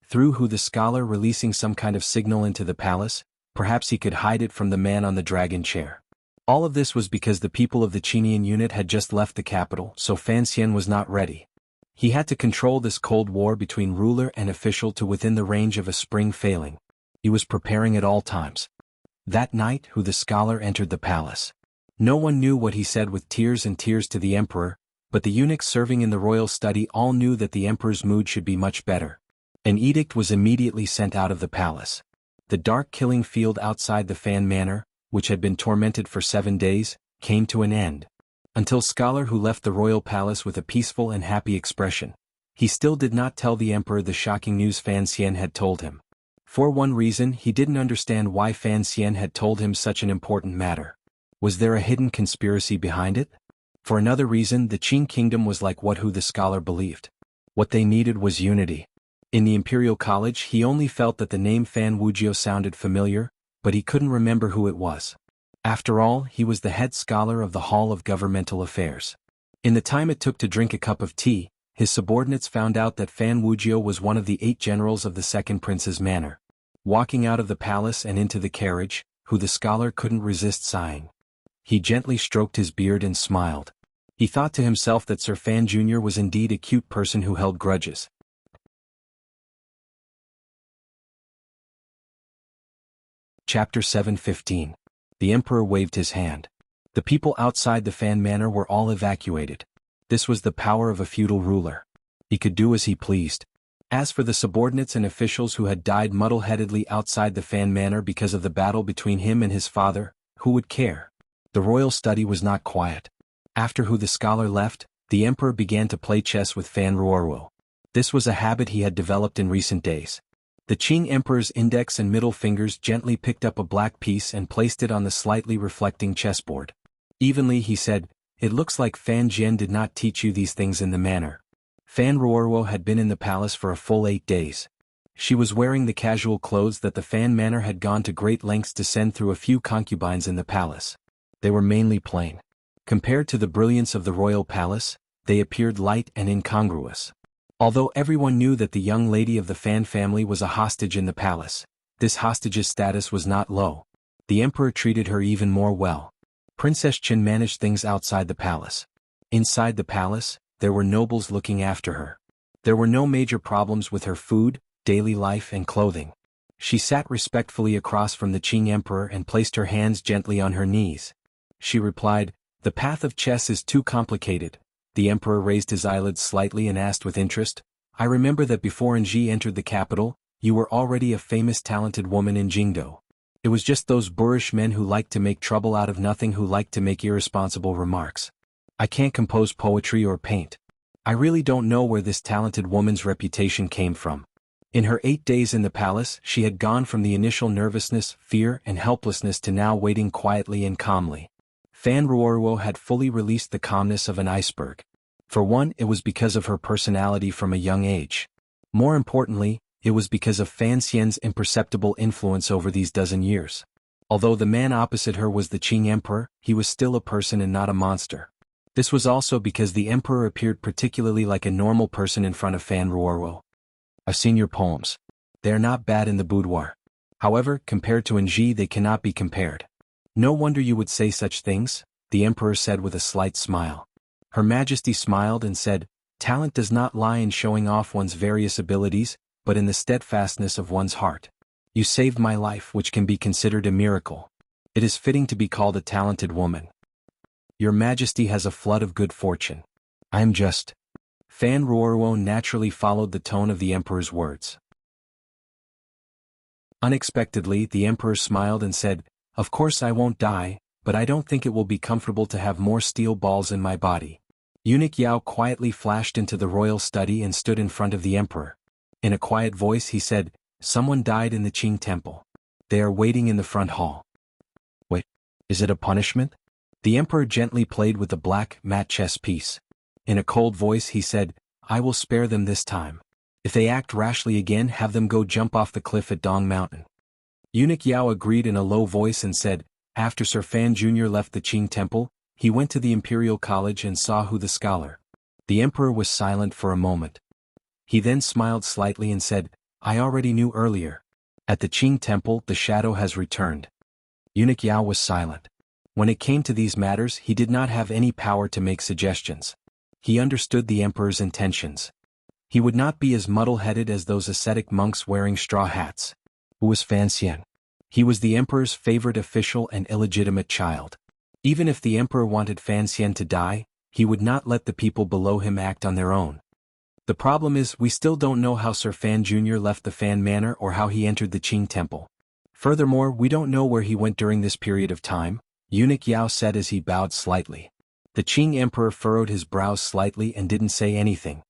Through Hu the scholar releasing some kind of signal into the palace, perhaps he could hide it from the man on the dragon chair. All of this was because the people of the Qinian unit had just left the capital, so Fan Xian was not ready. He had to control this cold war between ruler and official to within the range of a spring failing. He was preparing at all times. That night, Hu the scholar entered the palace. No one knew what he said with tears and tears to the emperor, but the eunuchs serving in the royal study all knew that the emperor's mood should be much better. An edict was immediately sent out of the palace. The dark killing field outside the Fan Manor, which had been tormented for 7 days, came to an end. Until Scholar Hu left the royal palace with a peaceful and happy expression. He still did not tell the emperor the shocking news Fan Xian had told him. For one reason, he didn't understand why Fan Xian had told him such an important matter. Was there a hidden conspiracy behind it? For another reason, the Qin kingdom was like what Hu the scholar believed. What they needed was unity. In the Imperial College, he only felt that the name Fan Wujiu sounded familiar, but he couldn't remember who it was. After all, he was the head scholar of the Hall of Governmental Affairs. In the time it took to drink a cup of tea, his subordinates found out that Fan Wujiu was one of the 8 generals of the second prince's manor. Walking out of the palace and into the carriage, Hu the scholar couldn't resist sighing. He gently stroked his beard and smiled. He thought to himself that Sir Fan Jr. was indeed a cute person who held grudges. Chapter 7:15. The Emperor waved his hand. The people outside the Fan Manor were all evacuated. This was the power of a feudal ruler. He could do as he pleased. As for the subordinates and officials who had died muddle-headedly outside the Fan Manor because of the battle between him and his father, who would care? The royal study was not quiet. After the scholar left, the emperor began to play chess with Fan Ruorwo. This was a habit he had developed in recent days. The Qing emperor's index and middle fingers gently picked up a black piece and placed it on the slightly reflecting chessboard. Evenly he said, "It looks like Fan Jian did not teach you these things in the manor." Fan Ruorwo had been in the palace for a full 8 days. She was wearing the casual clothes that the Fan Manor had gone to great lengths to send through a few concubines in the palace. They were mainly plain. Compared to the brilliance of the royal palace, they appeared light and incongruous. Although everyone knew that the young lady of the Fan family was a hostage in the palace, this hostage's status was not low. The emperor treated her even more well. Princess Chen managed things outside the palace. Inside the palace, there were nobles looking after her. There were no major problems with her food, daily life and clothing. She sat respectfully across from the Qing emperor and placed her hands gently on her knees. She replied, "The path of chess is too complicated." The emperor raised his eyelids slightly and asked with interest, "I remember that before Nji entered the capital, you were already a famous talented woman in Jingdo. It was just those boorish men who liked to make trouble out of nothing who liked to make irresponsible remarks. I can't compose poetry or paint. I really don't know where this talented woman's reputation came from." In her 8 days in the palace, she had gone from the initial nervousness, fear and helplessness to now waiting quietly and calmly. Fan Ruorwo had fully released the calmness of an iceberg. For one, it was because of her personality from a young age. More importantly, it was because of Fan Xian's imperceptible influence over these dozen years. Although the man opposite her was the Qing emperor, he was still a person and not a monster. This was also because the emperor appeared particularly like a normal person in front of Fan Ruorwo. "I've seen your poems. They are not bad in the boudoir. However, compared to Nji they cannot be compared." "No wonder you would say such things," the emperor said with a slight smile. Her Majesty smiled and said, "Talent does not lie in showing off one's various abilities, but in the steadfastness of one's heart. You saved my life, which can be considered a miracle. It is fitting to be called a talented woman. Your Majesty has a flood of good fortune. I am just..." Fan Ruorwo naturally followed the tone of the emperor's words. Unexpectedly, the emperor smiled and said, "Of course I won't die, but I don't think it will be comfortable to have more steel balls in my body." Eunuch Yao quietly flashed into the royal study and stood in front of the emperor. In a quiet voice he said, "Someone died in the Qing temple. They are waiting in the front hall." "Wait, is it a punishment?" The emperor gently played with the black, matte chess piece. In a cold voice he said, "I will spare them this time. If they act rashly again, have them go jump off the cliff at Dong Mountain." Eunuch Yao agreed in a low voice and said, "After Sir Fan Jr. left the Qing temple, he went to the Imperial College and saw the scholar." The emperor was silent for a moment. He then smiled slightly and said, "I already knew earlier. At the Qing temple the shadow has returned." Eunuch Yao was silent. When it came to these matters he did not have any power to make suggestions. He understood the emperor's intentions. He would not be as muddle-headed as those ascetic monks wearing straw hats. Who was Fan Xian? He was the emperor's favorite official and illegitimate child. Even if the emperor wanted Fan Xian to die, he would not let the people below him act on their own. The problem is we still don't know how Sir Fan Jr. left the Fan Manor or how he entered the Qing temple. Furthermore, we don't know where he went during this period of time, Eunuch Yao said as he bowed slightly. The Qing emperor furrowed his brows slightly and didn't say anything.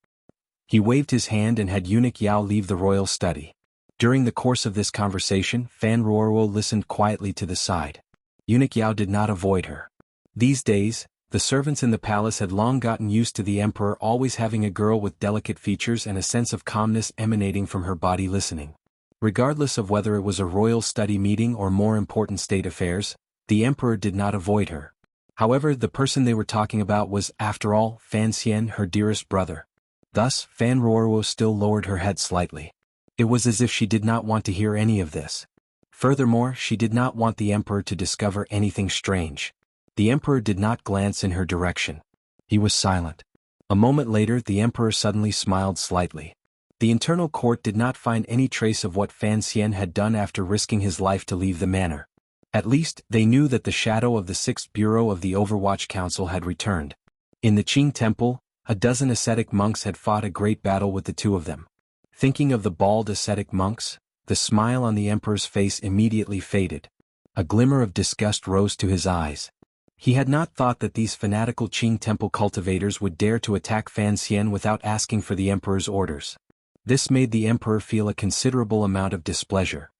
He waved his hand and had Eunuch Yao leave the royal study. During the course of this conversation, Fan Ruorwo listened quietly to the side. Eunuch Yao did not avoid her. These days, the servants in the palace had long gotten used to the emperor always having a girl with delicate features and a sense of calmness emanating from her body listening. Regardless of whether it was a royal study meeting or more important state affairs, the emperor did not avoid her. However, the person they were talking about was, after all, Fan Xian, her dearest brother. Thus, Fan Ruorwo still lowered her head slightly. It was as if she did not want to hear any of this. Furthermore, she did not want the emperor to discover anything strange. The emperor did not glance in her direction. He was silent. A moment later, the emperor suddenly smiled slightly. The internal court did not find any trace of what Fan Xian had done after risking his life to leave the manor. At least, they knew that the shadow of the 6th Bureau of the Overwatch Council had returned. In the Qing Temple, A dozen ascetic monks had fought a great battle with the two of them. Thinking of the bald ascetic monks, the smile on the emperor's face immediately faded. A glimmer of disgust rose to his eyes. He had not thought that these fanatical Qing temple cultivators would dare to attack Fan Xian without asking for the emperor's orders. This made the emperor feel a considerable amount of displeasure.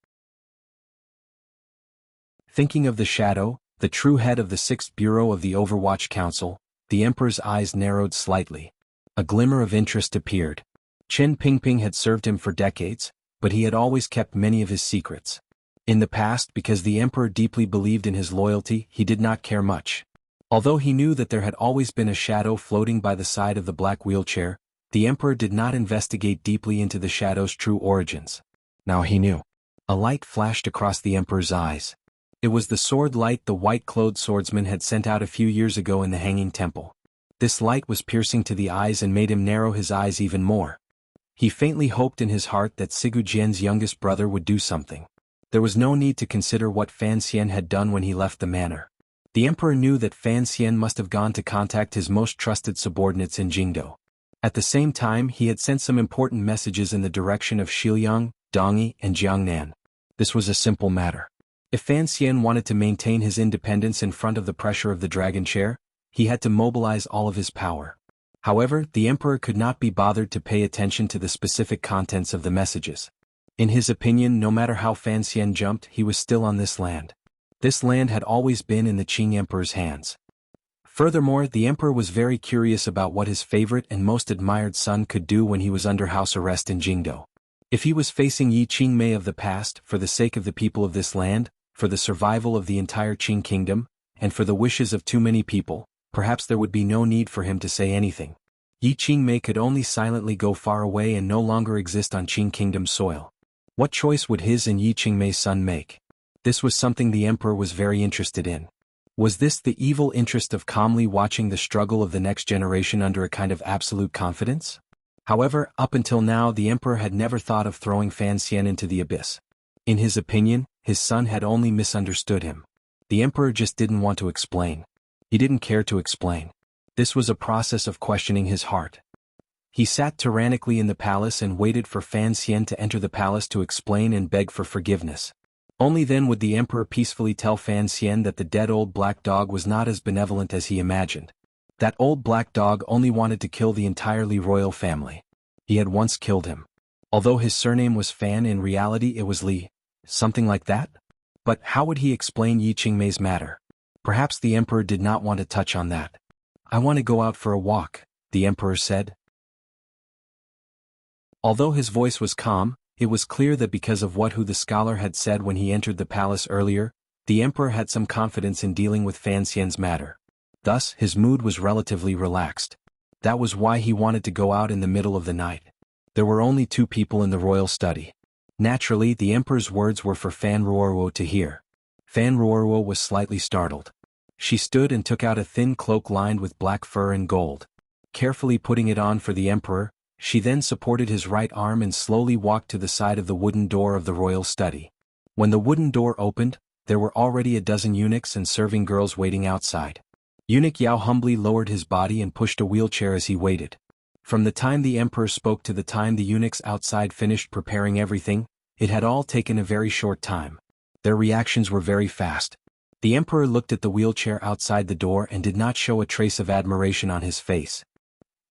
Thinking of the shadow, the true head of the 6th Bureau of the Overwatch Council, the emperor's eyes narrowed slightly. A glimmer of interest appeared. Chen Pingping had served him for decades, but he had always kept many of his secrets. In the past, because the emperor deeply believed in his loyalty, he did not care much. Although he knew that there had always been a shadow floating by the side of the black wheelchair, the emperor did not investigate deeply into the shadow's true origins. Now he knew. A light flashed across the emperor's eyes. It was the sword light the white-clothed swordsman had sent out a few years ago in the Hanging Temple. This light was piercing to the eyes and made him narrow his eyes even more. He faintly hoped in his heart that Sigu Jian's youngest brother would do something. There was no need to consider what Fan Xian had done when he left the manor. The emperor knew that Fan Xian must have gone to contact his most trusted subordinates in Jingdo. At the same time, he had sent some important messages in the direction of Shiliang, Dongyi, and Jiangnan. This was a simple matter. If Fan Xian wanted to maintain his independence in front of the pressure of the dragon chair, he had to mobilize all of his power. However, the emperor could not be bothered to pay attention to the specific contents of the messages. In his opinion, no matter how Fan Xian jumped, he was still on this land. This land had always been in the Qing emperor's hands. Furthermore, the emperor was very curious about what his favorite and most admired son could do when he was under house arrest in Jingdo. If he was facing Yi Qingmei of the past, for the sake of the people of this land, for the survival of the entire Qing kingdom, and for the wishes of too many people, perhaps there would be no need for him to say anything. Yi Qingmei could only silently go far away and no longer exist on Qing kingdom soil. What choice would his and Yi Qingmei's son make? This was something the emperor was very interested in. Was this the evil interest of calmly watching the struggle of the next generation under a kind of absolute confidence? However, up until now the emperor had never thought of throwing Fan Xian into the abyss. In his opinion, his son had only misunderstood him. The emperor just didn't want to explain. He didn't care to explain. This was a process of questioning his heart. He sat tyrannically in the palace and waited for Fan Xian to enter the palace to explain and beg for forgiveness. Only then would the emperor peacefully tell Fan Xian that the dead old black dog was not as benevolent as he imagined. That old black dog only wanted to kill the entirely royal family. He had once killed him. Although his surname was Fan, in reality it was Li. Something like that? But how would he explain Yi Qingmei's matter? Perhaps the emperor did not want to touch on that. "I want to go out for a walk," the emperor said. Although his voice was calm, it was clear that because of what the scholar had said when he entered the palace earlier, the emperor had some confidence in dealing with Fan Xian's matter. Thus, his mood was relatively relaxed. That was why he wanted to go out in the middle of the night. There were only 2 people in the royal study. Naturally, the emperor's words were for Fan Ruoruo to hear. Fan Ruoruo was slightly startled. She stood and took out a thin cloak lined with black fur and gold. Carefully putting it on for the emperor, she then supported his right arm and slowly walked to the side of the wooden door of the royal study. When the wooden door opened, there were already a dozen eunuchs and serving girls waiting outside. Eunuch Yao humbly lowered his body and pushed a wheelchair as he waited. From the time the emperor spoke to the time the eunuchs outside finished preparing everything, it had all taken a very short time. Their reactions were very fast. The emperor looked at the wheelchair outside the door and did not show a trace of admiration on his face.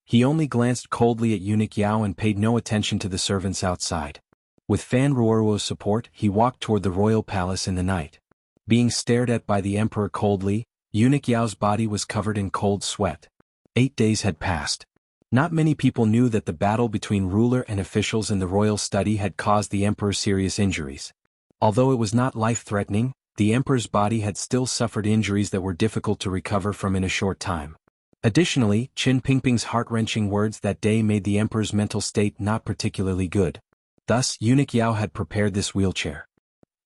He only glanced coldly at Eunuch Yao and paid no attention to the servants outside. With Fan Ruoruo's support, he walked toward the royal palace in the night. Being stared at by the emperor coldly, Eunuch Yao's body was covered in cold sweat. 8 days had passed. Not many people knew that the battle between ruler and officials in the royal study had caused the emperor serious injuries. Although it was not life-threatening, the emperor's body had still suffered injuries that were difficult to recover from in a short time. Additionally, Qin Pingping's heart-wrenching words that day made the emperor's mental state not particularly good. Thus, Eunuch Yao had prepared this wheelchair.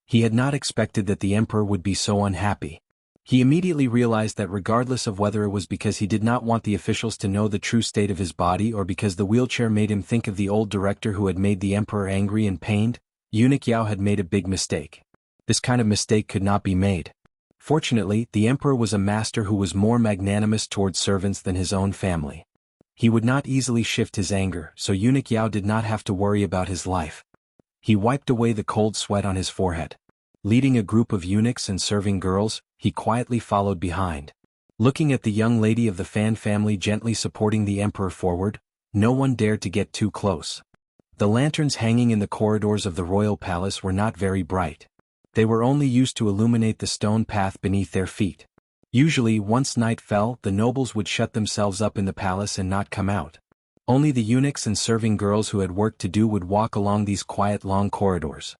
He had not expected that the emperor would be so unhappy. He immediately realized that regardless of whether it was because he did not want the officials to know the true state of his body or because the wheelchair made him think of the old director who had made the emperor angry and pained, Eunuch Yao had made a big mistake. This kind of mistake could not be made. Fortunately, the emperor was a master who was more magnanimous towards servants than his own family. He would not easily shift his anger, so Eunuch Yao did not have to worry about his life. He wiped away the cold sweat on his forehead. Leading a group of eunuchs and serving girls, he quietly followed behind. Looking at the young lady of the Fan family gently supporting the emperor forward, no one dared to get too close. The lanterns hanging in the corridors of the royal palace were not very bright. They were only used to illuminate the stone path beneath their feet. Usually, once night fell, the nobles would shut themselves up in the palace and not come out. Only the eunuchs and serving girls who had work to do would walk along these quiet long corridors.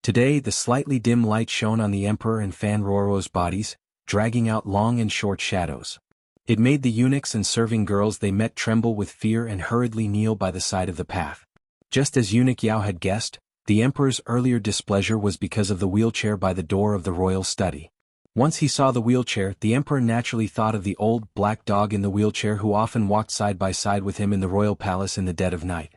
Today the slightly dim light shone on the emperor and Fan Roro's bodies, dragging out long and short shadows. It made the eunuchs and serving girls they met tremble with fear and hurriedly kneel by the side of the path. Just as Eunuch Yao had guessed, the emperor's earlier displeasure was because of the wheelchair by the door of the royal study. Once he saw the wheelchair, the emperor naturally thought of the old black dog in the wheelchair who often walked side by side with him in the royal palace in the dead of night.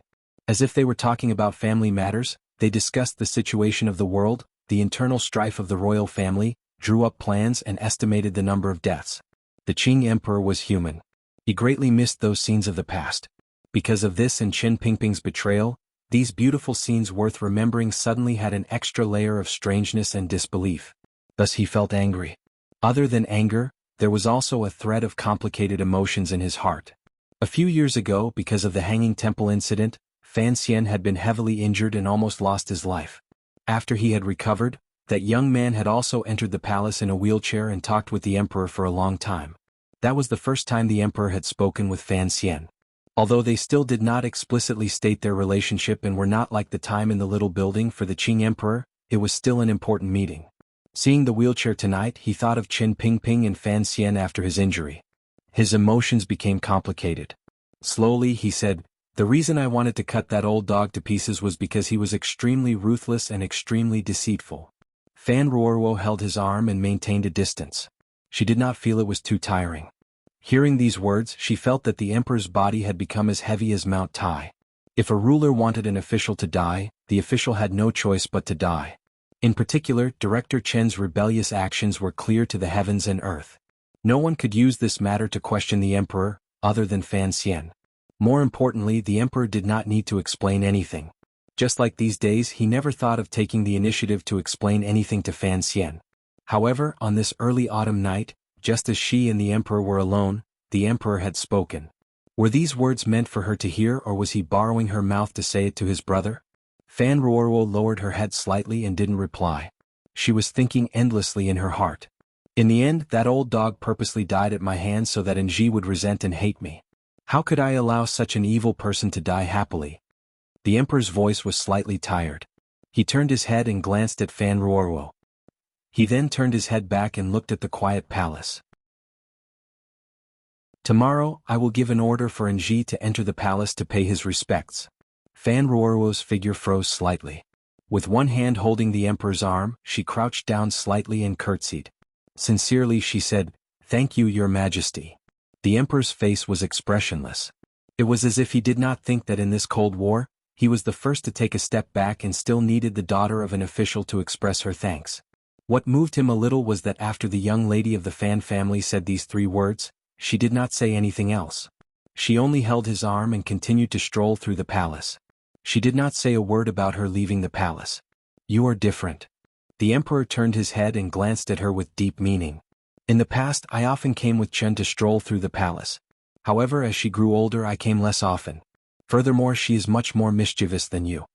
As if they were talking about family matters, they discussed the situation of the world, the internal strife of the royal family, drew up plans and estimated the number of deaths. The Qing emperor was human. He greatly missed those scenes of the past. Because of this and Chen Pingping's betrayal, these beautiful scenes worth remembering suddenly had an extra layer of strangeness and disbelief. Thus he felt angry. Other than anger, there was also a thread of complicated emotions in his heart. A few years ago, because of the Hanging Temple incident, Fan Xian had been heavily injured and almost lost his life. After he had recovered, that young man had also entered the palace in a wheelchair and talked with the emperor for a long time. That was the first time the emperor had spoken with Fan Xian. Although they still did not explicitly state their relationship and were not like the time in the little building for the Qing emperor, it was still an important meeting. Seeing the wheelchair tonight, he thought of Chen Pingping and Fan Xian after his injury. His emotions became complicated. Slowly he said, "The reason I wanted to cut that old dog to pieces was because he was extremely ruthless and extremely deceitful." Fan Ruoruo held his arm and maintained a distance. She did not feel it was too tiring. Hearing these words, she felt that the emperor's body had become as heavy as Mount Tai. If a ruler wanted an official to die, the official had no choice but to die. In particular, Director Chen's rebellious actions were clear to the heavens and earth. No one could use this matter to question the emperor, other than Fan Xian. More importantly, the emperor did not need to explain anything. Just like these days, he never thought of taking the initiative to explain anything to Fan Xian. However, on this early autumn night, just as she and the emperor were alone, the emperor had spoken. Were these words meant for her to hear, or was he borrowing her mouth to say it to his brother? Fan Ruoruo lowered her head slightly and didn't reply. She was thinking endlessly in her heart. In the end, that old dog purposely died at my hands so that Nji would resent and hate me. How could I allow such an evil person to die happily? The emperor's voice was slightly tired. He turned his head and glanced at Fan Ruoruo. He then turned his head back and looked at the quiet palace. "Tomorrow, I will give an order for Nji to enter the palace to pay his respects." Fan Ruoruo's figure froze slightly. With one hand holding the emperor's arm, she crouched down slightly and curtsied. Sincerely she said, "Thank you, your majesty." The emperor's face was expressionless. It was as if he did not think that in this Cold War, he was the first to take a step back and still needed the daughter of an official to express her thanks. What moved him a little was that after the young lady of the Fan family said these 3 words, she did not say anything else. She only held his arm and continued to stroll through the palace. She did not say a word about her leaving the palace. "You are different." The emperor turned his head and glanced at her with deep meaning. "In the past, I often came with Chen to stroll through the palace. However, as she grew older, I came less often. Furthermore, she is much more mischievous than you.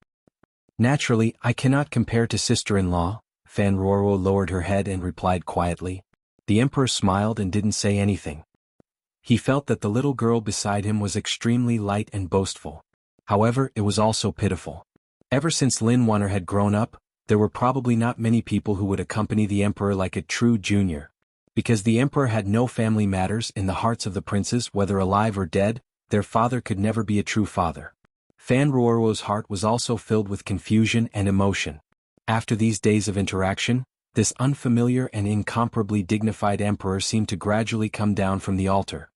Naturally, I cannot compare to sister-in-law." Fan Ruoruo lowered her head and replied quietly. The emperor smiled and didn't say anything. He felt that the little girl beside him was extremely light and boastful. However, it was also pitiful. Ever since Lin Wanner had grown up, there were probably not many people who would accompany the emperor like a true junior. Because the emperor had no family matters in the hearts of the princes, whether alive or dead, their father could never be a true father. Fan Ruoruo's heart was also filled with confusion and emotion. After these days of interaction, this unfamiliar and incomparably dignified emperor seemed to gradually come down from the altar.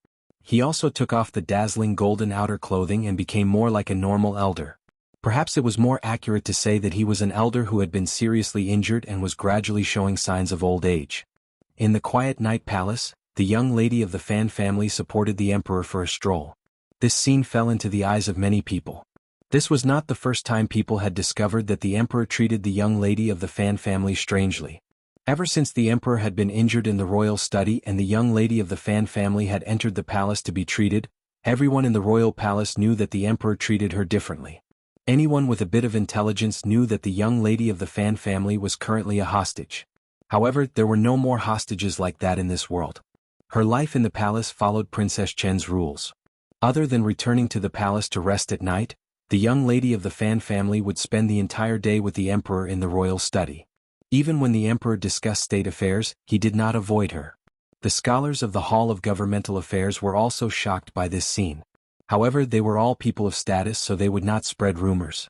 He also took off the dazzling golden outer clothing and became more like a normal elder. Perhaps it was more accurate to say that he was an elder who had been seriously injured and was gradually showing signs of old age. In the quiet night palace, the young lady of the Fan family supported the emperor for a stroll. This scene fell into the eyes of many people. This was not the first time people had discovered that the emperor treated the young lady of the Fan family strangely. Ever since the emperor had been injured in the royal study and the young lady of the Fan family had entered the palace to be treated, everyone in the royal palace knew that the emperor treated her differently. Anyone with a bit of intelligence knew that the young lady of the Fan family was currently a hostage. However, there were no more hostages like that in this world. Her life in the palace followed Princess Chen's rules. Other than returning to the palace to rest at night, the young lady of the Fan family would spend the entire day with the emperor in the royal study. Even when the emperor discussed state affairs, he did not avoid her. The scholars of the Hall of Governmental Affairs were also shocked by this scene. However, they were all people of status, so they would not spread rumors.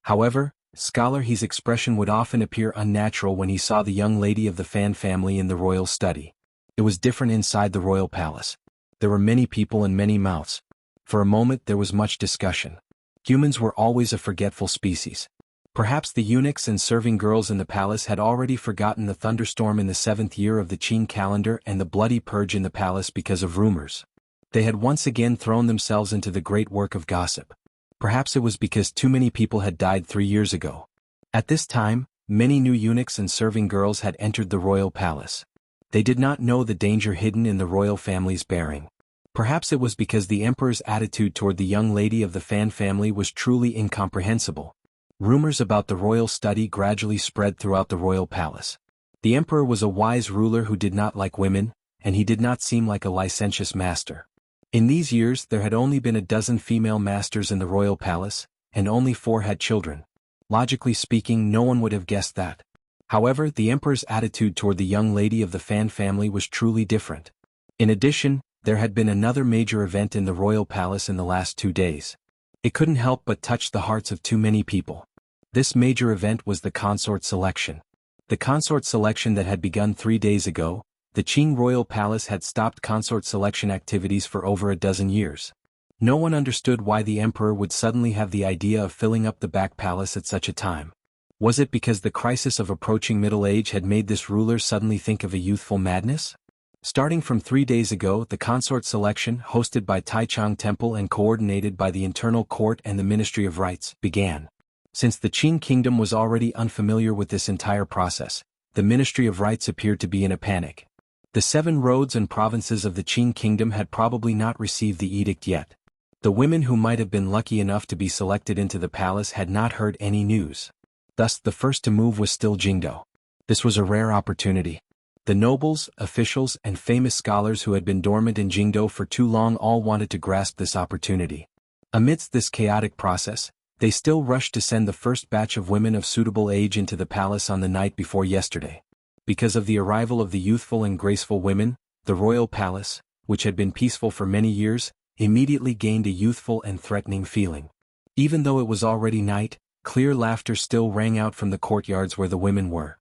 However, Scholar He's expression would often appear unnatural when he saw the young lady of the Fan family in the royal study. It was different inside the royal palace. There were many people and many mouths. For a moment there was much discussion. Humans were always a forgetful species. Perhaps the eunuchs and serving girls in the palace had already forgotten the thunderstorm in the 7th year of the Qing calendar and the bloody purge in the palace because of rumors. They had once again thrown themselves into the great work of gossip. Perhaps it was because too many people had died 3 years ago. At this time, many new eunuchs and serving girls had entered the royal palace. They did not know the danger hidden in the royal family's bearing. Perhaps it was because the emperor's attitude toward the young lady of the Fan family was truly incomprehensible. Rumors about the royal study gradually spread throughout the royal palace. The emperor was a wise ruler who did not like women, and he did not seem like a licentious master. In these years there had only been a dozen female masters in the royal palace, and only 4 had children. Logically speaking, no one would have guessed that. However, the emperor's attitude toward the young lady of the Fan family was truly different. In addition, there had been another major event in the royal palace in the last 2 days. It couldn't help but touch the hearts of too many people. This major event was the consort selection. The consort selection that had begun 3 days ago. The Qing royal palace had stopped consort selection activities for over a dozen years. No one understood why the emperor would suddenly have the idea of filling up the back palace at such a time. Was it because the crisis of approaching middle age had made this ruler suddenly think of a youthful madness? Starting from 3 days ago, the consort selection, hosted by Taichung Temple and coordinated by the Internal Court and the Ministry of Rites, began. Since the Qing kingdom was already unfamiliar with this entire process, the Ministry of Rites appeared to be in a panic. The 7 roads and provinces of the Qing kingdom had probably not received the edict yet. The women who might have been lucky enough to be selected into the palace had not heard any news. Thus, the first to move was still Jingdo. This was a rare opportunity. The nobles, officials, and famous scholars who had been dormant in Jingdo for too long all wanted to grasp this opportunity. Amidst this chaotic process, they still rushed to send the first batch of women of suitable age into the palace on the night before yesterday. Because of the arrival of the youthful and graceful women, the royal palace, which had been peaceful for many years, immediately gained a youthful and threatening feeling. Even though it was already night, clear laughter still rang out from the courtyards where the women were.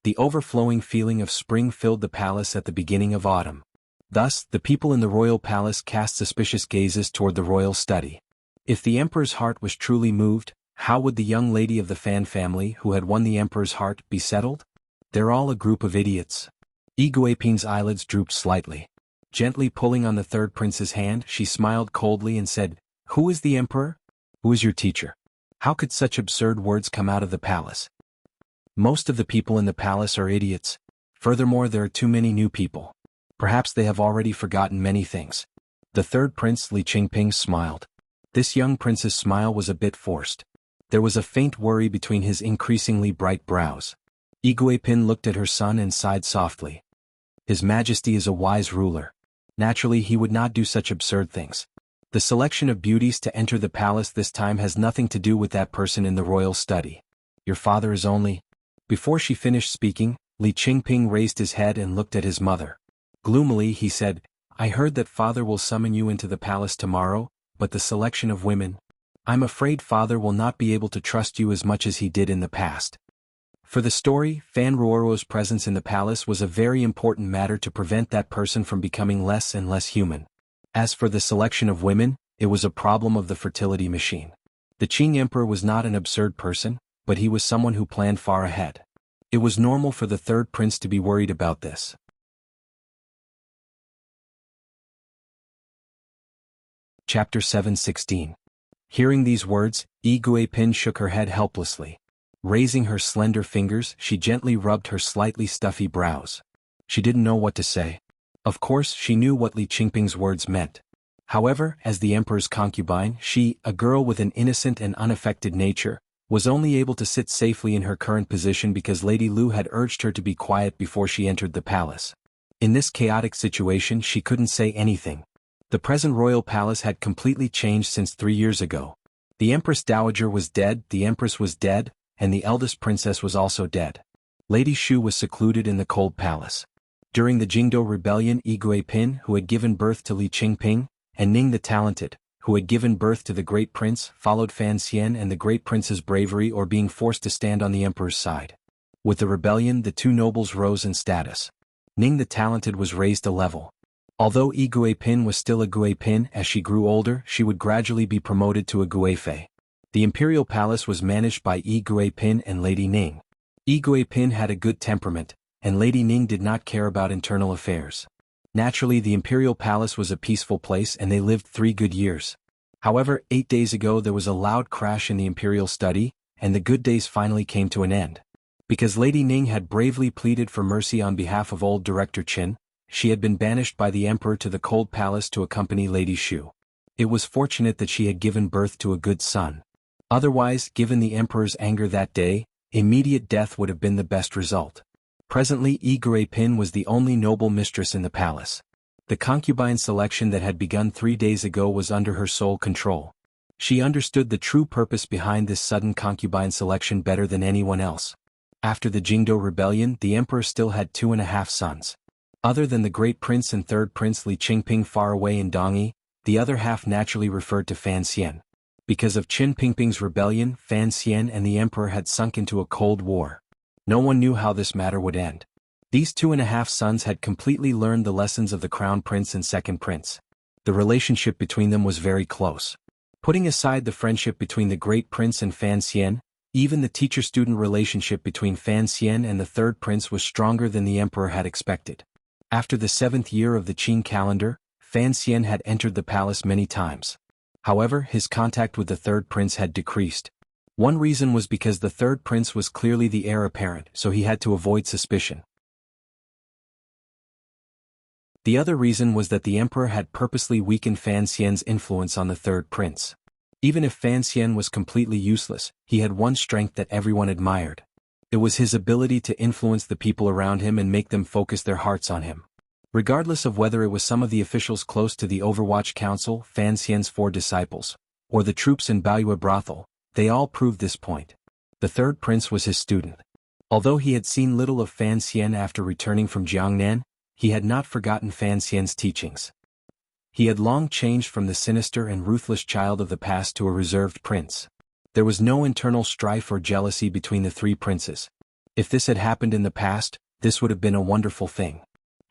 The overflowing feeling of spring filled the palace at the beginning of autumn. Thus, the people in the royal palace cast suspicious gazes toward the royal study. If the emperor's heart was truly moved, how would the young lady of the Fan family who had won the emperor's heart be settled? They're all a group of idiots. Iguiping's eyelids drooped slightly. Gently pulling on the 3rd prince's hand, she smiled coldly and said, "Who is the emperor? Who is your teacher? How could such absurd words come out of the palace? Most of the people in the palace are idiots. Furthermore, there are too many new people. Perhaps they have already forgotten many things." The 3rd prince, Li Qingping, smiled. This young prince's smile was a bit forced. There was a faint worry between his increasingly bright brows. Iguipin looked at her son and sighed softly. His Majesty is a wise ruler. Naturally, he would not do such absurd things. The selection of beauties to enter the palace this time has nothing to do with that person in the royal study. Your father is only... Before she finished speaking, Li Qingping raised his head and looked at his mother. Gloomily he said, "I heard that father will summon you into the palace tomorrow, but the selection of women... I'm afraid father will not be able to trust you as much as he did in the past." For the story, Fan Ruoro's presence in the palace was a very important matter to prevent that person from becoming less and less human. As for the selection of women, it was a problem of the fertility machine. The Qing emperor was not an absurd person, but he was someone who planned far ahead. It was normal for the third prince to be worried about this. Chapter 7:16. Hearing these words, Yi Guipin shook her head helplessly. Raising her slender fingers, she gently rubbed her slightly stuffy brows. She didn't know what to say. Of course, she knew what Li Qingping's words meant. However, as the emperor's concubine, she, a girl with an innocent and unaffected nature, was only able to sit safely in her current position because Lady Lu had urged her to be quiet before she entered the palace. In this chaotic situation, she couldn't say anything. The present royal palace had completely changed since 3 years ago. The Empress Dowager was dead, the Empress was dead, and the eldest princess was also dead. Lady Shu was secluded in the cold palace. During the Jingdo rebellion, Yi Guipin, who had given birth to Li Qingping, and Ning the Talented, who had given birth to the Great Prince, followed Fan Xian and the Great Prince's bravery or being forced to stand on the emperor's side. With the rebellion, the two nobles rose in status. Ning the Talented was raised a level. Although Yi Guipin was still a Guipin, as she grew older, she would gradually be promoted to a Guifei. The imperial palace was managed by Yi Guipin and Lady Ning. Yi Guipin had a good temperament, and Lady Ning did not care about internal affairs. Naturally, the imperial palace was a peaceful place and they lived 3 good years. However, 8 days ago there was a loud crash in the imperial study, and the good days finally came to an end. Because Lady Ning had bravely pleaded for mercy on behalf of old Director Qin, she had been banished by the emperor to the cold palace to accompany Lady Shu. It was fortunate that she had given birth to a good son. Otherwise, given the emperor's anger that day, immediate death would have been the best result. Presently, Yi Guipin was the only noble mistress in the palace. The concubine selection that had begun 3 days ago was under her sole control. She understood the true purpose behind this sudden concubine selection better than anyone else. After the Jingdo rebellion, the emperor still had 2.5 sons. Other than the great prince and third prince Li Qingping far away in Dongyi, the other half naturally referred to Fan Xian. Because of Qin Pingping's rebellion, Fan Xian and the emperor had sunk into a cold war. No one knew how this matter would end. These 2.5 sons had completely learned the lessons of the crown prince and second prince. The relationship between them was very close. Putting aside the friendship between the great prince and Fan Xian, even the teacher-student relationship between Fan Xian and the third prince was stronger than the emperor had expected. After the 7th year of the Qin calendar, Fan Xian had entered the palace many times. However, his contact with the third prince had decreased. One reason was because the third prince was clearly the heir apparent, so he had to avoid suspicion. The other reason was that the emperor had purposely weakened Fan Xian's influence on the third prince. Even if Fan Xian was completely useless, he had one strength that everyone admired. It was his ability to influence the people around him and make them focus their hearts on him. Regardless of whether it was some of the officials close to the Overwatch Council, Fan Xian's 4 disciples, or the troops in Baoyue brothel, they all proved this point. The third prince was his student. Although he had seen little of Fan Xian after returning from Jiangnan, he had not forgotten Fan Xian's teachings. He had long changed from the sinister and ruthless child of the past to a reserved prince. There was no internal strife or jealousy between the 3 princes. If this had happened in the past, this would have been a wonderful thing.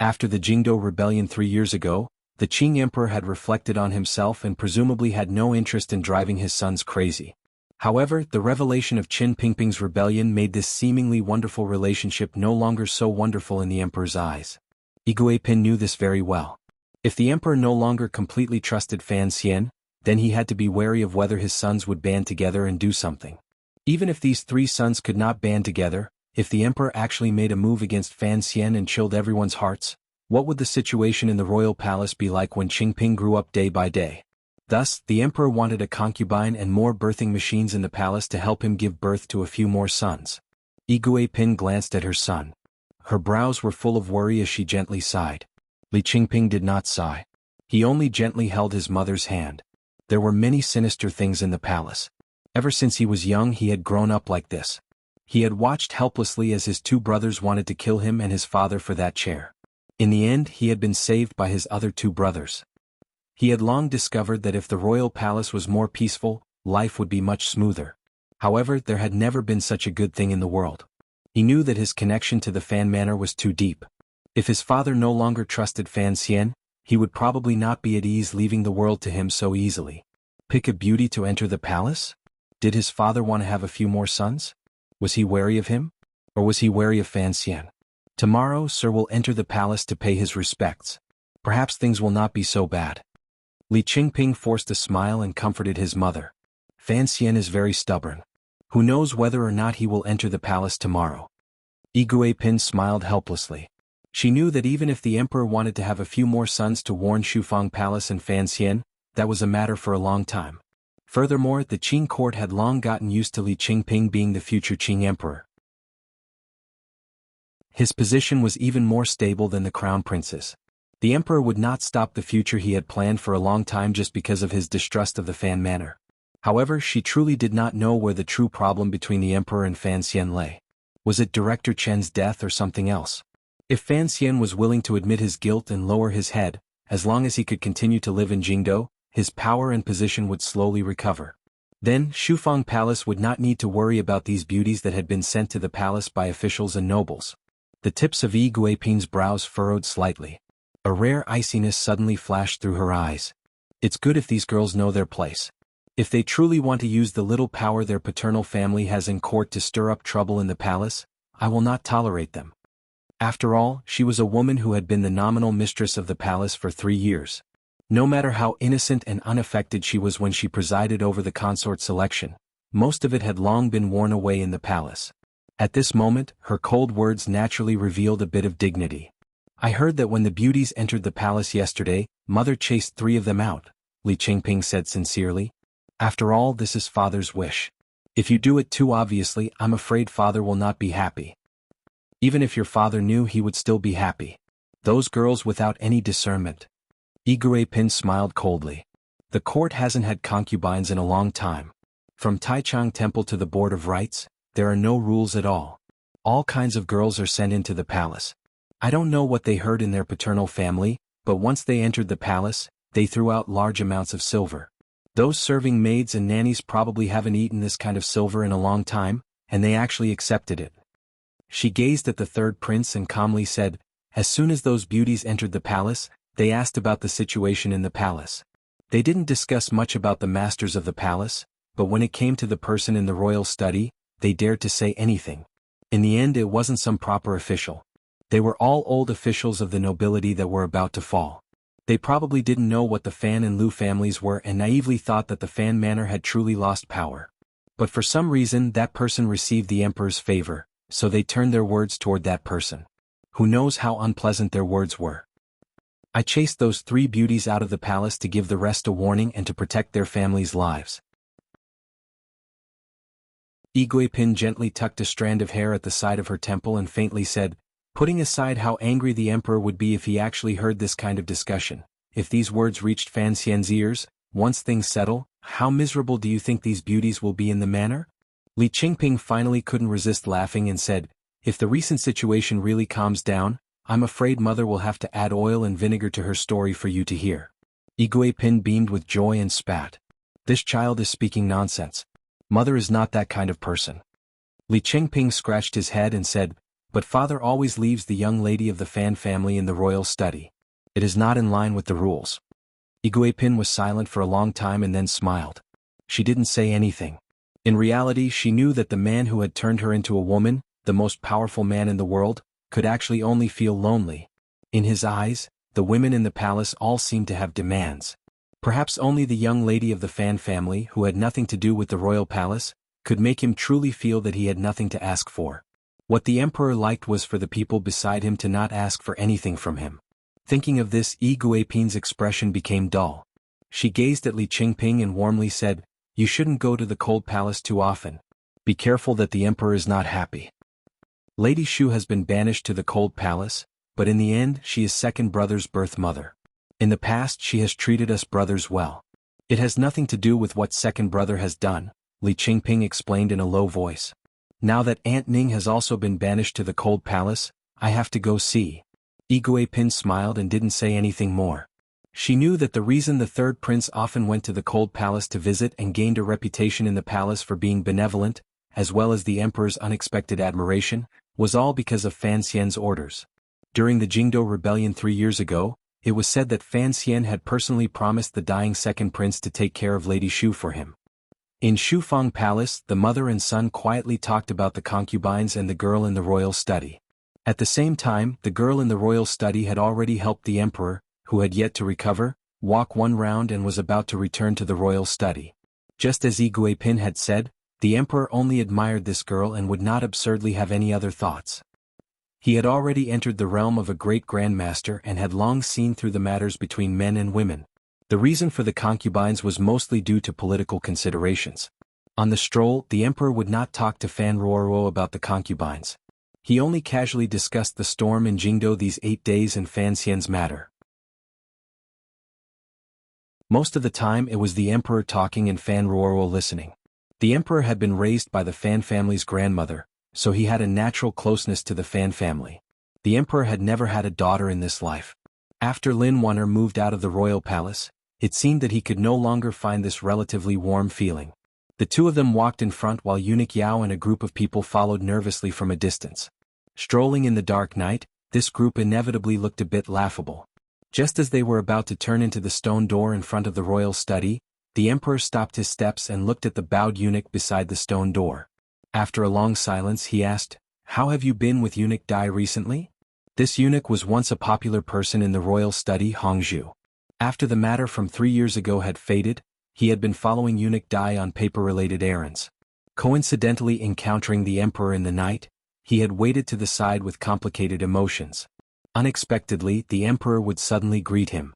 After the Jingdo rebellion 3 years ago, the Qing emperor had reflected on himself and presumably had no interest in driving his sons crazy. However, the revelation of Qin Pingping's rebellion made this seemingly wonderful relationship no longer so wonderful in the emperor's eyes. Yi Guipin knew this very well. If the emperor no longer completely trusted Fan Xian, then he had to be wary of whether his sons would band together and do something. Even if these 3 sons could not band together, if the emperor actually made a move against Fan Xian and chilled everyone's hearts, what would the situation in the royal palace be like when Qingping grew up day by day? Thus, the emperor wanted a concubine and more birthing machines in the palace to help him give birth to a few more sons. Yi Guipin glanced at her son. Her brows were full of worry as she gently sighed. Li Qingping did not sigh. He only gently held his mother's hand. There were many sinister things in the palace. Ever since he was young he had grown up like this. He had watched helplessly as his 2 brothers wanted to kill him and his father for that chair. In the end he had been saved by his other 2 brothers. He had long discovered that if the royal palace was more peaceful, life would be much smoother. However, there had never been such a good thing in the world. He knew that his connection to the Fan Manor was too deep. If his father no longer trusted Fan Xian, he would probably not be at ease leaving the world to him so easily. Pick a beauty to enter the palace? Did his father want to have a few more sons? Was he wary of him? Or was he wary of Fan Xian? Tomorrow Sir will enter the palace to pay his respects. Perhaps things will not be so bad. Li Qingping forced a smile and comforted his mother. Fan Xian is very stubborn. Who knows whether or not he will enter the palace tomorrow? Yigui Pin smiled helplessly. She knew that even if the emperor wanted to have a few more sons to warn Shufang Palace and Fan Xian, that was a matter for a long time. Furthermore, the Qing court had long gotten used to Li Qingping being the future Qing emperor. His position was even more stable than the crown prince's. The emperor would not stop the future he had planned for a long time just because of his distrust of the Fan Manor. However, she truly did not know where the true problem between the emperor and Fan Xian lay. Was it Director Chen's death or something else? If Fan Xian was willing to admit his guilt and lower his head, as long as he could continue to live in Jingdo, his power and position would slowly recover. Then, Shufang Palace would not need to worry about these beauties that had been sent to the palace by officials and nobles. The tips of Yi Guiping's brows furrowed slightly. A rare iciness suddenly flashed through her eyes. It's good if these girls know their place. If they truly want to use the little power their paternal family has in court to stir up trouble in the palace, I will not tolerate them. After all, she was a woman who had been the nominal mistress of the palace for 3 years. No matter how innocent and unaffected she was when she presided over the consort selection, most of it had long been worn away in the palace. At this moment, her cold words naturally revealed a bit of dignity. I heard that when the beauties entered the palace yesterday, Mother chased 3 of them out, Li Qingping said sincerely. After all, this is Father's wish. If you do it too obviously, I'm afraid Father will not be happy. Even if your father knew, he would still be happy. Those girls without any discernment. Yigui Pin smiled coldly. The court hasn't had concubines in a long time. From Taichung Temple to the Board of Rites, there are no rules at all. All kinds of girls are sent into the palace. I don't know what they heard in their paternal family, but once they entered the palace, they threw out large amounts of silver. Those serving maids and nannies probably haven't eaten this kind of silver in a long time, and they actually accepted it. She gazed at the third prince and calmly said, as soon as those beauties entered the palace, they asked about the situation in the palace. They didn't discuss much about the masters of the palace, but when it came to the person in the royal study, they dared to say anything. In the end, it wasn't some proper official. They were all old officials of the nobility that were about to fall. They probably didn't know what the Fan and Lu families were and naively thought that the Fan Manor had truly lost power. But for some reason that person received the emperor's favor, so they turned their words toward that person. Who knows how unpleasant their words were. I chased those 3 beauties out of the palace to give the rest a warning and to protect their families' lives. Yigui Pin gently tucked a strand of hair at the side of her temple and faintly said, putting aside how angry the emperor would be if he actually heard this kind of discussion, if these words reached Fan Xian's ears, once things settle, how miserable do you think these beauties will be in the manor? Li Qingping finally couldn't resist laughing and said, if the recent situation really calms down, I'm afraid Mother will have to add oil and vinegar to her story for you to hear. Yigui Pin beamed with joy and spat. This child is speaking nonsense. Mother is not that kind of person. Li Qingping scratched his head and said, but Father always leaves the young lady of the Fan family in the royal study. It is not in line with the rules. Yigui Pin was silent for a long time and then smiled. She didn't say anything. In reality, she knew that the man who had turned her into a woman, the most powerful man in the world, could actually only feel lonely. In his eyes, the women in the palace all seemed to have demands. Perhaps only the young lady of the Fan family, who had nothing to do with the royal palace, could make him truly feel that he had nothing to ask for. What the emperor liked was for the people beside him to not ask for anything from him. Thinking of this, Yigui Pin's expression became dull. She gazed at Li Qingping and warmly said, you shouldn't go to the cold palace too often. Be careful that the emperor is not happy. Lady Shu has been banished to the cold palace, but in the end she is second brother's birth mother. In the past she has treated us brothers well. It has nothing to do with what second brother has done, Li Qingping explained in a low voice. Now that Aunt Ning has also been banished to the cold palace, I have to go see. Yigui Pin smiled and didn't say anything more. She knew that the reason the third prince often went to the cold palace to visit and gained a reputation in the palace for being benevolent, as well as the emperor's unexpected admiration, was all because of Fan Xian's orders. During the Jingdo rebellion 3 years ago, it was said that Fan Xian had personally promised the dying second prince to take care of Lady Shu for him. In Shufeng Palace, the mother and son quietly talked about the concubines and the girl in the royal study. At the same time, the girl in the royal study had already helped the emperor, who had yet to recover, walk one round and was about to return to the royal study. Just as Iguipin had said, the emperor only admired this girl and would not absurdly have any other thoughts. He had already entered the realm of a great grandmaster and had long seen through the matters between men and women. The reason for the concubines was mostly due to political considerations. On the stroll, the emperor would not talk to Fan Ruoruo about the concubines. He only casually discussed the storm in Jingdo these 8 days and Fan Xian's matter. Most of the time it was the emperor talking and Fan Ruoruo listening. The emperor had been raised by the Fan family's grandmother, so he had a natural closeness to the Fan family. The emperor had never had a daughter in this life. After Lin Wanner moved out of the royal palace, it seemed that he could no longer find this relatively warm feeling. The two of them walked in front while Eunuch Yao and a group of people followed nervously from a distance. Strolling in the dark night, this group inevitably looked a bit laughable. Just as they were about to turn into the stone door in front of the royal study, the emperor stopped his steps and looked at the bowed eunuch beside the stone door. After a long silence he asked, "How have you been with Eunuch Dai recently?" This eunuch was once a popular person in the royal study Hongzhu. After the matter from 3 years ago had faded, he had been following Eunuch Dai on paper-related errands. Coincidentally encountering the emperor in the night, he had waited to the side with complicated emotions. Unexpectedly, the emperor would suddenly greet him.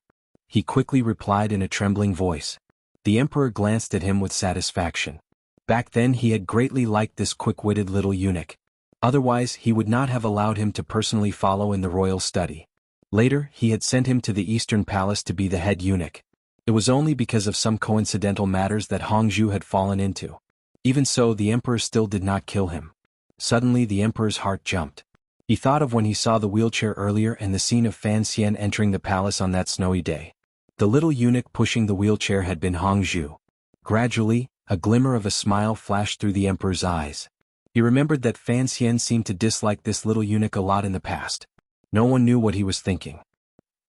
He quickly replied in a trembling voice. The emperor glanced at him with satisfaction. Back then he had greatly liked this quick-witted little eunuch. Otherwise he would not have allowed him to personally follow in the royal study. Later, he had sent him to the Eastern Palace to be the head eunuch. It was only because of some coincidental matters that Hongzhu had fallen into. Even so, the emperor still did not kill him. Suddenly the emperor's heart jumped. He thought of when he saw the wheelchair earlier and the scene of Fan Xian entering the palace on that snowy day. The little eunuch pushing the wheelchair had been Hongzhu. Gradually, a glimmer of a smile flashed through the emperor's eyes. He remembered that Fan Xian seemed to dislike this little eunuch a lot in the past. No one knew what he was thinking.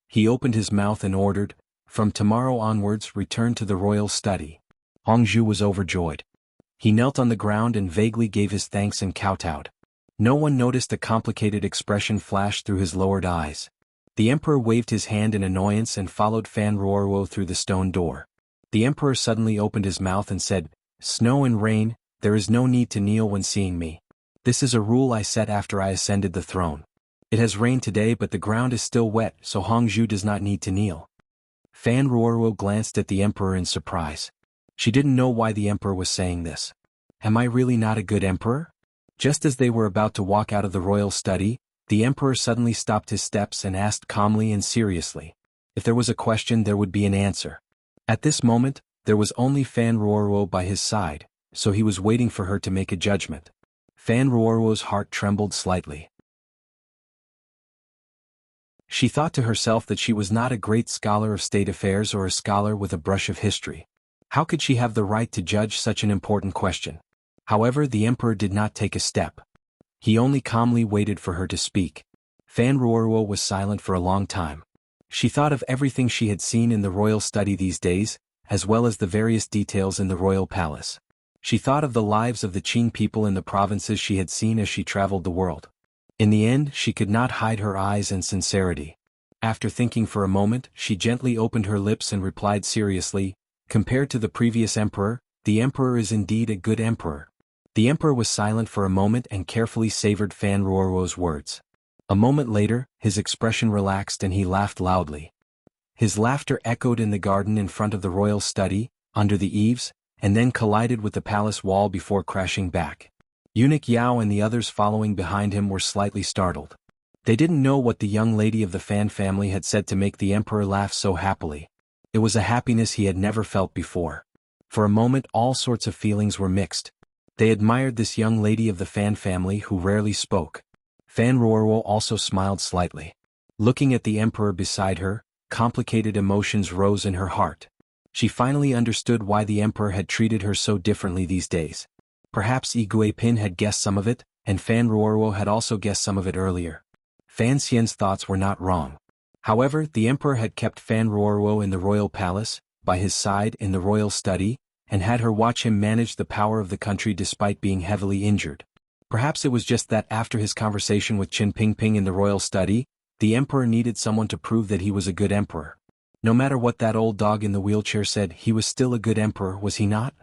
He opened his mouth and ordered, "From tomorrow onwards return to the royal study." Hongzhu was overjoyed. He knelt on the ground and vaguely gave his thanks and kowtowed. No one noticed a complicated expression flash through his lowered eyes. The emperor waved his hand in annoyance and followed Fan Ruoruo through the stone door. The emperor suddenly opened his mouth and said, "Snow and rain, there is no need to kneel when seeing me. This is a rule I set after I ascended the throne. It has rained today but the ground is still wet, so Hongzhu does not need to kneel." Fan Ruoruo glanced at the emperor in surprise. She didn't know why the emperor was saying this. Am I really not a good emperor? Just as they were about to walk out of the royal study, the emperor suddenly stopped his steps and asked calmly and seriously. If there was a question there would be an answer. At this moment, there was only Fan Ruoruo by his side, so he was waiting for her to make a judgment. Fan Ruoruo's heart trembled slightly. She thought to herself that she was not a great scholar of state affairs or a scholar with a brush of history. How could she have the right to judge such an important question? However, the emperor did not take a step. He only calmly waited for her to speak. Fan Ruoruo was silent for a long time. She thought of everything she had seen in the royal study these days, as well as the various details in the royal palace. She thought of the lives of the Qing people in the provinces she had seen as she traveled the world. In the end, she could not hide her eyes and sincerity. After thinking for a moment, she gently opened her lips and replied seriously, "Compared to the previous emperor, the emperor is indeed a good emperor." The emperor was silent for a moment and carefully savored Fan Ruoruo's words. A moment later, his expression relaxed and he laughed loudly. His laughter echoed in the garden in front of the royal study, under the eaves, and then collided with the palace wall before crashing back. Eunuch Yao and the others following behind him were slightly startled. They didn't know what the young lady of the Fan family had said to make the emperor laugh so happily. It was a happiness he had never felt before. For a moment all sorts of feelings were mixed. They admired this young lady of the Fan family who rarely spoke. Fan Ruoruo also smiled slightly. Looking at the emperor beside her, complicated emotions rose in her heart. She finally understood why the emperor had treated her so differently these days. Perhaps Iguipin had guessed some of it, and Fan Ruoruo had also guessed some of it earlier. Fan Xian's thoughts were not wrong. However, the emperor had kept Fan Ruoruo in the royal palace, by his side in the royal study, and had her watch him manage the power of the country despite being heavily injured. Perhaps it was just that after his conversation with Qin Pingping in the royal study, the emperor needed someone to prove that he was a good emperor. No matter what that old dog in the wheelchair said, he was still a good emperor, was he not?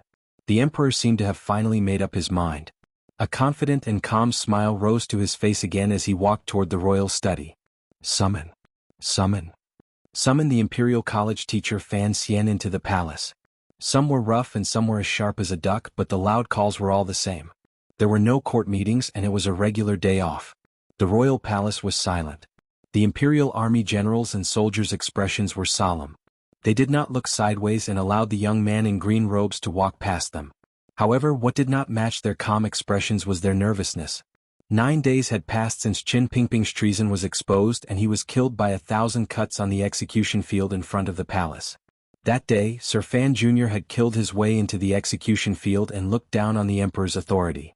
The emperor seemed to have finally made up his mind. A confident and calm smile rose to his face again as he walked toward the royal study. Summon. Summon. Summon the imperial college teacher Fan Xian into the palace. Some were rough and some were as sharp as a duck, but the loud calls were all the same. There were no court meetings and it was a regular day off. The royal palace was silent. The imperial army generals and soldiers' expressions were solemn. They did not look sideways and allowed the young man in green robes to walk past them. However, what did not match their calm expressions was their nervousness. 9 days had passed since Qin Pingping's treason was exposed and he was killed by 1,000 cuts on the execution field in front of the palace. That day, Sir Fan Jr. had killed his way into the execution field and looked down on the emperor's authority.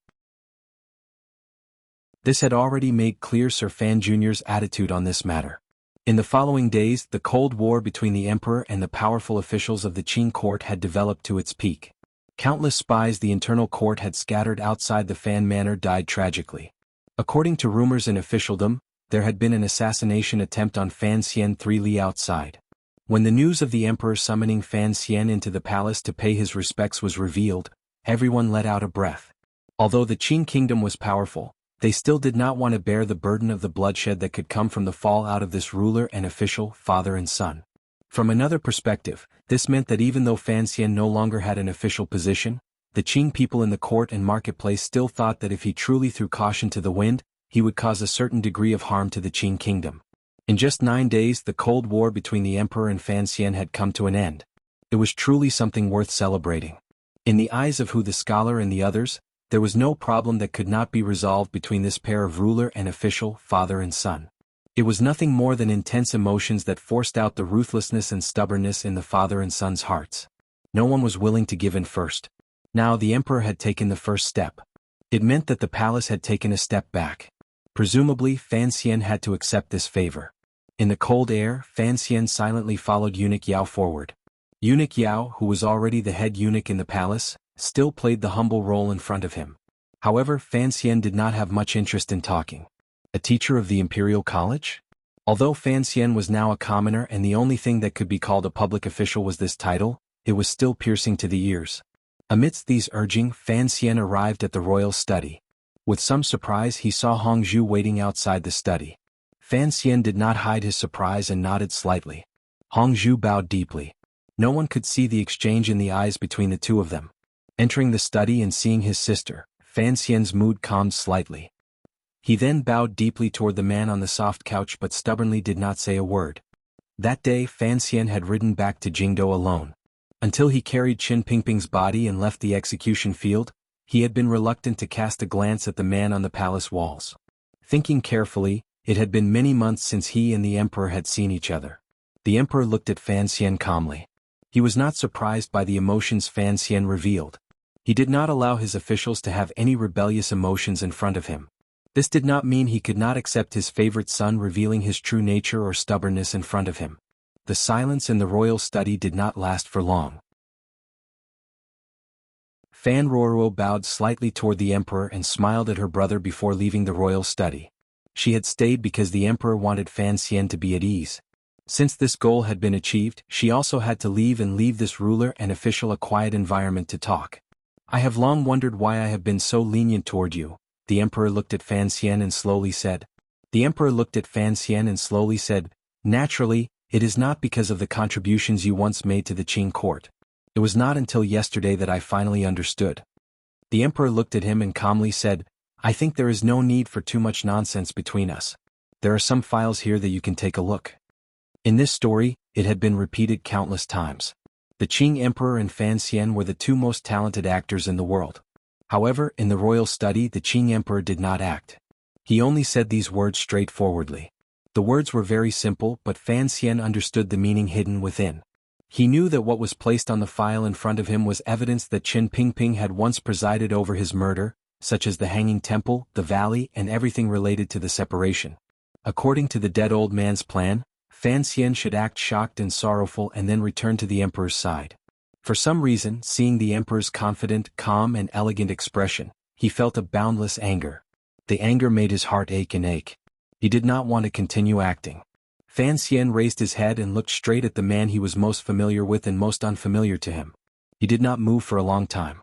This had already made clear Sir Fan Jr.'s attitude on this matter. In the following days, the Cold War between the emperor and the powerful officials of the Qin court had developed to its peak. Countless spies the internal court had scattered outside the Fan Manor died tragically. According to rumors in officialdom, there had been an assassination attempt on Fan Xian 3 li outside. When the news of the emperor summoning Fan Xian into the palace to pay his respects was revealed, everyone let out a breath. Although the Qin kingdom was powerful, they still did not want to bear the burden of the bloodshed that could come from the fallout of this ruler and official, father and son. From another perspective, this meant that even though Fan Xian no longer had an official position, the Qin people in the court and marketplace still thought that if he truly threw caution to the wind, he would cause a certain degree of harm to the Qin kingdom. In just 9 days, the Cold War between the emperor and Fan Xian had come to an end. It was truly something worth celebrating. In the eyes of Hu the scholar and the others, there was no problem that could not be resolved between this pair of ruler and official, father and son. It was nothing more than intense emotions that forced out the ruthlessness and stubbornness in the father and son's hearts. No one was willing to give in first. Now the emperor had taken the first step. It meant that the palace had taken a step back. Presumably, Fan Xian had to accept this favor. In the cold air, Fan Xian silently followed Eunuch Yao forward. Eunuch Yao, who was already the head eunuch in the palace, still played the humble role in front of him. However, Fan Xian did not have much interest in talking. A teacher of the Imperial College? Although Fan Xian was now a commoner and the only thing that could be called a public official was this title, it was still piercing to the ears. Amidst these urging, Fan Xian arrived at the royal study. With some surprise he saw Hongzhu waiting outside the study. Fan Xian did not hide his surprise and nodded slightly. Hongzhu bowed deeply. No one could see the exchange in the eyes between the two of them. Entering the study and seeing his sister, Fan Xian's mood calmed slightly. He then bowed deeply toward the man on the soft couch but stubbornly did not say a word. That day Fan Xian had ridden back to Jingdou alone. Until he carried Qin Pingping's body and left the execution field, he had been reluctant to cast a glance at the man on the palace walls. Thinking carefully, it had been many months since he and the emperor had seen each other. The emperor looked at Fan Xian calmly. He was not surprised by the emotions Fan Xian revealed. He did not allow his officials to have any rebellious emotions in front of him. This did not mean he could not accept his favorite son revealing his true nature or stubbornness in front of him. The silence in the royal study did not last for long. Fan Ruoruo bowed slightly toward the emperor and smiled at her brother before leaving the royal study. She had stayed because the emperor wanted Fan Xian to be at ease. Since this goal had been achieved, she also had to leave this ruler and official a quiet environment to talk. I have long wondered why I have been so lenient toward you, the emperor looked at Fan Xian and slowly said. Naturally, it is not because of the contributions you once made to the Qin court. It was not until yesterday that I finally understood. The emperor looked at him and calmly said, I think there is no need for too much nonsense between us. There are some files here that you can take a look. In this story, it had been repeated countless times. The Qing emperor and Fan Xian were the two most talented actors in the world. However, in the royal study the Qing emperor did not act. He only said these words straightforwardly. The words were very simple but Fan Xian understood the meaning hidden within. He knew that what was placed on the file in front of him was evidence that Qin Pingping had once presided over his murder, such as the Hanging Temple, the Valley, and everything related to the separation. According to the dead old man's plan, Fan Xian should act shocked and sorrowful and then return to the emperor's side. For some reason, seeing the emperor's confident, calm and elegant expression, he felt a boundless anger. The anger made his heart ache and ache. He did not want to continue acting. Fan Xian raised his head and looked straight at the man he was most familiar with and most unfamiliar to him. He did not move for a long time.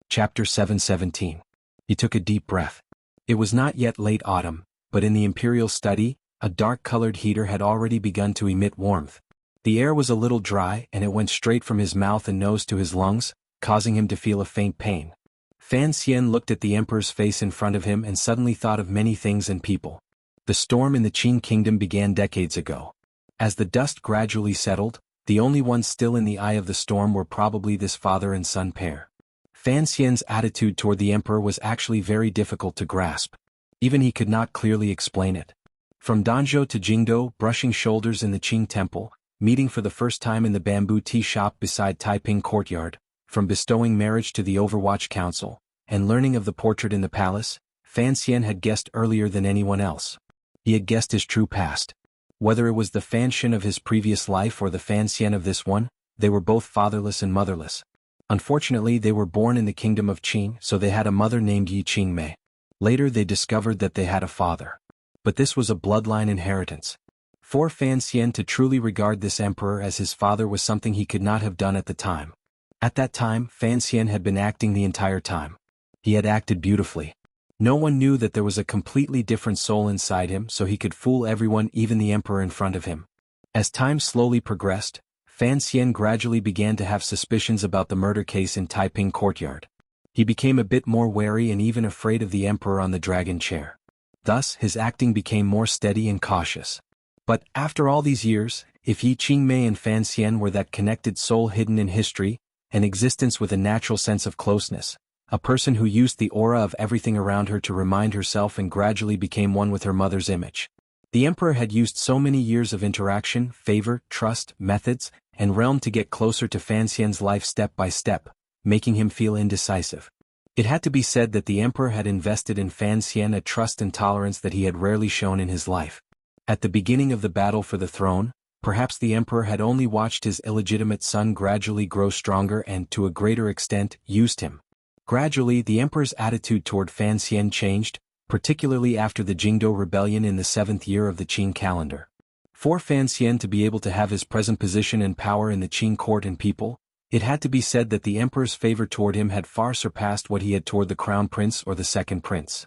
Chapter 7:17. He took a deep breath. It was not yet late autumn, but in the imperial study, a dark-colored heater had already begun to emit warmth. The air was a little dry and it went straight from his mouth and nose to his lungs, causing him to feel a faint pain. Fan Xian looked at the emperor's face in front of him and suddenly thought of many things and people. The storm in the Qing kingdom began decades ago. As the dust gradually settled, the only ones still in the eye of the storm were probably this father and son pair. Fan Xian's attitude toward the emperor was actually very difficult to grasp. Even he could not clearly explain it. From Danzhou to Jingdou, brushing shoulders in the Qing temple, meeting for the first time in the bamboo tea shop beside Taiping courtyard, from bestowing marriage to the Overwatch Council, and learning of the portrait in the palace, Fan Xian had guessed earlier than anyone else. He had guessed his true past. Whether it was the Fan Xian of his previous life or the Fan Xian of this one, they were both fatherless and motherless. Unfortunately, they were born in the kingdom of Qing, so they had a mother named Yi Qingmei. Later they discovered that they had a father. But this was a bloodline inheritance. For Fan Xian to truly regard this emperor as his father was something he could not have done at the time. At that time, Fan Xian had been acting the entire time. He had acted beautifully. No one knew that there was a completely different soul inside him, so he could fool everyone, even the emperor in front of him. As time slowly progressed, Fan Xian gradually began to have suspicions about the murder case in Taiping courtyard. He became a bit more wary and even afraid of the emperor on the dragon chair. Thus, his acting became more steady and cautious. But, after all these years, if Yi Qingmei and Fan Xian were that connected soul hidden in history, an existence with a natural sense of closeness, a person who used the aura of everything around her to remind herself and gradually became one with her mother's image. The emperor had used so many years of interaction, favor, trust, methods, and realm to get closer to Fan Xian's life step by step, making him feel indecisive. It had to be said that the emperor had invested in Fan Xian a trust and tolerance that he had rarely shown in his life. At the beginning of the battle for the throne, perhaps the emperor had only watched his illegitimate son gradually grow stronger and, to a greater extent, used him. Gradually, the emperor's attitude toward Fan Xian changed, particularly after the Jingdou rebellion in the 7th year of the Qing calendar. For Fan Xian to be able to have his present position and power in the Qing court and people, it had to be said that the emperor's favor toward him had far surpassed what he had toward the crown prince or the second prince.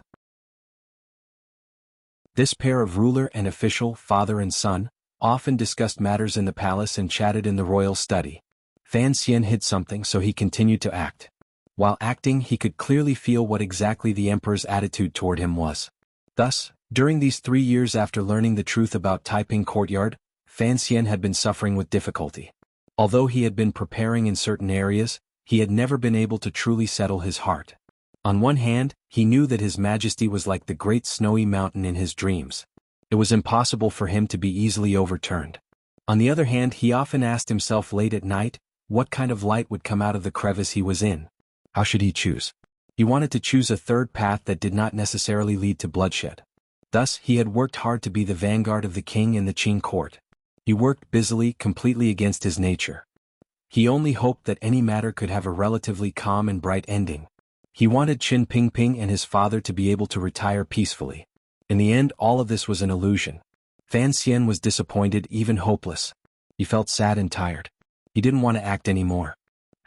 This pair of ruler and official, father and son, often discussed matters in the palace and chatted in the royal study. Fan Xian hid something, so he continued to act. While acting, he could clearly feel what exactly the emperor's attitude toward him was. Thus, during these 3 years after learning the truth about Taiping courtyard, Fan Xian had been suffering with difficulty. Although he had been preparing in certain areas, he had never been able to truly settle his heart. On one hand, he knew that His Majesty was like the great snowy mountain in his dreams. It was impossible for him to be easily overturned. On the other hand, he often asked himself late at night, what kind of light would come out of the crevice he was in? How should he choose? He wanted to choose a third path that did not necessarily lead to bloodshed. Thus, he had worked hard to be the vanguard of the king in the Qing court. He worked busily, completely against his nature. He only hoped that any matter could have a relatively calm and bright ending. He wanted Qin Pingping and his father to be able to retire peacefully. In the end, all of this was an illusion. Fan Xian was disappointed, even hopeless. He felt sad and tired. He didn't want to act anymore.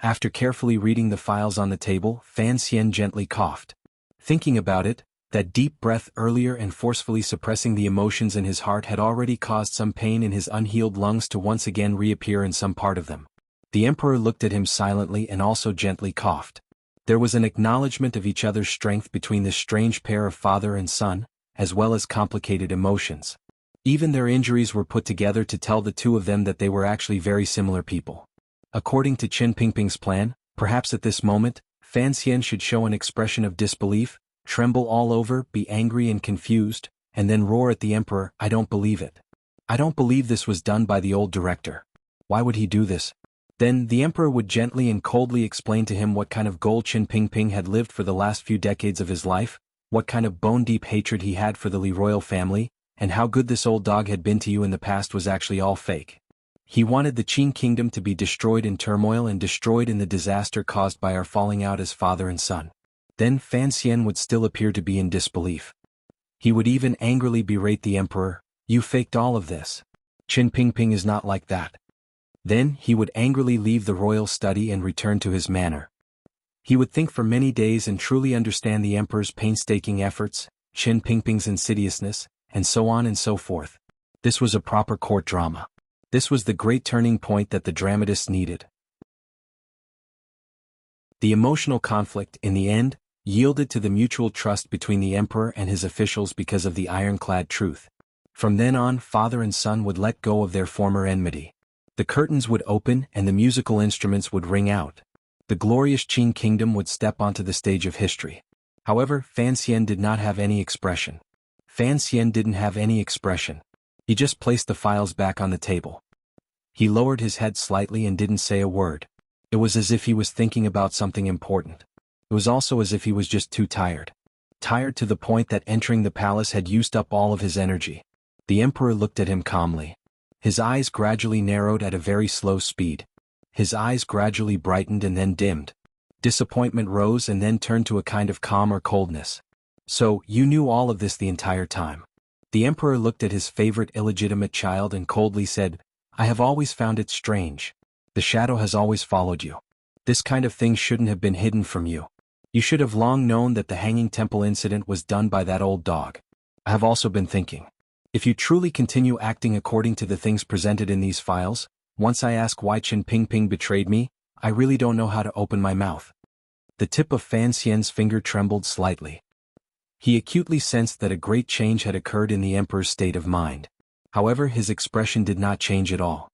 After carefully reading the files on the table, Fan Xian gently coughed. Thinking about it, that deep breath earlier and forcefully suppressing the emotions in his heart had already caused some pain in his unhealed lungs to once again reappear in some part of them. The emperor looked at him silently and also gently coughed. There was an acknowledgement of each other's strength between this strange pair of father and son, as well as complicated emotions. Even their injuries were put together to tell the two of them that they were actually very similar people. According to Qin Pingping's plan, perhaps at this moment, Fan Xian should show an expression of disbelief, tremble all over, be angry and confused, and then roar at the emperor, "I don't believe it. I don't believe this was done by the old director. Why would he do this?" Then, the emperor would gently and coldly explain to him what kind of goal Qin Pingping had lived for the last few decades of his life, what kind of bone-deep hatred he had for the Li royal family, and how good this old dog had been to you in the past was actually all fake. He wanted the Qin kingdom to be destroyed in turmoil and destroyed in the disaster caused by our falling out as father and son. Then Fan Xian would still appear to be in disbelief. He would even angrily berate the emperor, "You faked all of this. Qin Pingping is not like that." Then he would angrily leave the royal study and return to his manor. He would think for many days and truly understand the emperor's painstaking efforts, Qin Pingping's insidiousness, and so on and so forth. This was a proper court drama. This was the great turning point that the dramatists needed. The emotional conflict, in the end, yielded to the mutual trust between the emperor and his officials because of the ironclad truth. From then on, father and son would let go of their former enmity. The curtains would open and the musical instruments would ring out. The glorious Qin kingdom would step onto the stage of history. However, Fan Xian did not have any expression. Fan Xian didn't have any expression. He just placed the files back on the table. He lowered his head slightly and didn't say a word. It was as if he was thinking about something important. It was also as if he was just too tired. Tired to the point that entering the palace had used up all of his energy. The emperor looked at him calmly. His eyes gradually narrowed at a very slow speed. His eyes gradually brightened and then dimmed. Disappointment rose and then turned to a kind of calm or coldness. "So, you knew all of this the entire time?" The emperor looked at his favorite illegitimate child and coldly said, "I have always found it strange. The shadow has always followed you. This kind of thing shouldn't have been hidden from you. You should have long known that the hanging temple incident was done by that old dog. I have also been thinking. If you truly continue acting according to the things presented in these files, once I ask why Qin Pingping betrayed me, I really don't know how to open my mouth." The tip of Fan Xian's finger trembled slightly. He acutely sensed that a great change had occurred in the emperor's state of mind. However, his expression did not change at all.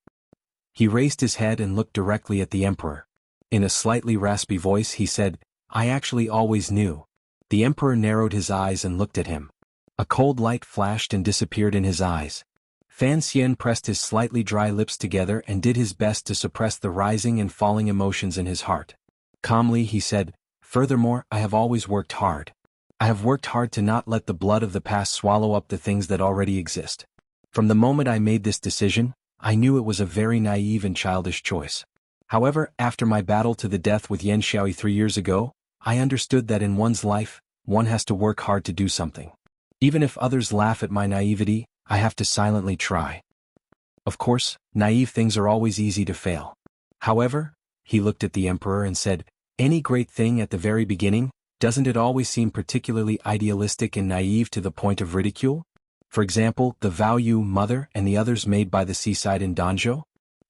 He raised his head and looked directly at the emperor. In a slightly raspy voice he said, "I actually always knew." The emperor narrowed his eyes and looked at him. A cold light flashed and disappeared in his eyes. Fan Xian pressed his slightly dry lips together and did his best to suppress the rising and falling emotions in his heart. Calmly he said, "Furthermore, I have always worked hard. I have worked hard to not let the blood of the past swallow up the things that already exist. From the moment I made this decision, I knew it was a very naive and childish choice. However, after my battle to the death with Yan Xiaoyi 3 years ago, I understood that in one's life, one has to work hard to do something. Even if others laugh at my naivety, I have to silently try. Of course, naive things are always easy to fail. However," he looked at the emperor and said, "any great thing at the very beginning, doesn't it always seem particularly idealistic and naive to the point of ridicule? For example, the vow you, mother, and the others made by the seaside in Danzhou?"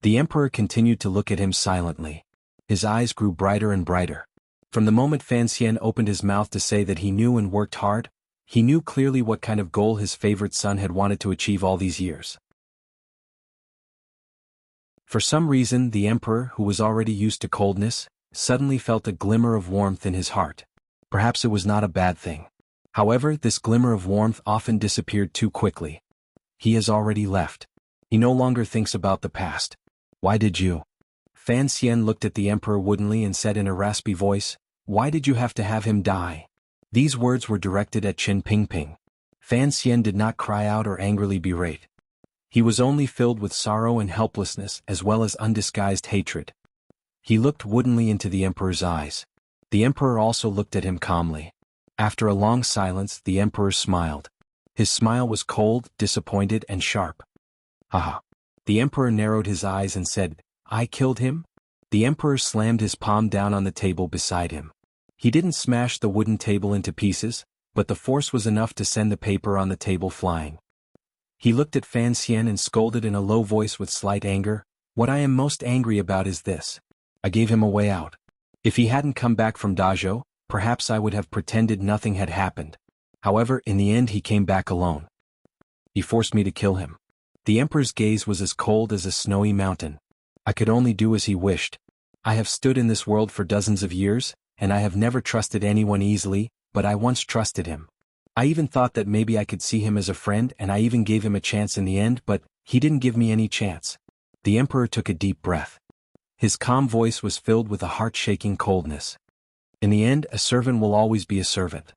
The emperor continued to look at him silently. His eyes grew brighter and brighter. From the moment Fan Xian opened his mouth to say that he knew and worked hard, he knew clearly what kind of goal his favorite son had wanted to achieve all these years. For some reason, the emperor, who was already used to coldness, suddenly felt a glimmer of warmth in his heart. Perhaps it was not a bad thing. However, this glimmer of warmth often disappeared too quickly. He has already left. He no longer thinks about the past. "Why did you?" Fan Xian looked at the emperor woodenly and said in a raspy voice, "Why did you have to have him die?" These words were directed at Qin Pingping. Fan Xian did not cry out or angrily berate. He was only filled with sorrow and helplessness as well as undisguised hatred. He looked woodenly into the emperor's eyes. The emperor also looked at him calmly. After a long silence, the emperor smiled. His smile was cold, disappointed, and sharp. "Haha." The emperor narrowed his eyes and said, "I killed him?" The emperor slammed his palm down on the table beside him. He didn't smash the wooden table into pieces, but the force was enough to send the paper on the table flying. He looked at Fan Xian and scolded in a low voice with slight anger, "What I am most angry about is this. I gave him a way out. If he hadn't come back from Dazhou, perhaps I would have pretended nothing had happened. However, in the end he came back alone. He forced me to kill him." The emperor's gaze was as cold as a snowy mountain. "I could only do as he wished. I have stood in this world for dozens of years, and I have never trusted anyone easily, but I once trusted him. I even thought that maybe I could see him as a friend, and I even gave him a chance in the end, but he didn't give me any chance." The emperor took a deep breath. His calm voice was filled with a heart-shaking coldness. "In the end, a servant will always be a servant."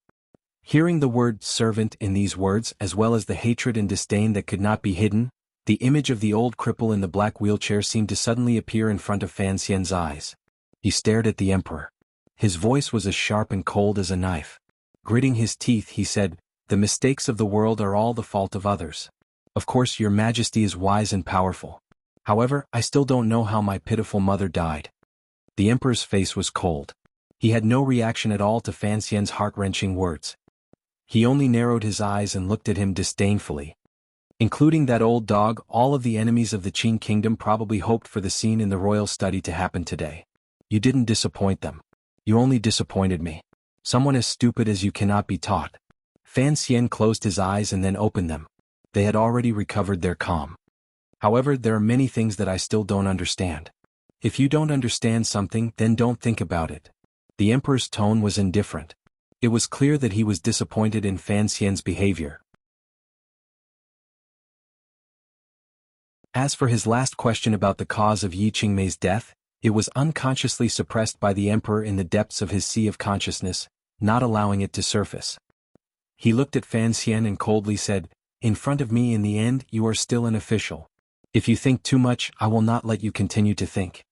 Hearing the word servant in these words as well as the hatred and disdain that could not be hidden, the image of the old cripple in the black wheelchair seemed to suddenly appear in front of Fan Xian's eyes. He stared at the emperor. His voice was as sharp and cold as a knife. Gritting his teeth, he said, "The mistakes of the world are all the fault of others. Of course, your majesty is wise and powerful. However, I still don't know how my pitiful mother died." The emperor's face was cold. He had no reaction at all to Fan Xian's heart-wrenching words. He only narrowed his eyes and looked at him disdainfully. Including that old dog, all of the enemies of the Qing kingdom probably hoped for the scene in the royal study to happen today. You didn't disappoint them. You only disappointed me. Someone as stupid as you cannot be taught. Fan Xian closed his eyes and then opened them. They had already recovered their calm. However, there are many things that I still don't understand. If you don't understand something, then don't think about it. The emperor's tone was indifferent. It was clear that he was disappointed in Fan Xian's behavior. As for his last question about the cause of Yi Qingmei's death, it was unconsciously suppressed by the emperor in the depths of his sea of consciousness, not allowing it to surface. He looked at Fan Xian and coldly said, "In front of me in the end you are still an official. If you think too much, I will not let you continue to think."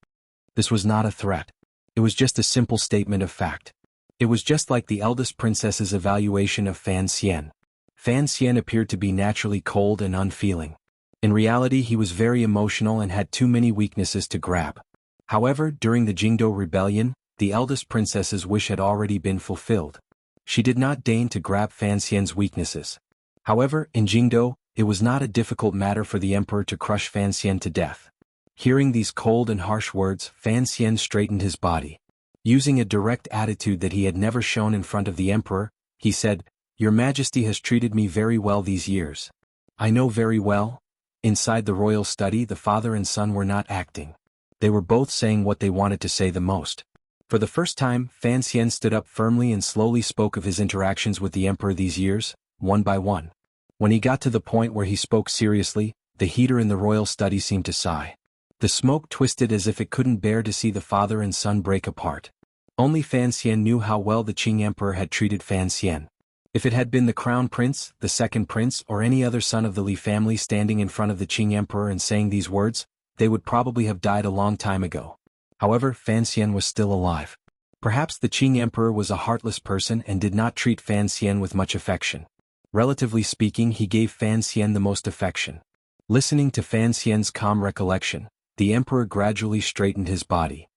This was not a threat. It was just a simple statement of fact. It was just like the eldest princess's evaluation of Fan Xian. Fan Xian appeared to be naturally cold and unfeeling. In reality, he was very emotional and had too many weaknesses to grab. However, during the Jingdo rebellion, the eldest princess's wish had already been fulfilled. She did not deign to grab Fan Xian's weaknesses. However, in Jingdo, it was not a difficult matter for the emperor to crush Fan Xian to death. Hearing these cold and harsh words, Fan Xian straightened his body. Using a direct attitude that he had never shown in front of the emperor, he said, "Your Majesty has treated me very well these years. I know very well." Inside the royal study, the father and son were not acting. They were both saying what they wanted to say the most. For the first time, Fan Xian stood up firmly and slowly spoke of his interactions with the emperor these years, one by one. When he got to the point where he spoke seriously, the heater in the royal study seemed to sigh. The smoke twisted as if it couldn't bear to see the father and son break apart. Only Fan Xian knew how well the Qing emperor had treated Fan Xian. If it had been the crown prince, the second prince, or any other son of the Li family standing in front of the Qing emperor and saying these words, they would probably have died a long time ago. However, Fan Xian was still alive. Perhaps the Qing emperor was a heartless person and did not treat Fan Xian with much affection. Relatively speaking, he gave Fan Xian the most affection. Listening to Fan Xian's calm recollection, the emperor gradually straightened his body.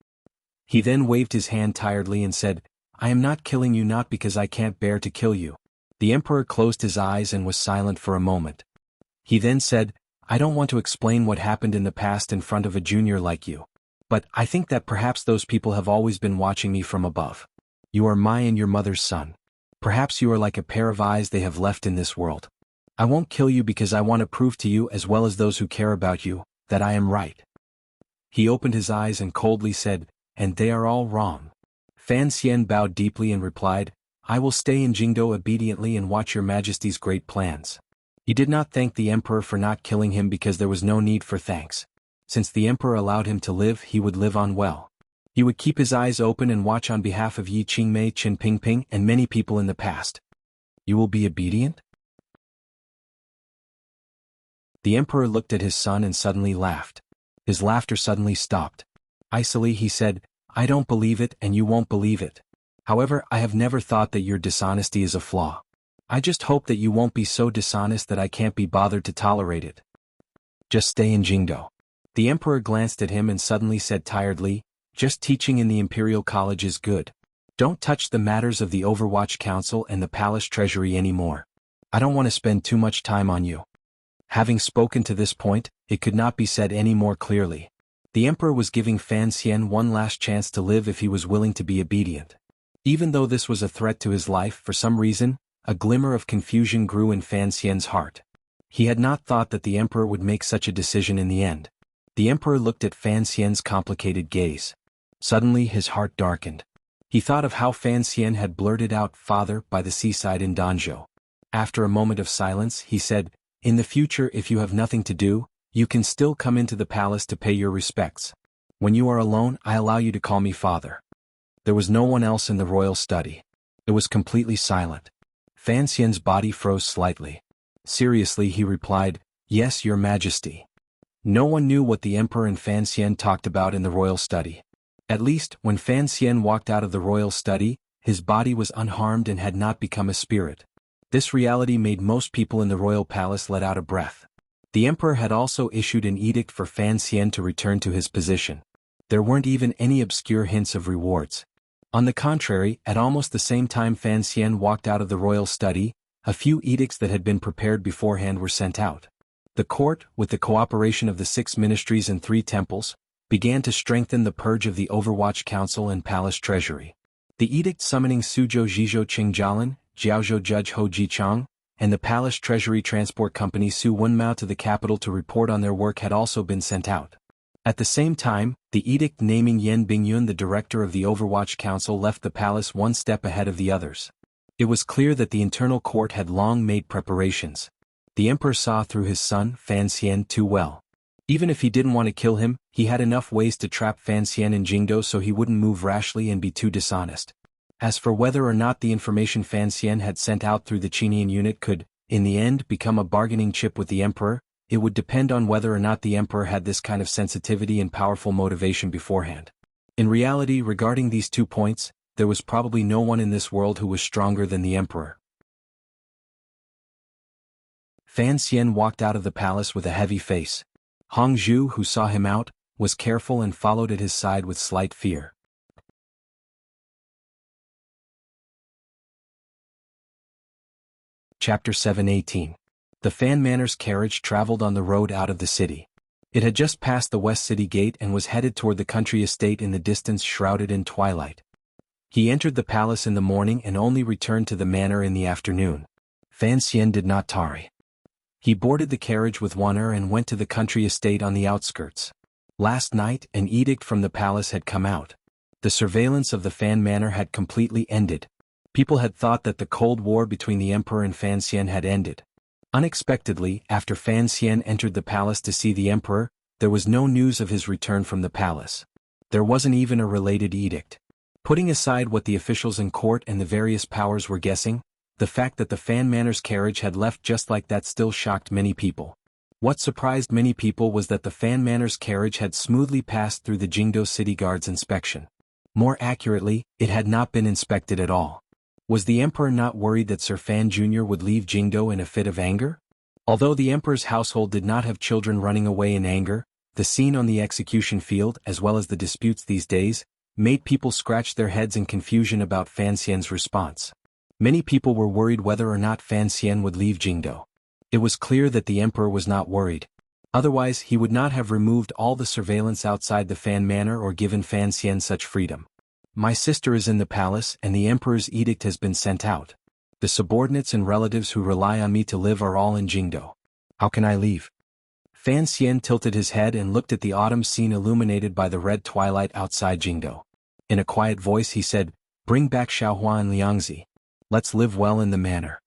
He then waved his hand tiredly and said, "I am not killing you not because I can't bear to kill you." The emperor closed his eyes and was silent for a moment. He then said, "I don't want to explain what happened in the past in front of a junior like you. But I think that perhaps those people have always been watching me from above. You are my and your mother's son. Perhaps you are like a pair of eyes they have left in this world. I won't kill you because I want to prove to you as well as those who care about you, that I am right." He opened his eyes and coldly said, "And they are all wrong." Fan Xian bowed deeply and replied, "I will stay in Jingdo obediently and watch your Majesty's great plans." He did not thank the emperor for not killing him because there was no need for thanks. Since the emperor allowed him to live, he would live on well. He would keep his eyes open and watch on behalf of Yi Qingmei, Qin Pingping, and many people in the past. "You will be obedient?" The emperor looked at his son and suddenly laughed. His laughter suddenly stopped. Icily he said, "I don't believe it and you won't believe it. However, I have never thought that your dishonesty is a flaw. I just hope that you won't be so dishonest that I can't be bothered to tolerate it. Just stay in Jingdo." The emperor glanced at him and suddenly said tiredly, "Just teaching in the Imperial College is good. Don't touch the matters of the Overwatch Council and the palace treasury anymore. I don't want to spend too much time on you." Having spoken to this point, it could not be said any more clearly. The emperor was giving Fan Xian one last chance to live if he was willing to be obedient. Even though this was a threat to his life, for some reason, a glimmer of confusion grew in Fan Xian's heart. He had not thought that the emperor would make such a decision in the end. The emperor looked at Fan Xian's complicated gaze. Suddenly his heart darkened. He thought of how Fan Xian had blurted out "father" by the seaside in Danzhou. After a moment of silence, he said, "In the future, if you have nothing to do, you can still come into the palace to pay your respects. When you are alone, I allow you to call me father." There was no one else in the royal study. It was completely silent. Fan Xian's body froze slightly. Seriously, he replied, "Yes, Your Majesty." No one knew what the emperor and Fan Xian talked about in the royal study. At least, when Fan Xian walked out of the royal study, his body was unharmed and had not become a spirit. This reality made most people in the royal palace let out a breath. The emperor had also issued an edict for Fan Xian to return to his position. There weren't even any obscure hints of rewards. On the contrary, at almost the same time Fan Xian walked out of the royal study, a few edicts that had been prepared beforehand were sent out. The court, with the cooperation of the 6 ministries and 3 temples, began to strengthen the purge of the Overwatch Council and Palace Treasury. The edict summoning Suzhou Zhizhou Qingjialan, Jiaozhou Judge Ho Jichang, and the Palace Treasury Transport Company Su Wenmao to the capital to report on their work had also been sent out. At the same time, the edict naming Yan Bingyun the director of the Overwatch Council left the palace one step ahead of the others. It was clear that the internal court had long made preparations. The emperor saw through his son, Fan Xian, too well. Even if he didn't want to kill him, he had enough ways to trap Fan Xian in Jingdo so he wouldn't move rashly and be too dishonest. As for whether or not the information Fan Xian had sent out through the Qinian unit could, in the end, become a bargaining chip with the emperor, it would depend on whether or not the emperor had this kind of sensitivity and powerful motivation beforehand. In reality, regarding these 2 points, there was probably no one in this world who was stronger than the emperor. Fan Xian walked out of the palace with a heavy face. Hong Zhu, who saw him out, was careful and followed at his side with slight fear. Chapter 7:18. The Fan Manor's carriage traveled on the road out of the city. It had just passed the West City Gate and was headed toward the country estate in the distance shrouded in twilight. He entered the palace in the morning and only returned to the manor in the afternoon. Fan Xian did not tarry. He boarded the carriage with Wan'er and went to the country estate on the outskirts. Last night, an edict from the palace had come out. The surveillance of the Fan Manor had completely ended. People had thought that the Cold War between the emperor and Fan Xian had ended. Unexpectedly, after Fan Xian entered the palace to see the emperor, there was no news of his return from the palace. There wasn't even a related edict. Putting aside what the officials in court and the various powers were guessing, the fact that the Fan Manor's carriage had left just like that still shocked many people. What surprised many people was that the Fan Manor's carriage had smoothly passed through the Jingdo City Guard's inspection. More accurately, it had not been inspected at all. Was the emperor not worried that Sir Fan Jr. would leave Jingdo in a fit of anger? Although the emperor's household did not have children running away in anger, the scene on the execution field, as well as the disputes these days, made people scratch their heads in confusion about Fan Xian's response. Many people were worried whether or not Fan Xian would leave Jingdo. It was clear that the emperor was not worried. Otherwise, he would not have removed all the surveillance outside the Fan Manor or given Fan Xian such freedom. My sister is in the palace and the emperor's edict has been sent out. The subordinates and relatives who rely on me to live are all in Jingdo. How can I leave? Fan Xian tilted his head and looked at the autumn scene illuminated by the red twilight outside Jingdo. In a quiet voice he said, "Bring back Xiaohua and Liangzi. Let's live well in the manor."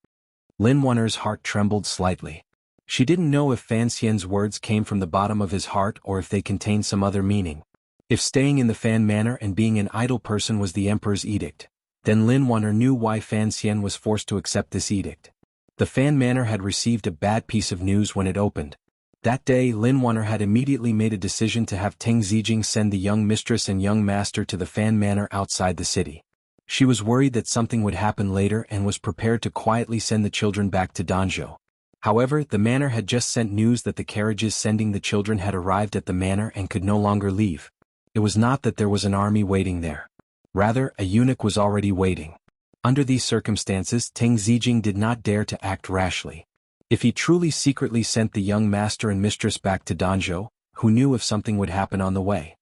Lin Wan'er's heart trembled slightly. She didn't know if Fan Xian's words came from the bottom of his heart or if they contained some other meaning. If staying in the Fan Manor and being an idle person was the emperor's edict, then Lin Wan'er knew why Fan Xian was forced to accept this edict. The Fan Manor had received a bad piece of news when it opened. That day Lin Wan'er had immediately made a decision to have Teng Zijing send the young mistress and young master to the Fan Manor outside the city. She was worried that something would happen later and was prepared to quietly send the children back to Danzhou. However, the manor had just sent news that the carriages sending the children had arrived at the manor and could no longer leave. It was not that there was an army waiting there. Rather, a eunuch was already waiting. Under these circumstances, Teng Zijing did not dare to act rashly. If he truly secretly sent the young master and mistress back to Danzhou, who knew if something would happen on the way?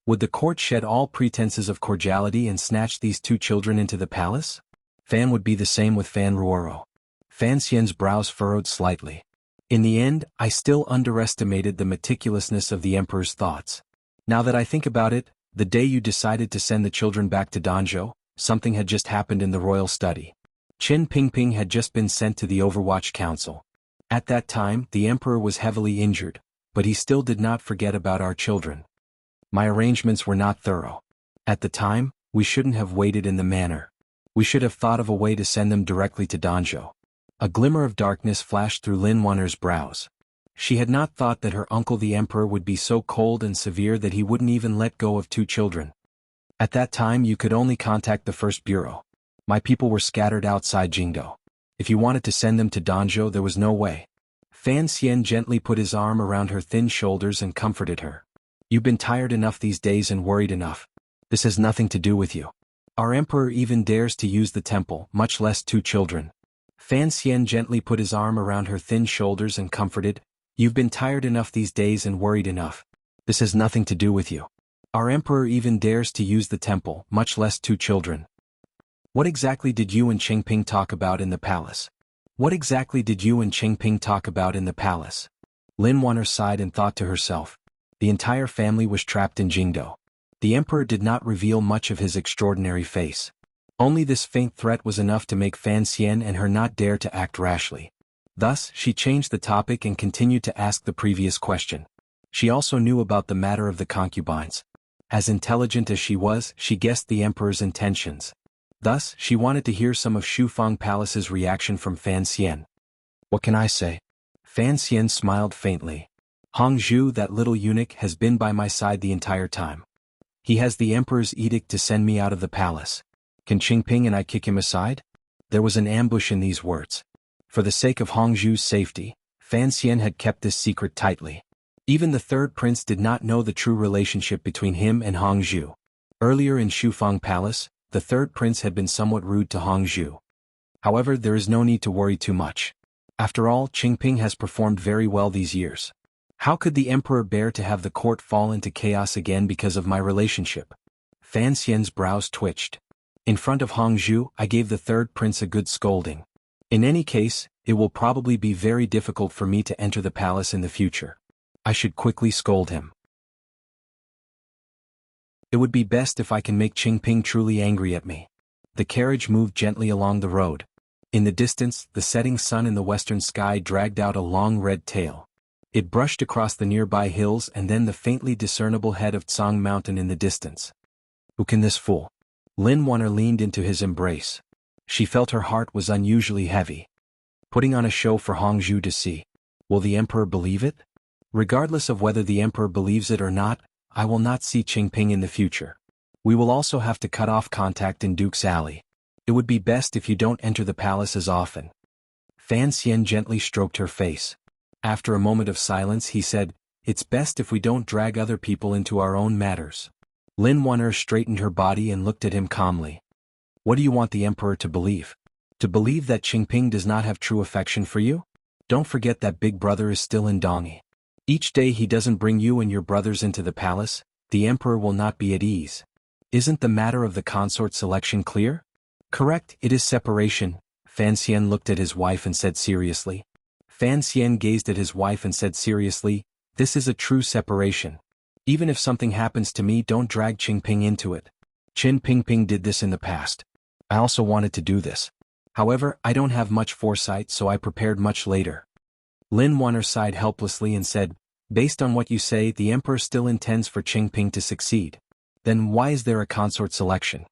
Would the court shed all pretenses of cordiality and snatch these 2 children into the palace? Fan would be the same with Fan Ruoro. Fan Xian's brows furrowed slightly. In the end, I still underestimated the meticulousness of the emperor's thoughts. Now that I think about it, the day you decided to send the children back to Danzhou, something had just happened in the royal study. Qin Pingping had just been sent to the Overwatch Council. At that time, the emperor was heavily injured, but he still did not forget about our children. My arrangements were not thorough. At the time, we shouldn't have waited in the manor. We should have thought of a way to send them directly to Danzhou. A glimmer of darkness flashed through Lin Wuner's brows. She had not thought that her uncle the emperor would be so cold and severe that he wouldn't even let go of 2 children. At that time you could only contact the first bureau. My people were scattered outside Jingdo. If you wanted to send them to Danzhou there was no way. Fan Xian gently put his arm around her thin shoulders and comforted her. You've been tired enough these days and worried enough. This has nothing to do with you. Our emperor even dares to use the temple, much less 2 children. Fan Xian gently put his arm around her thin shoulders and comforted. You've been tired enough these days and worried enough. This has nothing to do with you. Our emperor even dares to use the temple, much less 2 children. What exactly did you and Qingping talk about in the palace? What exactly did you and Qingping talk about in the palace? Lin Wuner sighed and thought to herself. The entire family was trapped in Jingdo. The emperor did not reveal much of his extraordinary face. Only this faint threat was enough to make Fan Xian and her not dare to act rashly. Thus, she changed the topic and continued to ask the previous question. She also knew about the matter of the concubines. As intelligent as she was, she guessed the emperor's intentions. Thus, she wanted to hear some of Shufang Palace's reaction from Fan Xian. What can I say? Fan Xian smiled faintly. Hong Zhu, that little eunuch, has been by my side the entire time. He has the emperor's edict to send me out of the palace. Can Qingping and I kick him aside? There was an ambush in these words. For the sake of Hong Zhu's safety, Fan Xian had kept this secret tightly. Even the 3rd prince did not know the true relationship between him and Hong Zhu. Earlier in Shufang Palace, the 3rd prince had been somewhat rude to Hong Zhu. However, there is no need to worry too much. After all, Qingping has performed very well these years. How could the emperor bear to have the court fall into chaos again because of my relationship? Fan Xian's brows twitched. In front of Hong Zhu, I gave the 3rd prince a good scolding. In any case, it will probably be very difficult for me to enter the palace in the future. I should quickly scold him. It would be best if I can make Qingping truly angry at me. The carriage moved gently along the road. In the distance, the setting sun in the western sky dragged out a long red tail. It brushed across the nearby hills and then the faintly discernible head of Tsang Mountain in the distance. Who can this fool? Lin Wuner leaned into his embrace. She felt her heart was unusually heavy. Putting on a show for Hong Zhu to see. Will the emperor believe it? Regardless of whether the emperor believes it or not, I will not see Qingping in the future. We will also have to cut off contact in Duke's Alley. It would be best if you don't enter the palace as often. Fan Xian gently stroked her face. After a moment of silence he said, It's best if we don't drag other people into our own matters. Lin Wuner straightened her body and looked at him calmly. What do you want the emperor to believe? To believe that Qingping does not have true affection for you? Don't forget that big brother is still in Dongyi. Each day he doesn't bring you and your brothers into the palace, the emperor will not be at ease. Isn't the matter of the consort selection clear? Correct, it is separation. Fan Xian looked at his wife and said seriously. Fan Xian gazed at his wife and said seriously, This is a true separation. Even if something happens to me, don't drag Qingping into it. Qin Pingping did this in the past. I also wanted to do this. However, I don't have much foresight, so I prepared much later. Lin Wuner sighed helplessly and said, Based on what you say, the emperor still intends for Qingping to succeed. Then why is there a consort selection?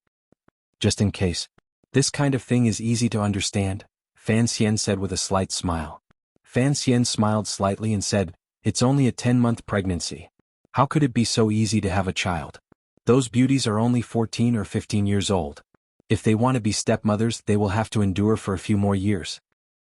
Just in case. This kind of thing is easy to understand, Fan Xian said with a slight smile. Fan Xian smiled slightly and said, It's only a 10-month pregnancy. How could it be so easy to have a child? Those beauties are only 14 or 15 years old. If they want to be stepmothers, they will have to endure for a few more years.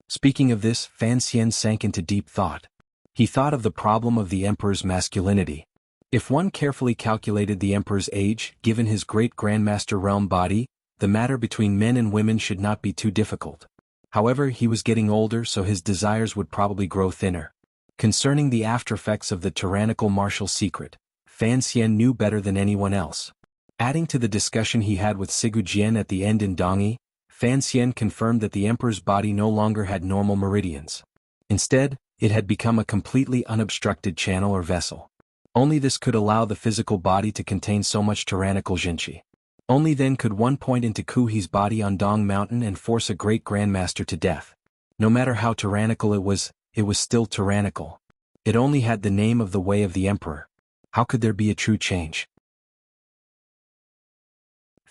Speaking of this, Fan Xian sank into deep thought. He thought of the problem of the emperor's masculinity. If one carefully calculated the emperor's age, given his great-grandmaster realm body, the matter between men and women should not be too difficult. However, he was getting older, so his desires would probably grow thinner. Concerning the aftereffects of the tyrannical martial secret, Fan Xian knew better than anyone else. Adding to the discussion he had with Sigu Jian at the end in Dongyi, Fan Xian confirmed that the emperor's body no longer had normal meridians. Instead, it had become a completely unobstructed channel or vessel. Only this could allow the physical body to contain so much tyrannical jinqi. Only then could one point into Kuhi's body on Dong Mountain and force a great grandmaster to death. No matter how tyrannical it was still tyrannical. It only had the name of the way of the emperor. How could there be a true change?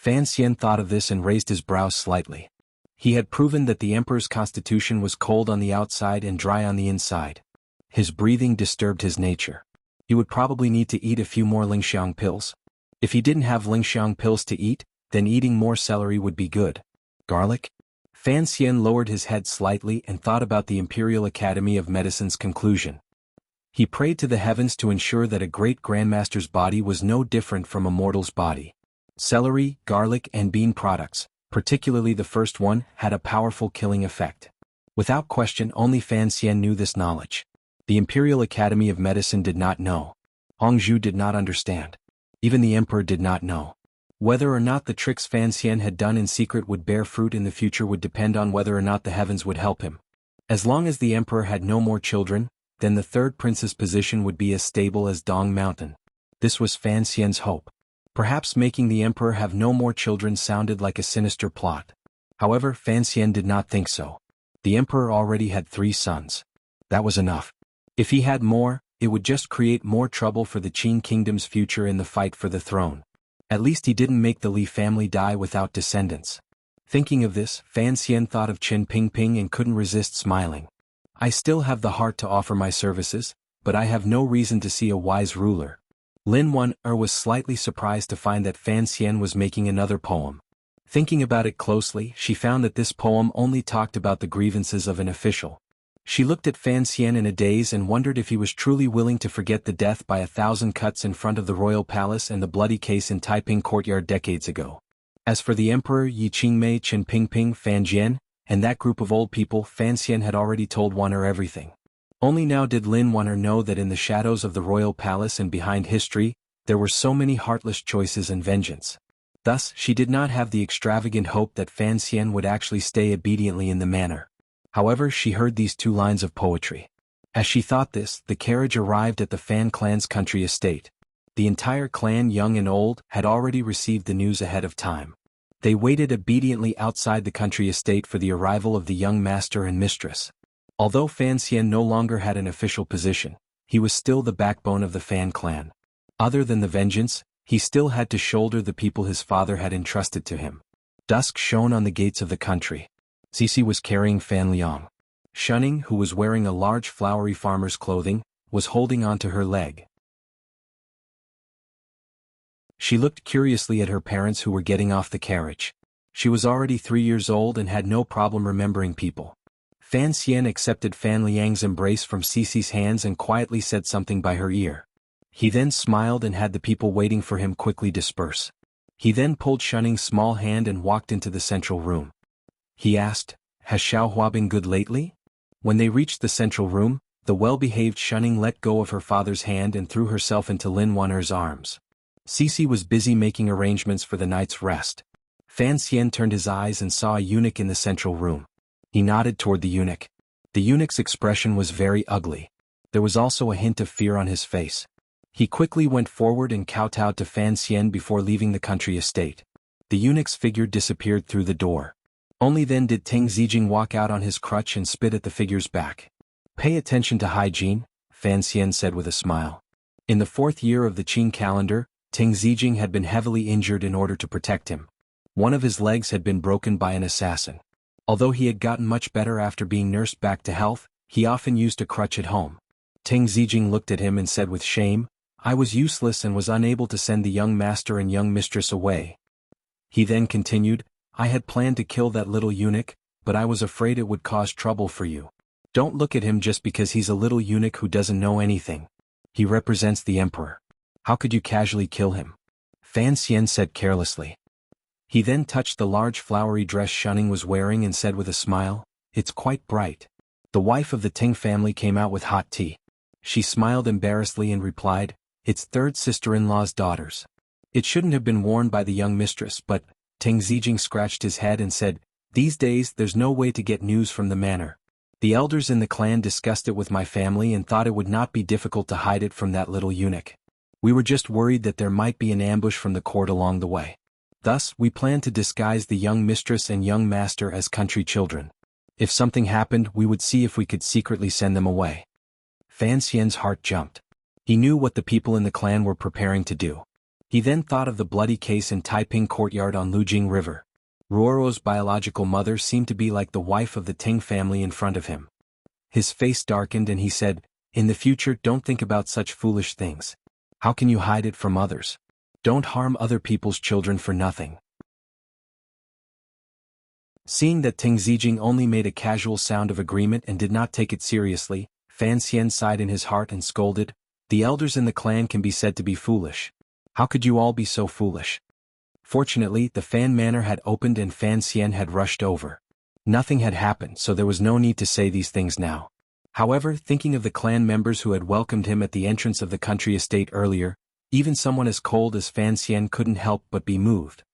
Fan Xian thought of this and raised his brows slightly. He had proven that the emperor's constitution was cold on the outside and dry on the inside. His breathing disturbed his nature. He would probably need to eat a few more Lingxiang pills. If he didn't have Lingxiang pills to eat, then eating more celery would be good. Garlic? Fan Xian lowered his head slightly and thought about the Imperial Academy of Medicine's conclusion. He prayed to the heavens to ensure that a great grandmaster's body was no different from a mortal's body. Celery, garlic, and bean products, particularly the first one, had a powerful killing effect. Without question, only Fan Xian knew this knowledge. The Imperial Academy of Medicine did not know. Hongzhu did not understand. Even the emperor did not know. Whether or not the tricks Fan Xian had done in secret would bear fruit in the future would depend on whether or not the heavens would help him. As long as the emperor had no more children, then the third prince's position would be as stable as Dong Mountain. This was Fan Xian's hope. Perhaps making the emperor have no more children sounded like a sinister plot. However, Fan Xian did not think so. The emperor already had 3 sons. That was enough. If he had more, it would just create more trouble for the Qin kingdom's future in the fight for the throne. At least he didn't make the Li family die without descendants. Thinking of this, Fan Xian thought of Qin Pingping and couldn't resist smiling. I still have the heart to offer my services, but I have no reason to see a wise ruler. Lin Wan-er was slightly surprised to find that Fan Xian was making another poem. Thinking about it closely, she found that this poem only talked about the grievances of an official. She looked at Fan Xian in a daze and wondered if he was truly willing to forget the death by 1,000 cuts in front of the royal palace and the bloody case in Taiping courtyard decades ago. As for the emperor Yi Qingmei, Qin Pingping, Fan Jian, and that group of old people, Fan Xian had already told Wan-er everything. Only now did Lin Wan-er know that in the shadows of the royal palace and behind history, there were so many heartless choices and vengeance. Thus, she did not have the extravagant hope that Fan Xian would actually stay obediently in the manor. However, she heard these 2 lines of poetry. As she thought this, the carriage arrived at the Fan clan's country estate. The entire clan, young and old, had already received the news ahead of time. They waited obediently outside the country estate for the arrival of the young master and mistress. Although Fan Xian no longer had an official position, he was still the backbone of the Fan clan. Other than the vengeance, he still had to shoulder the people his father had entrusted to him. Dusk shone on the gates of the country. Sisi was carrying Fan Liang. Shunning, who was wearing a large flowery farmer's clothing, was holding onto her leg. She looked curiously at her parents who were getting off the carriage. She was already 3 years old and had no problem remembering people. Fan Xian accepted Fan Liang's embrace from Sisi's hands and quietly said something by her ear. He then smiled and had the people waiting for him quickly disperse. He then pulled Shunning's small hand and walked into the central room. He asked, "Has Xiaohua been good lately?" When they reached the central room, the well-behaved Shunning let go of her father's hand and threw herself into Lin Wan-er's arms. Sisi was busy making arrangements for the night's rest. Fan Xian turned his eyes and saw a eunuch in the central room. He nodded toward the eunuch. The eunuch's expression was very ugly. There was also a hint of fear on his face. He quickly went forward and kowtowed to Fan Xian before leaving the country estate. The eunuch's figure disappeared through the door. Only then did Teng Zijing walk out on his crutch and spit at the figure's back. "Pay attention to hygiene," Fan Xian said with a smile. In the 4th year of the Qin calendar, Teng Zijing had been heavily injured in order to protect him. One of his legs had been broken by an assassin. Although he had gotten much better after being nursed back to health, he often used a crutch at home. Teng Zijing looked at him and said with shame, "I was useless and was unable to send the young master and young mistress away." He then continued, "I had planned to kill that little eunuch, but I was afraid it would cause trouble for you. Don't look at him just because he's a little eunuch who doesn't know anything. He represents the emperor. How could you casually kill him?" Fan Xian said carelessly. He then touched the large flowery dress Shunning was wearing and said with a smile, "It's quite bright." The wife of the Ting family came out with hot tea. She smiled embarrassedly and replied, "It's 3rd sister-in-law's daughters. It shouldn't have been worn by the young mistress, but..." Teng Zijing scratched his head and said, "These days there's no way to get news from the manor. The elders in the clan discussed it with my family and thought it would not be difficult to hide it from that little eunuch. We were just worried that there might be an ambush from the court along the way. Thus, we planned to disguise the young mistress and young master as country children. If something happened, we would see if we could secretly send them away." Fan Xian's heart jumped. He knew what the people in the clan were preparing to do. He then thought of the bloody case in Taiping courtyard on Lujing River. Ruoro's biological mother seemed to be like the wife of the Ting family in front of him. His face darkened and he said, "In the future, don't think about such foolish things. How can you hide it from others? Don't harm other people's children for nothing." Seeing that Ting Zijing only made a casual sound of agreement and did not take it seriously, Fan Xian sighed in his heart and scolded, "The elders in the clan can be said to be foolish. How could you all be so foolish?" Fortunately, the Fan Manor had opened and Fan Xian had rushed over. Nothing had happened, so there was no need to say these things now. However, thinking of the clan members who had welcomed him at the entrance of the country estate earlier, even someone as cold as Fan Xian couldn't help but be moved.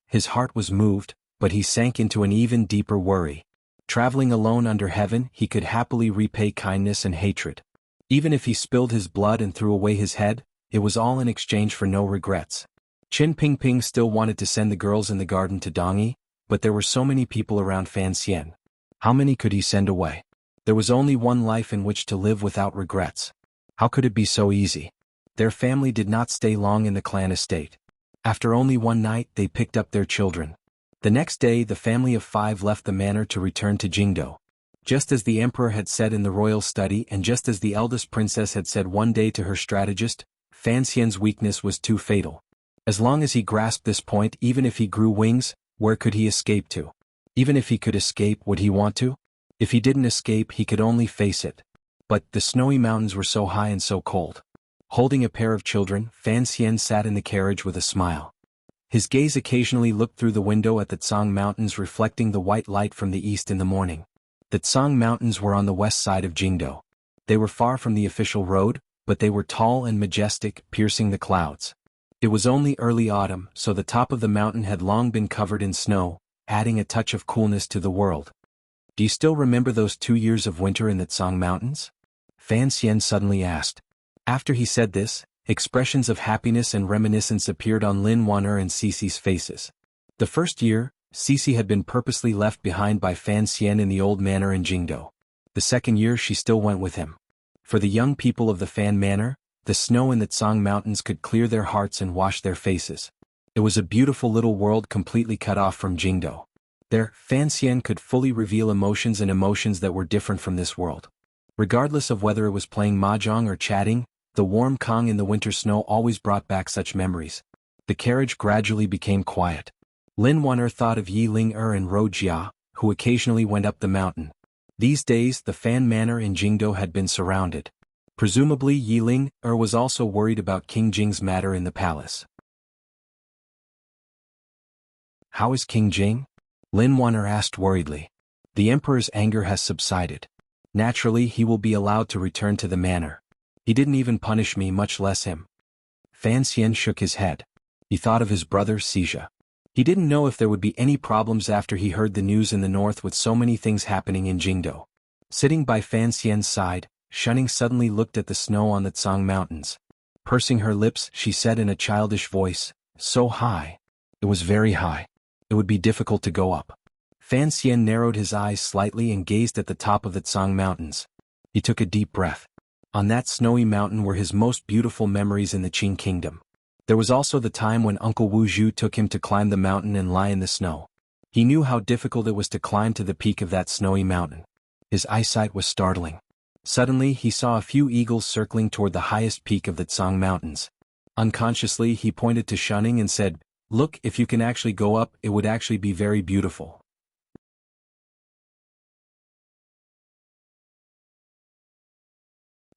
His heart was moved, but he sank into an even deeper worry. Traveling alone under heaven, he could happily repay kindness and hatred. Even if he spilled his blood and threw away his head, it was all in exchange for no regrets. Qin Pingping still wanted to send the girls in the garden to Dongyi, but there were so many people around Fan Xian. How many could he send away? There was only one life in which to live without regrets. How could it be so easy? Their family did not stay long in the clan estate. After only one night, they picked up their children. The next day, the family of 5 left the manor to return to Jingdo. Just as the emperor had said in the royal study and just as the eldest princess had said one day to her strategist, Fan Xian's weakness was too fatal. As long as he grasped this point, even if he grew wings, where could he escape to? Even if he could escape, would he want to? If he didn't escape, he could only face it. But the snowy mountains were so high and so cold. Holding a pair of children, Fan Xian sat in the carriage with a smile. His gaze occasionally looked through the window at the Tsang Mountains, reflecting the white light from the east in the morning. The Tsang Mountains were on the west side of Jingdo. They were far from the official road, but they were tall and majestic, piercing the clouds. It was only early autumn, so the top of the mountain had long been covered in snow, adding a touch of coolness to the world. "Do you still remember those 2 years of winter in the Tsang Mountains?" Fan Xian suddenly asked. After he said this, expressions of happiness and reminiscence appeared on Lin Wan'er and Cici's faces. The first year, Cici had been purposely left behind by Fan Xian in the old manor in Jingdo. The second year she still went with him. For the young people of the Fan Manor, the snow in the Tsang Mountains could clear their hearts and wash their faces. It was a beautiful little world completely cut off from Jingdo. There, Fan Xian could fully reveal emotions and emotions that were different from this world. Regardless of whether it was playing mahjong or chatting, the warm Kong in the winter snow always brought back such memories. The carriage gradually became quiet. Lin Wan'er thought of Yi Ling-er and Ro Jia, who occasionally went up the mountain. These days, the Fan Manor in Jingdo had been surrounded. Presumably Yi Ling-er was also worried about King Jing's matter in the palace. "How is King Jing?" Lin Wan'er asked worriedly. "The emperor's anger has subsided. Naturally, he will be allowed to return to the manor. He didn't even punish me, much less him." Fan Xian shook his head. He thought of his brother Xija. He didn't know if there would be any problems after he heard the news in the north with so many things happening in Jingdo. Sitting by Fan Xian's side, Shunning suddenly looked at the snow on the Tsang Mountains. Pursing her lips, she said in a childish voice, "So high. It was very high. It would be difficult to go up." Fan Xian narrowed his eyes slightly and gazed at the top of the Tsang Mountains. He took a deep breath. On that snowy mountain were his most beautiful memories in the Qing kingdom. There was also the time when Uncle Wu Zhu took him to climb the mountain and lie in the snow. He knew how difficult it was to climb to the peak of that snowy mountain. His eyesight was startling. Suddenly he saw a few eagles circling toward the highest peak of the Tsang Mountains. Unconsciously he pointed to Shunning and said, "Look, if you can actually go up, it would actually be very beautiful."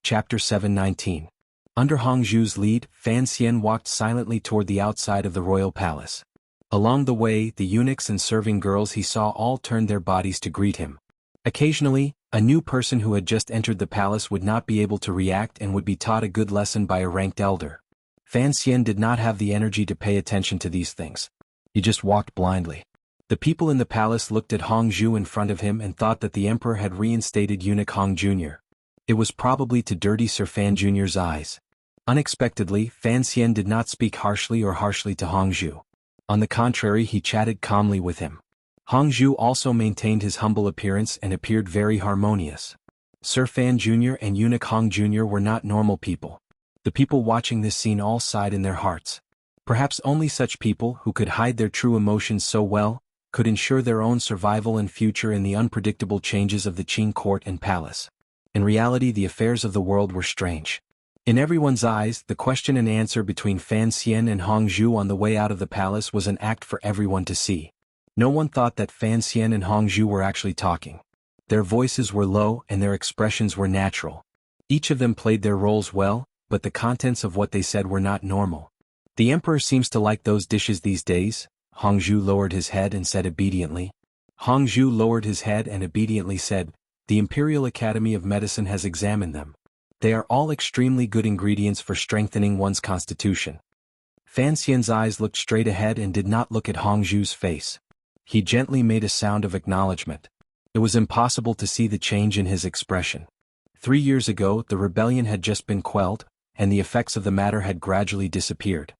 Chapter 719. Under Hongzhu's lead, Fan Xian walked silently toward the outside of the royal palace. Along the way, the eunuchs and serving girls he saw all turned their bodies to greet him. Occasionally, a new person who had just entered the palace would not be able to react and would be taught a good lesson by a ranked elder. Fan Xian did not have the energy to pay attention to these things. He just walked blindly. The people in the palace looked at Hongzhu in front of him and thought that the emperor had reinstated eunuch Hong Jr. It was probably to dirty Sir Fan Jr.'s eyes. Unexpectedly, Fan Xian did not speak harshly to Hongzhu. On the contrary, he chatted calmly with him. Hongzhu also maintained his humble appearance and appeared very harmonious. Sir Fan Jr. and eunuch Hong Jr. were not normal people. The people watching this scene all sighed in their hearts. Perhaps only such people who could hide their true emotions so well, could ensure their own survival and future in the unpredictable changes of the Qing court and palace. In reality, the affairs of the world were strange. In everyone's eyes, the question and answer between Fan Xian and Hong Zhu on the way out of the palace was an act for everyone to see. No one thought that Fan Xian and Hong Zhu were actually talking. Their voices were low and their expressions were natural. Each of them played their roles well, but the contents of what they said were not normal. "The emperor seems to like those dishes these days," Hong Zhu lowered his head and said obediently. Hong Zhu lowered his head and obediently said, "The Imperial Academy of Medicine has examined them. They are all extremely good ingredients for strengthening one's constitution." Fan Xian's eyes looked straight ahead and did not look at Hong Zhu's face. He gently made a sound of acknowledgement. It was impossible to see the change in his expression. 3 years ago, the rebellion had just been quelled, and the effects of the matter had gradually disappeared.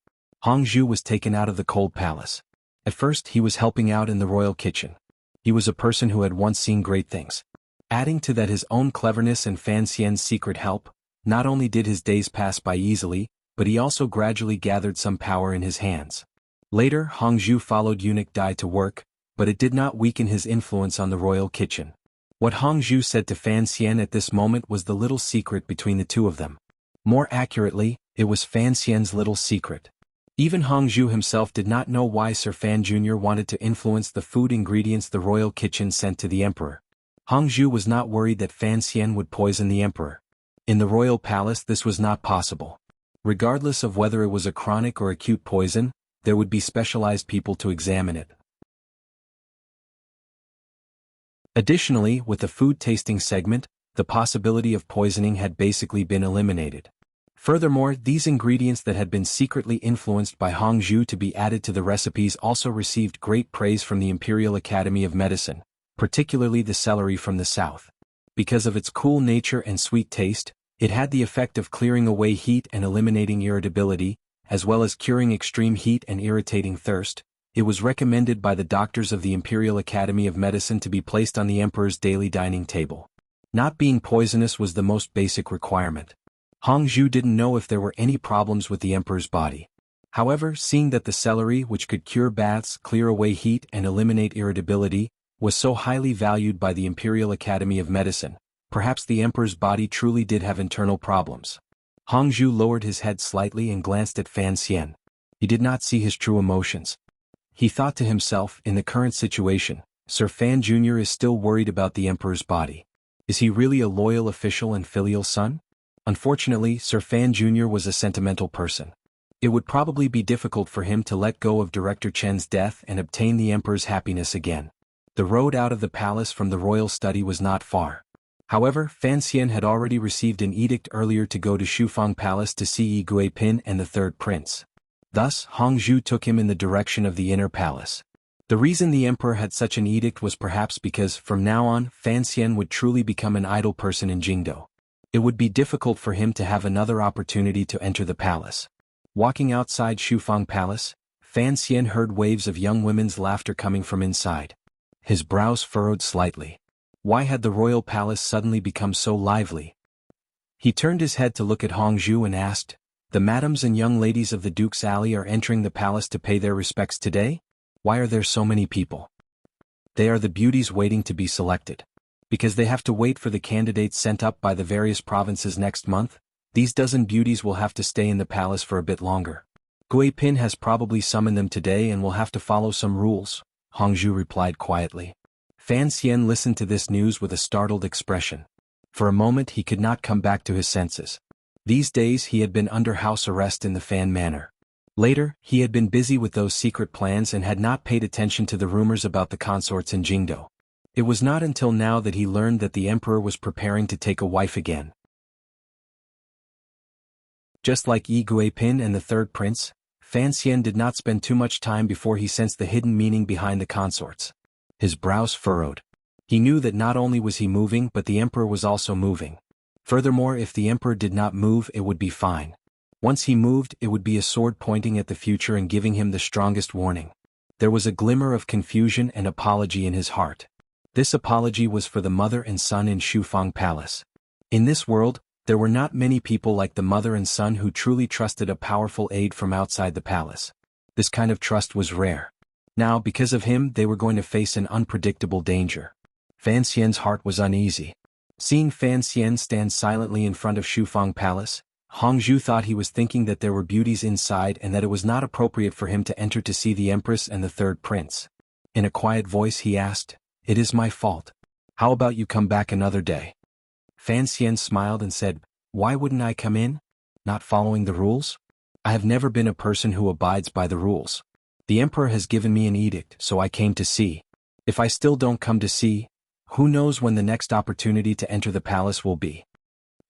Hong Zhu was taken out of the cold palace. At first he was helping out in the royal kitchen. He was a person who had once seen great things. Adding to that his own cleverness and Fan Xian's secret help, not only did his days pass by easily, but he also gradually gathered some power in his hands. Later, Hong Zhu followed eunuch Dai to work, but it did not weaken his influence on the royal kitchen. What Hong Zhu said to Fan Xian at this moment was the little secret between the two of them. More accurately, it was Fan Xian's little secret. Even Hong Zhu himself did not know why Sir Fan Jr. wanted to influence the food ingredients the royal kitchen sent to the emperor. Hong Zhu was not worried that Fan Xian would poison the emperor. In the royal palace this was not possible. Regardless of whether it was a chronic or acute poison, there would be specialized people to examine it. Additionally, with the food tasting segment, the possibility of poisoning had basically been eliminated. Furthermore, these ingredients that had been secretly influenced by Hong Zhu to be added to the recipes also received great praise from the Imperial Academy of Medicine, particularly the celery from the south. Because of its cool nature and sweet taste, it had the effect of clearing away heat and eliminating irritability, as well as curing extreme heat and irritating thirst. It was recommended by the doctors of the Imperial Academy of Medicine to be placed on the emperor's daily dining table. Not being poisonous was the most basic requirement. Hong Zhu didn't know if there were any problems with the emperor's body. However, seeing that the celery, which could cure baths, clear away heat and eliminate irritability, was so highly valued by the Imperial Academy of Medicine, perhaps the emperor's body truly did have internal problems. Hong Zhu lowered his head slightly and glanced at Fan Xian. He did not see his true emotions. He thought to himself, in the current situation, Sir Fan Jr. is still worried about the emperor's body. Is he really a loyal official and filial son? Unfortunately, Sir Fan Jr. was a sentimental person. It would probably be difficult for him to let go of Director Chen's death and obtain the emperor's happiness again. The road out of the palace from the royal study was not far. However, Fan Xian had already received an edict earlier to go to Shufang Palace to see Yi Guipin and the third prince. Thus, Hong Zhu took him in the direction of the inner palace. The reason the emperor had such an edict was perhaps because, from now on, Fan Xian would truly become an idle person in Jingdo. It would be difficult for him to have another opportunity to enter the palace. Walking outside Shufang Palace, Fan Xian heard waves of young women's laughter coming from inside. His brows furrowed slightly. Why had the royal palace suddenly become so lively? He turned his head to look at Hong Zhu and asked, "The madams and young ladies of the Duke's Alley are entering the palace to pay their respects today? Why are there so many people?" "They are the beauties waiting to be selected. Because they have to wait for the candidates sent up by the various provinces next month, these dozen beauties will have to stay in the palace for a bit longer. Guipin has probably summoned them today and will have to follow some rules," Hong Zhu replied quietly. Fan Xian listened to this news with a startled expression. For a moment he could not come back to his senses. These days he had been under house arrest in the Fan Manor. Later, he had been busy with those secret plans and had not paid attention to the rumors about the consorts in Jingdo. It was not until now that he learned that the emperor was preparing to take a wife again. Just like Yi Guipin and the third prince, Fan Xian did not spend too much time before he sensed the hidden meaning behind the consorts. His brows furrowed. He knew that not only was he moving but the emperor was also moving. Furthermore, if the emperor did not move it would be fine. Once he moved it would be a sword pointing at the future and giving him the strongest warning. There was a glimmer of confusion and apology in his heart. This apology was for the mother and son in Shufang Palace. In this world, there were not many people like the mother and son who truly trusted a powerful aide from outside the palace. This kind of trust was rare. Now, because of him, they were going to face an unpredictable danger. Fan Xian's heart was uneasy. Seeing Fan Xian stand silently in front of Shufang Palace, Hongzhu thought he was thinking that there were beauties inside and that it was not appropriate for him to enter to see the Empress and the third prince. In a quiet voice he asked, "It is my fault. How about you come back another day?" Fan Xian smiled and said, "Why wouldn't I come in? Not following the rules? I have never been a person who abides by the rules. The Emperor has given me an edict, so I came to see. If I still don't come to see, who knows when the next opportunity to enter the palace will be."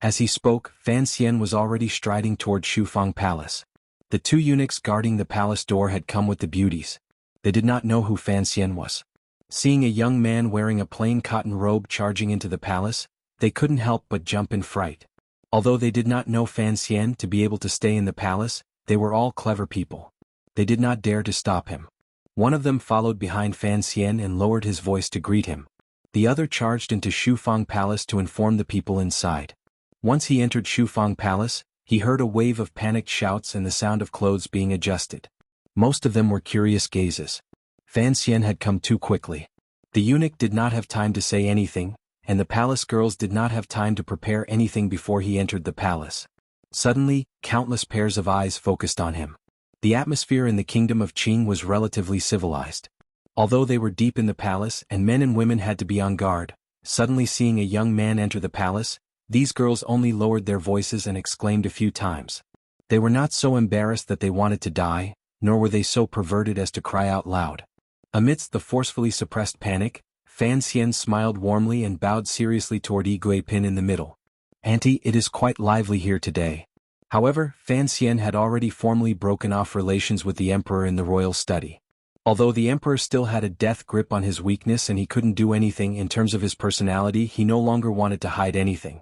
As he spoke, Fan Xian was already striding toward Shufang Palace. The two eunuchs guarding the palace door had come with the beauties. They did not know who Fan Xian was. Seeing a young man wearing a plain cotton robe charging into the palace, they couldn't help but jump in fright. Although they did not know Fan Xian to be able to stay in the palace, they were all clever people. They did not dare to stop him. One of them followed behind Fan Xian and lowered his voice to greet him. The other charged into Shufang Palace to inform the people inside. Once he entered Shufang Palace, he heard a wave of panicked shouts and the sound of clothes being adjusted. Most of them were curious gazes. Fan Xian had come too quickly. The eunuch did not have time to say anything, and the palace girls did not have time to prepare anything before he entered the palace. Suddenly, countless pairs of eyes focused on him. The atmosphere in the kingdom of Qing was relatively civilized. Although they were deep in the palace and men and women had to be on guard, suddenly seeing a young man enter the palace, these girls only lowered their voices and exclaimed a few times. They were not so embarrassed that they wanted to die, nor were they so perverted as to cry out loud. Amidst the forcefully suppressed panic, Fan Xian smiled warmly and bowed seriously toward Yi Guipin in the middle. "Auntie, it is quite lively here today." However, Fan Xian had already formally broken off relations with the emperor in the royal study. Although the emperor still had a death grip on his weakness and he couldn't do anything in terms of his personality, he no longer wanted to hide anything.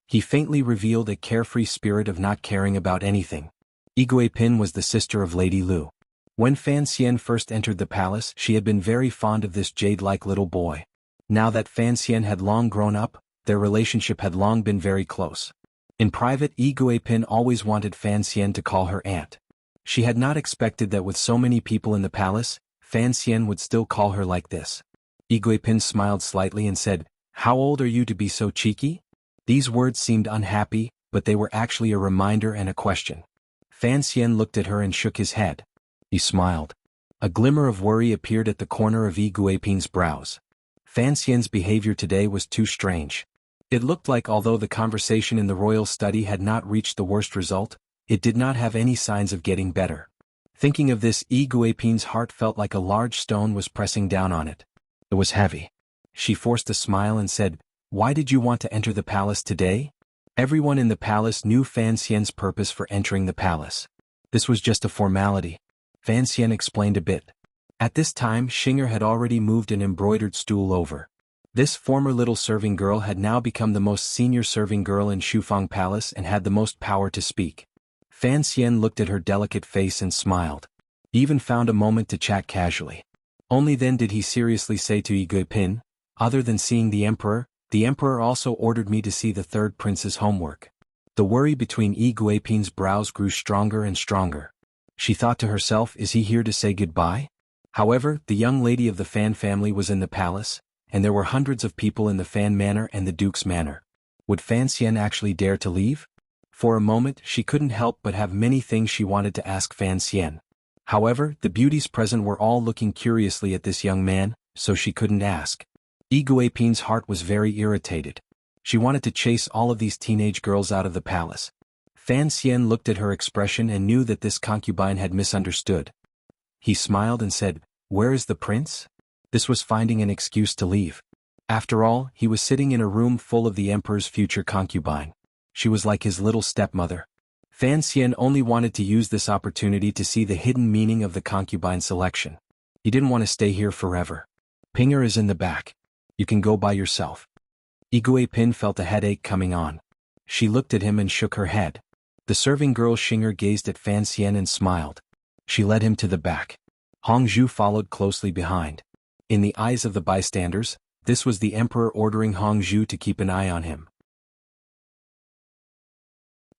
He faintly revealed a carefree spirit of not caring about anything. Yi Guipin was the sister of Lady Lu. When Fan Xian first entered the palace, she had been very fond of this jade-like little boy. Now that Fan Xian had long grown up, their relationship had long been very close. In private, Yi Guipin always wanted Fan Xian to call her aunt. She had not expected that with so many people in the palace, Fan Xian would still call her like this. Yi Guipin smiled slightly and said, "How old are you to be so cheeky?" These words seemed unhappy, but they were actually a reminder and a question. Fan Xian looked at her and shook his head. He smiled. A glimmer of worry appeared at the corner of Yi Guipin's brows. Fan Xian's behavior today was too strange. It looked like although the conversation in the royal study had not reached the worst result, it did not have any signs of getting better. Thinking of this, Yi Guipin's heart felt like a large stone was pressing down on it. It was heavy. She forced a smile and said, "Why did you want to enter the palace today?" Everyone in the palace knew Fan Xian's purpose for entering the palace. This was just a formality. Fan Xian explained a bit. At this time, Xinger had already moved an embroidered stool over. This former little serving girl had now become the most senior serving girl in Shufang Palace and had the most power to speak. Fan Xian looked at her delicate face and smiled. He even found a moment to chat casually. Only then did he seriously say to Yi Guipin, "Other than seeing the emperor also ordered me to see the third prince's homework." The worry between Yi Guipin's brows grew stronger and stronger. She thought to herself, is he here to say goodbye? However, the young lady of the Fan family was in the palace, and there were hundreds of people in the Fan Manor and the Duke's Manor. Would Fan Xian actually dare to leave? For a moment, she couldn't help but have many things she wanted to ask Fan Xian. However, the beauties present were all looking curiously at this young man, so she couldn't ask. Yi Guipin's heart was very irritated. She wanted to chase all of these teenage girls out of the palace. Fan Xian looked at her expression and knew that this concubine had misunderstood. He smiled and said, "Where is the prince?" This was finding an excuse to leave. After all, he was sitting in a room full of the emperor's future concubine. She was like his little stepmother. Fan Xian only wanted to use this opportunity to see the hidden meaning of the concubine selection. He didn't want to stay here forever. "Pinger is in the back. You can go by yourself." Yi Guipin felt a headache coming on. She looked at him and shook her head. The serving girl Xinger gazed at Fan Xian and smiled. She led him to the back. Hongzhu followed closely behind. In the eyes of the bystanders, this was the emperor ordering Hongzhu to keep an eye on him.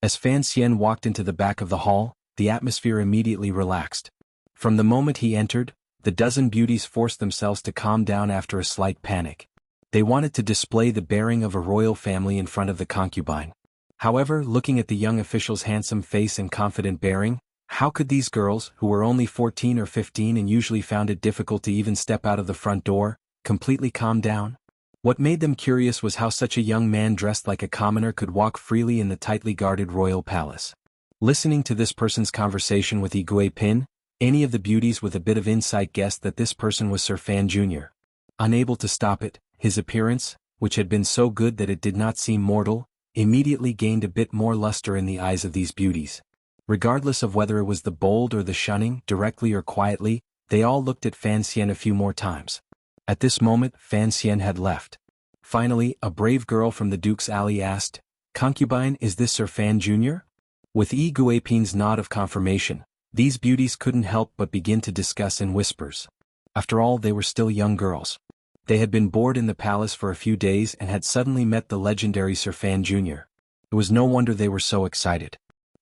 As Fan Xian walked into the back of the hall, the atmosphere immediately relaxed. From the moment he entered, the dozen beauties forced themselves to calm down after a slight panic. They wanted to display the bearing of a royal family in front of the concubine. However, looking at the young official's handsome face and confident bearing, how could these girls, who were only 14 or 15 and usually found it difficult to even step out of the front door, completely calm down? What made them curious was how such a young man dressed like a commoner could walk freely in the tightly guarded royal palace. Listening to this person's conversation with Igwe Pin, any of the beauties with a bit of insight guessed that this person was Sir Fan Jr. Unable to stop it, his appearance, which had been so good that it did not seem mortal, immediately gained a bit more luster in the eyes of these beauties. Regardless of whether it was the bold or the shunning, directly or quietly, they all looked at Fan Xian a few more times. At this moment, Fan Xian had left. Finally, a brave girl from the Duke's alley asked, "Concubine, is this Sir Fan Jr.?" With Yi Guiping's nod of confirmation, these beauties couldn't help but begin to discuss in whispers. After all, they were still young girls. They had been bored in the palace for a few days and had suddenly met the legendary Sir Fan Jr. It was no wonder they were so excited.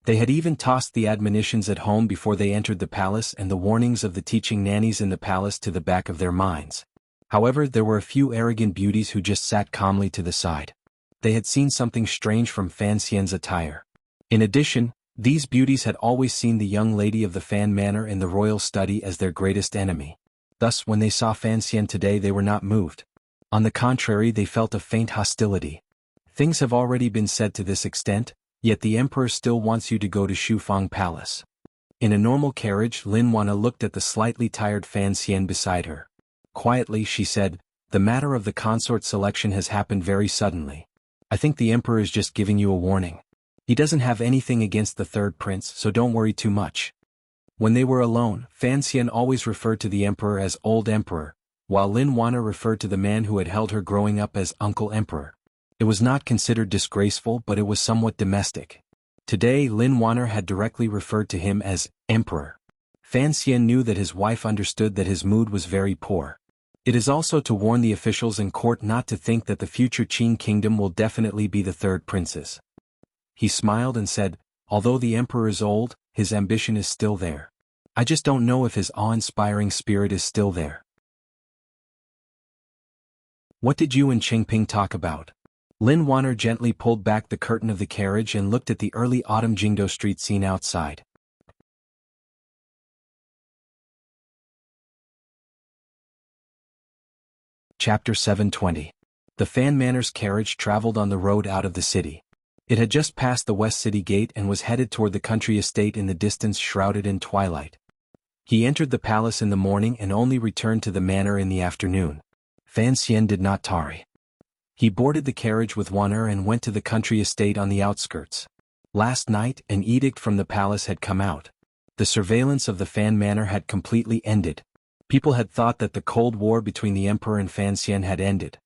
They had even tossed the admonitions at home before they entered the palace and the warnings of the teaching nannies in the palace to the back of their minds. However, there were a few arrogant beauties who just sat calmly to the side. They had seen something strange from Fan Xian's attire. In addition, these beauties had always seen the young lady of the Fan Manor in the royal study as their greatest enemy. Thus, when they saw Fan Xian today, they were not moved. On the contrary, they felt a faint hostility. Things have already been said to this extent, yet the emperor still wants you to go to Shufang Palace. In a normal carriage, Lin Wana looked at the slightly tired Fan Xian beside her. Quietly, she said, "The matter of the consort selection has happened very suddenly. I think the emperor is just giving you a warning. He doesn't have anything against the third prince, so don't worry too much." When they were alone, Fan Xian always referred to the emperor as Old Emperor, while Lin Wana referred to the man who had held her growing up as Uncle Emperor. It was not considered disgraceful, but it was somewhat domestic. Today, Lin Wana had directly referred to him as Emperor. Fan Xian knew that his wife understood that his mood was very poor. It is also to warn the officials in court not to think that the future Qin kingdom will definitely be the third prince's. He smiled and said, "Although the emperor is old, his ambition is still there. I just don't know if his awe-inspiring spirit is still there." "What did you and Qingping talk about?" Lin Wana gently pulled back the curtain of the carriage and looked at the early autumn Jingdo street scene outside. Chapter 720. The Fan Manor's carriage traveled on the road out of the city. It had just passed the West City Gate and was headed toward the country estate in the distance shrouded in twilight. He entered the palace in the morning and only returned to the manor in the afternoon. Fan Xian did not tarry. He boarded the carriage with Wana and went to the country estate on the outskirts. Last night, an edict from the palace had come out. The surveillance of the Fan Manor had completely ended. People had thought that the Cold War between the emperor and Fan Xian had ended.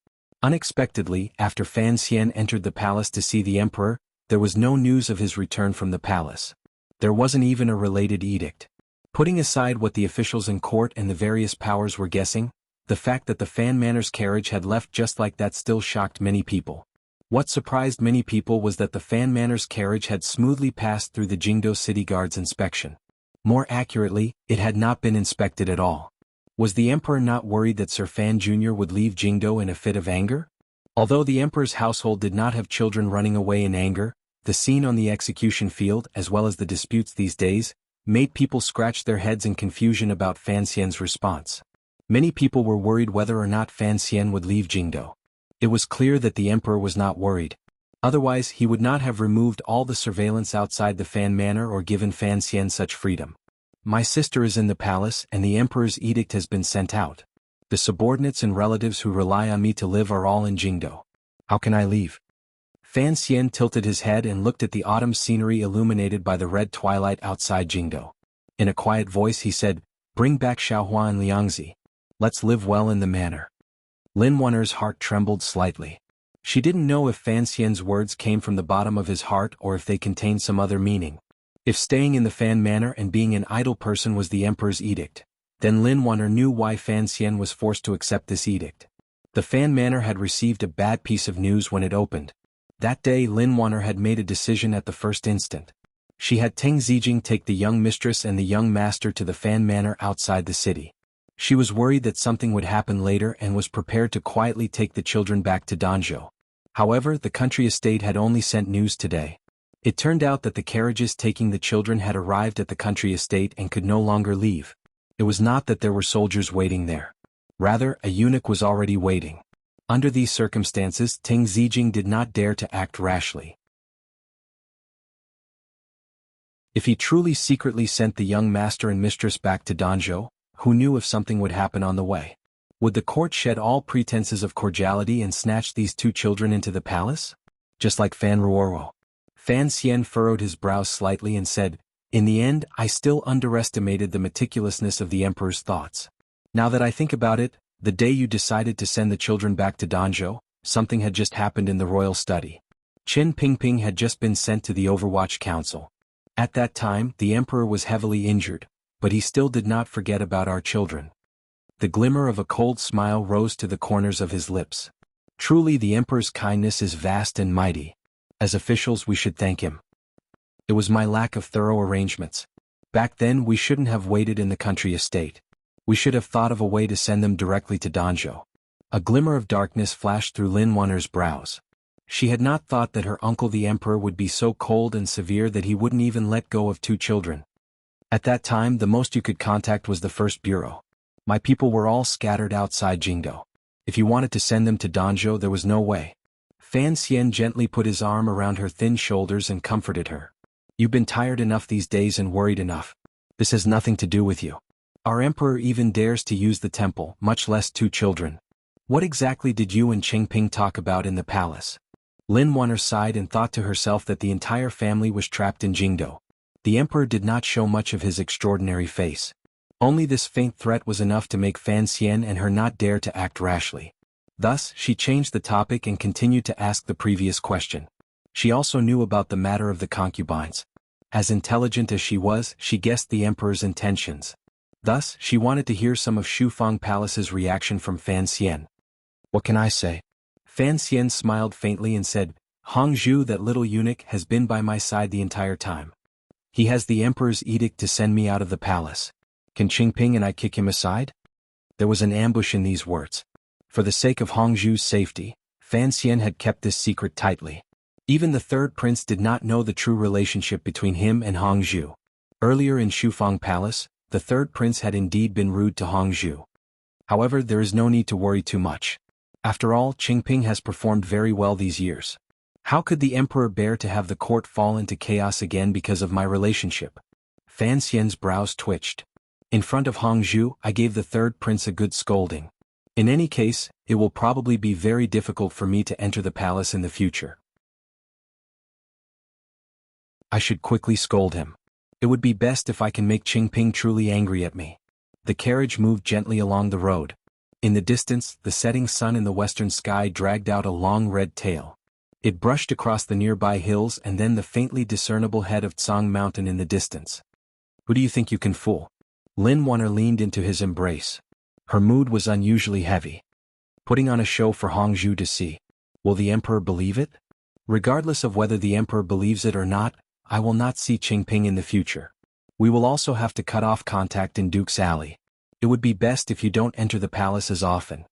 Unexpectedly, after Fan Xian entered the palace to see the emperor, there was no news of his return from the palace. There wasn't even a related edict. Putting aside what the officials in court and the various powers were guessing, the fact that the Fan Manor's carriage had left just like that still shocked many people. What surprised many people was that the Fan Manor's carriage had smoothly passed through the Jingdo City Guard's inspection. More accurately, it had not been inspected at all. Was the emperor not worried that Sir Fan Jr. would leave Jingdo in a fit of anger? Although the emperor's household did not have children running away in anger, the scene on the execution field, as well as the disputes these days, made people scratch their heads in confusion about Fan Xian's response. Many people were worried whether or not Fan Xian would leave Jingdo. It was clear that the emperor was not worried. Otherwise, he would not have removed all the surveillance outside the Fan Manor or given Fan Xian such freedom. "My sister is in the palace and the emperor's edict has been sent out. The subordinates and relatives who rely on me to live are all in Jingdo. How can I leave?" Fan Xian tilted his head and looked at the autumn scenery illuminated by the red twilight outside Jingdo. In a quiet voice he said, "Bring back Xiaohua and Liangzi. Let's live well in the manor." Lin Wana's heart trembled slightly. She didn't know if Fan Xian's words came from the bottom of his heart or if they contained some other meaning. If staying in the Fan Manor and being an idle person was the emperor's edict, then Lin Wana knew why Fan Xian was forced to accept this edict. The Fan Manor had received a bad piece of news when it opened. That day Lin Wana had made a decision at the first instant. She had Teng Zijing take the young mistress and the young master to the Fan Manor outside the city. She was worried that something would happen later and was prepared to quietly take the children back to Danzhou. However, the country estate had only sent news today. It turned out that the carriages taking the children had arrived at the country estate and could no longer leave. It was not that there were soldiers waiting there. Rather, a eunuch was already waiting. Under these circumstances, Teng Zijing did not dare to act rashly. If he truly secretly sent the young master and mistress back to Danzhou, who knew if something would happen on the way? Would the court shed all pretenses of cordiality and snatch these two children into the palace? Just like Fan Ruoruo. Fan Xian furrowed his brows slightly and said, "In the end, I still underestimated the meticulousness of the emperor's thoughts. Now that I think about it, the day you decided to send the children back to Danzhou, something had just happened in the royal study. Qin Pingping had just been sent to the Overwatch Council. At that time, the emperor was heavily injured, but he still did not forget about our children." The glimmer of a cold smile rose to the corners of his lips. Truly, the emperor's kindness is vast and mighty. As officials, we should thank him. It was my lack of thorough arrangements. Back then, we shouldn't have waited in the country estate. We should have thought of a way to send them directly to Danzhou. A glimmer of darkness flashed through Lin Wuner's brows. She had not thought that her uncle the emperor would be so cold and severe that he wouldn't even let go of two children. At that time, the most you could contact was the first bureau. My people were all scattered outside Jingdou. If you wanted to send them to Danzhou, there was no way. Fan Xian gently put his arm around her thin shoulders and comforted her. You've been tired enough these days and worried enough. This has nothing to do with you. Our emperor even dares to use the temple, much less two children. What exactly did you and Qingping talk about in the palace? Lin Wuner sighed and thought to herself that the entire family was trapped in Jingdou. The emperor did not show much of his extraordinary face. Only this faint threat was enough to make Fan Xian and her not dare to act rashly. Thus, she changed the topic and continued to ask the previous question. She also knew about the matter of the concubines. As intelligent as she was, she guessed the emperor's intentions. Thus, she wanted to hear some of Shufang Palace's reaction from Fan Xian. What can I say? Fan Xian smiled faintly and said, Hongzhu, that little eunuch, has been by my side the entire time. He has the emperor's edict to send me out of the palace. Can Qingping and I kick him aside? There was an ambush in these words. For the sake of Hongzhu's safety, Fan Xian had kept this secret tightly. Even the third prince did not know the true relationship between him and Hongzhu. Earlier in Shufang Palace, the third prince had indeed been rude to Hongzhu. However, there is no need to worry too much. After all, Qingping has performed very well these years. How could the emperor bear to have the court fall into chaos again because of my relationship? Fan Xian's brows twitched. In front of Hongzhu, I gave the third prince a good scolding. In any case, it will probably be very difficult for me to enter the palace in the future. I should quickly scold him. It would be best if I can make Qingping truly angry at me. The carriage moved gently along the road. In the distance, the setting sun in the western sky dragged out a long red tail. It brushed across the nearby hills and then the faintly discernible head of Tsang Mountain in the distance. Who do you think you can fool? Lin Wuner leaned into his embrace. Her mood was unusually heavy. Putting on a show for Hongzhu to see. Will the emperor believe it? Regardless of whether the emperor believes it or not, I will not see Qingping in the future. We will also have to cut off contact in Duke's Alley. It would be best if you don't enter the palace as often.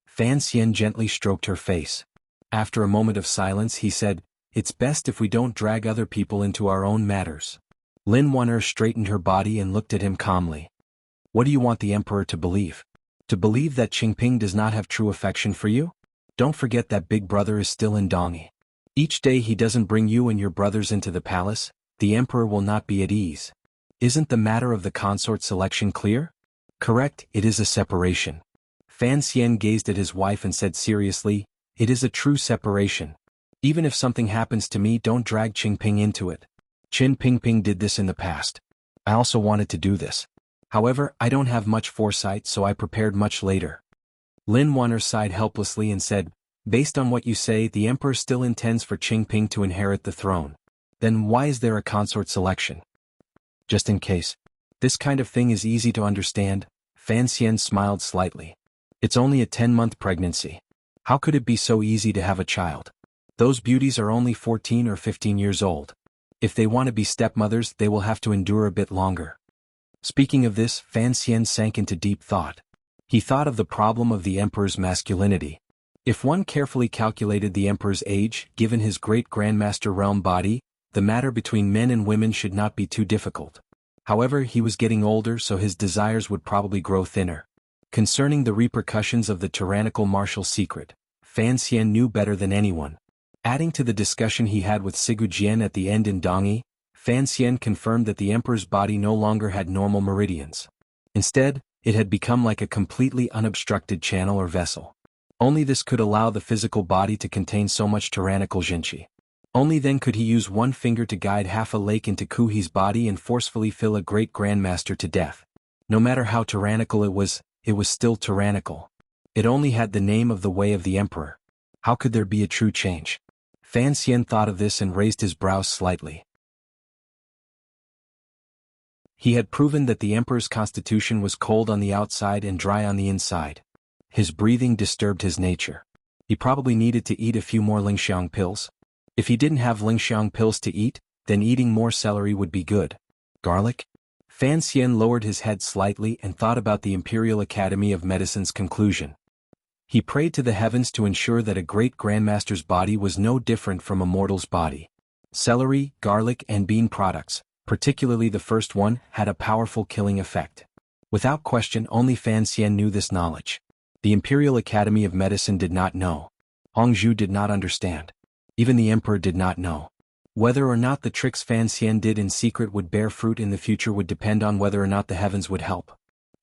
Fan Xian gently stroked her face. After a moment of silence, he said, It's best if we don't drag other people into our own matters. Lin Wuner straightened her body and looked at him calmly. What do you want the emperor to believe? To believe that Qingping does not have true affection for you? Don't forget that big brother is still in Dongyi. Each day he doesn't bring you and your brothers into the palace, the emperor will not be at ease. Isn't the matter of the consort selection clear? Correct, it is a separation. Fan Xian gazed at his wife and said seriously, It is a true separation. Even if something happens to me, don't drag Qingping into it. Qin Pingping did this in the past. I also wanted to do this. However, I don't have much foresight, so I prepared much later. Lin Wuner sighed helplessly and said, Based on what you say, the emperor still intends for Qingping to inherit the throne. Then why is there a consort selection? Just in case. This kind of thing is easy to understand. Fan Xian smiled slightly. It's only a 10-month pregnancy. How could it be so easy to have a child? Those beauties are only 14 or 15 years old. If they want to be stepmothers, they will have to endure a bit longer. Speaking of this, Fan Xian sank into deep thought. He thought of the problem of the emperor's masculinity. If one carefully calculated the emperor's age, given his great-grandmaster realm body, the matter between men and women should not be too difficult. However, he was getting older, so his desires would probably grow thinner. Concerning the repercussions of the tyrannical martial secret, Fan Xian knew better than anyone. Adding to the discussion he had with Sigu Jian at the end in Dongyi, Fan Xian confirmed that the emperor's body no longer had normal meridians. Instead, it had become like a completely unobstructed channel or vessel. Only this could allow the physical body to contain so much tyrannical jinqi. Only then could he use one finger to guide half a lake into Kuhi's body and forcefully fill a great grandmaster to death. No matter how tyrannical it was still tyrannical. It only had the name of the way of the emperor. How could there be a true change? Fan Xian thought of this and raised his brows slightly. He had proven that the emperor's constitution was cold on the outside and dry on the inside. His breathing disturbed his nature. He probably needed to eat a few more Lingxiang pills. If he didn't have Lingxiang pills to eat, then eating more celery would be good. Garlic? Fan Xian lowered his head slightly and thought about the Imperial Academy of Medicine's conclusion. He prayed to the heavens to ensure that a great grandmaster's body was no different from a mortal's body. Celery, garlic, and bean products, particularly the first one, had a powerful killing effect. Without question, only Fan Xian knew this knowledge. The Imperial Academy of Medicine did not know. Hongzhu did not understand. Even the emperor did not know. Whether or not the tricks Fan Xian did in secret would bear fruit in the future would depend on whether or not the heavens would help.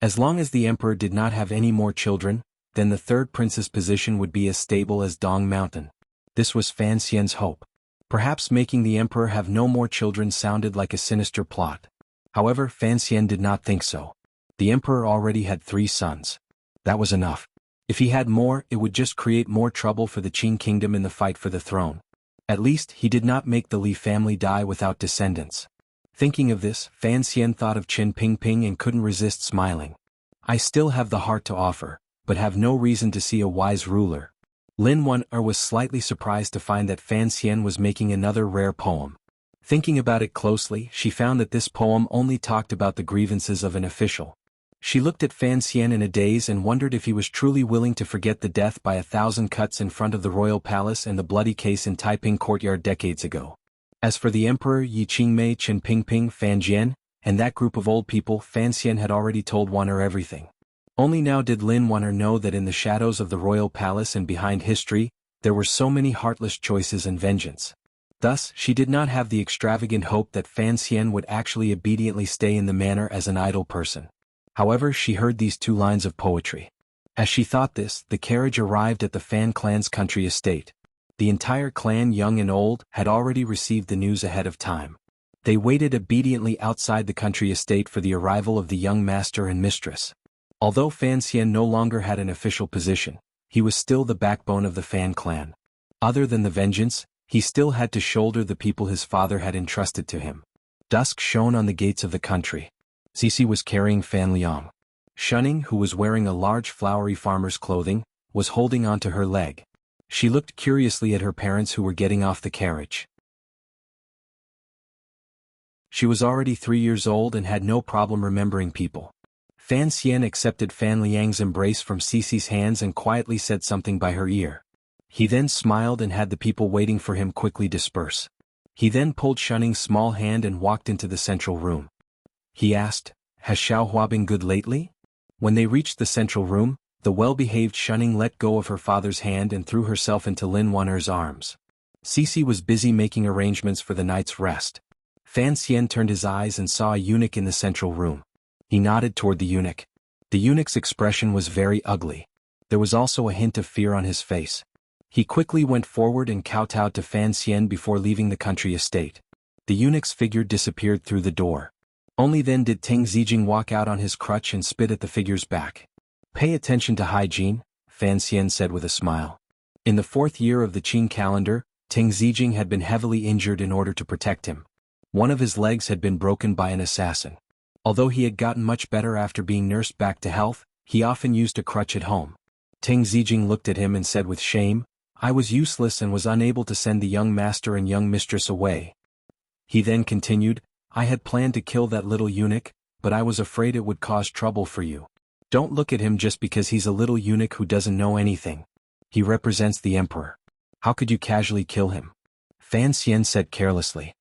As long as the emperor did not have any more children, then the third prince's position would be as stable as Dong Mountain. This was Fan Xian's hope. Perhaps making the emperor have no more children sounded like a sinister plot. However, Fan Xian did not think so. The emperor already had 3 sons. That was enough. If he had more, it would just create more trouble for the Qing kingdom in the fight for the throne. At least, he did not make the Li family die without descendants. Thinking of this, Fan Xian thought of Qin Pingping and couldn't resist smiling. I still have the heart to offer, but have no reason to see a wise ruler. Lin Wan-er was slightly surprised to find that Fan Xian was making another rare poem. Thinking about it closely, she found that this poem only talked about the grievances of an official. She looked at Fan Xian in a daze and wondered if he was truly willing to forget the death by 1,000 cuts in front of the royal palace and the bloody case in Taiping courtyard decades ago. As for the emperor Yi Qingmei, Qin Pingping, Fan Jian, and that group of old people, Fan Xian had already told Wan-er everything. Only now did Lin Wan-er know that in the shadows of the royal palace and behind history, there were so many heartless choices and vengeance. Thus, she did not have the extravagant hope that Fan Xian would actually obediently stay in the manor as an idle person. However, she heard these 2 lines of poetry. As she thought this, the carriage arrived at the Fan clan's country estate. The entire clan, young and old, had already received the news ahead of time. They waited obediently outside the country estate for the arrival of the young master and mistress. Although Fan Xian no longer had an official position, he was still the backbone of the Fan clan. Other than the vengeance, he still had to shoulder the people his father had entrusted to him. Dusk shone on the gates of the country. Sisi was carrying Fan Liang. Shunning, who was wearing a large flowery farmer's clothing, was holding onto her leg. She looked curiously at her parents who were getting off the carriage. She was already 3 years old and had no problem remembering people. Fan Xian accepted Fan Liang's embrace from Sisi's hands and quietly said something by her ear. He then smiled and had the people waiting for him quickly disperse. He then pulled Shunning's small hand and walked into the central room. He asked, "Has Xiaohua been good lately?" When they reached the central room, the well-behaved Shunning let go of her father's hand and threw herself into Lin Wan-er's arms. Sisi was busy making arrangements for the night's rest. Fan Xian turned his eyes and saw a eunuch in the central room. He nodded toward the eunuch. The eunuch's expression was very ugly. There was also a hint of fear on his face. He quickly went forward and kowtowed to Fan Xian before leaving the country estate. The eunuch's figure disappeared through the door. Only then did Teng Zijing walk out on his crutch and spit at the figure's back. "Pay attention to hygiene," Fan Xian said with a smile. In the 4th year of the Qing calendar, Teng Zijing had been heavily injured in order to protect him. One of his legs had been broken by an assassin. Although he had gotten much better after being nursed back to health, he often used a crutch at home. Teng Zijing looked at him and said with shame, "I was useless and was unable to send the young master and young mistress away." He then continued, I had planned to kill that little eunuch, but I was afraid it would cause trouble for you. Don't look at him just because he's a little eunuch who doesn't know anything. He represents the emperor. How could you casually kill him? Fan Xian said carelessly.